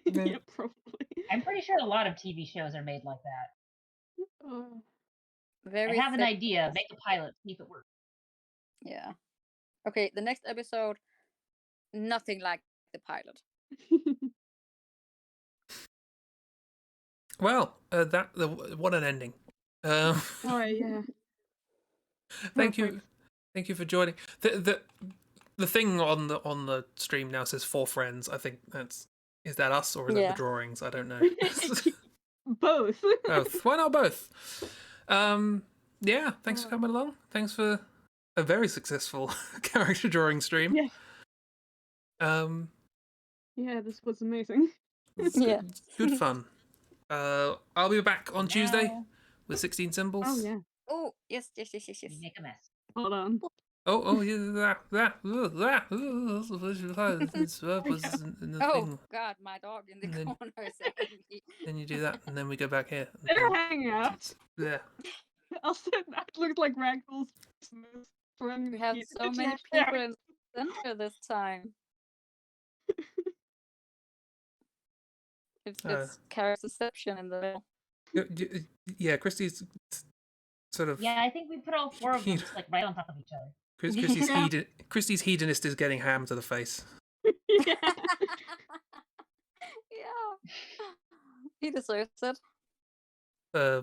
Yeah, probably. I'm pretty sure a lot of TV shows are made like that. Very I have an thick. idea. Make a pilot. See if it works. Yeah. Okay, the next episode, nothing like the pilot. Well, what an ending. Oh yeah. Thank you, Perfect. thank you for joining. The thing on the stream now says 4 friends. I think is that us or is that Yeah. the drawings? I don't know. Both. Both. Why not both? Yeah. Thanks for coming along. Thanks for a very successful character drawing stream. Yeah. Yeah, this was amazing. It's Yeah. good fun. I'll be back on Tuesday Now with 16 symbols. Oh yeah. Oh, yes. we make a mess. Hold on. Oh yeah. It's in the Oh, thing. God, my dog in the And then- corner is angry. Then you do that, and then we go back here. They're hanging out. Yeah. Also, that looked like Ragdoll's Christmas friend. We have so many people in the center this time. It's characterception in the middle. Yeah, Christy's sort of. Yeah, I think we put all 4 of them just like right on top of each other. Christy's hedonist is getting ham to the face. Yeah. Yeah. He deserves it.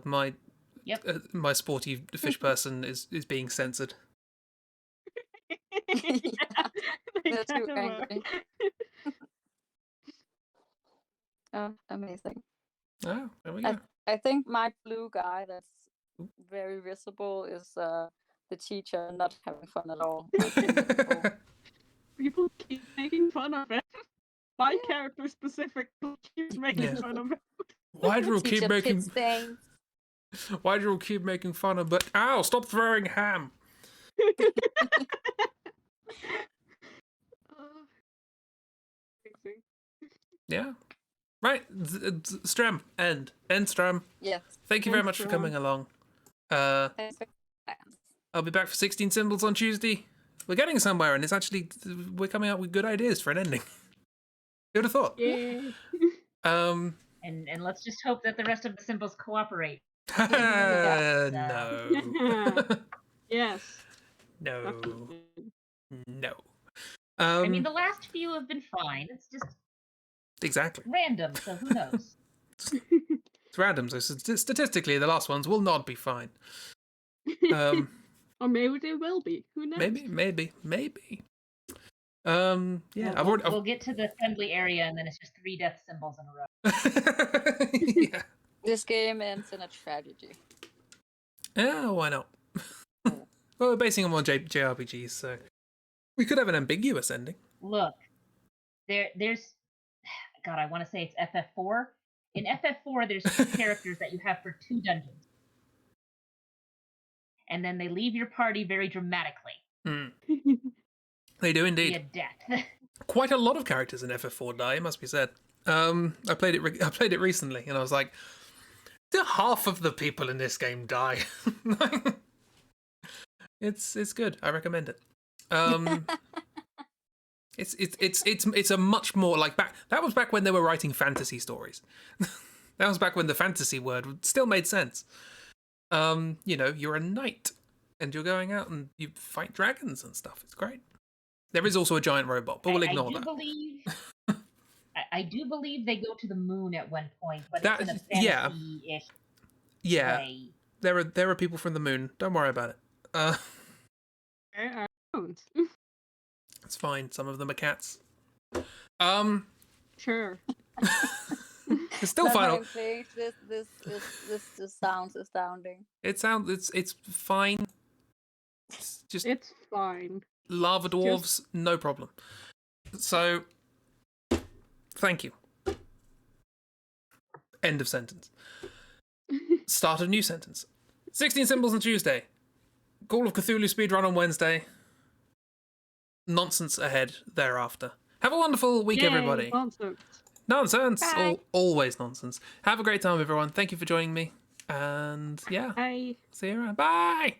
My Yep. my sporty fish person is being censored. Yeah, they They're too kind of are. angry. Oh, amazing. Oh, there we go. I think my blue guy that's very visible is the teacher not having fun at all. I think, People keep making fun of it. My character specifically keeps making Yeah. fun of it. Why do you teacher keep making? pit stains. Why do you keep making fun of? But ow! Stop throwing ham. Amazing. Yeah. Right. Strum. End. Strum. Yes. Thank you very End much for Strum. coming along. Thanks for I'll be back for 16 symbols on Tuesday. We're getting somewhere, and we're coming up with good ideas for an ending. Who'd have thought? Yay. Um. And let's just hope that the rest of the symbols cooperate. No. Yes. No. definitely. No. I mean, the last few have been fine. It's just Exactly. random, so who knows? It's random, so statistically, the last ones will not be fine. Or maybe they will be. Who knows? Maybe. Yeah, We'll get to the assembly area, and then it's just 3 death symbols in a row. Yeah. This game ends in a tragedy. Yeah, why not? Well, we're basing them on JRPGs, so we could have an ambiguous ending. Look, there's God, I want to say it's FF4. In FF4, there's 2 characters that you have for 2 dungeons. And then they leave your party very dramatically They do via indeed. death. Quite a lot of characters in FF4 die, it must be said. I played it recently, and I was like, half of the people in this game die. It's good. I recommend it. It's a much more like that was back when they were writing fantasy stories. That was back when the fantasy word still made sense. You're a knight and you're going out and you fight dragons and stuff. It's great. There is also a giant robot, but we'll ignore that. I do believe they go to the moon at one point, but That- it's in a yeah. fantasy-ish Yeah, way. there are people from the moon. Don't worry about it. I don't. It's fine. Some of them are cats. Sure. It's still fine. This sounds astounding. It's fine. Just It's fine. lava dwarves, no problem. So, thank you. End of sentence. Start of new sentence. 16 symbols on Tuesday. Call of Cthulhu speedrun on Wednesday. Nonsense ahead thereafter. Have a wonderful week, Yay, everybody. nonsense. Nonsense. Bye. Always nonsense. Have a great time, everyone. Thank you for joining me. And yeah, Bye. see you around. Bye.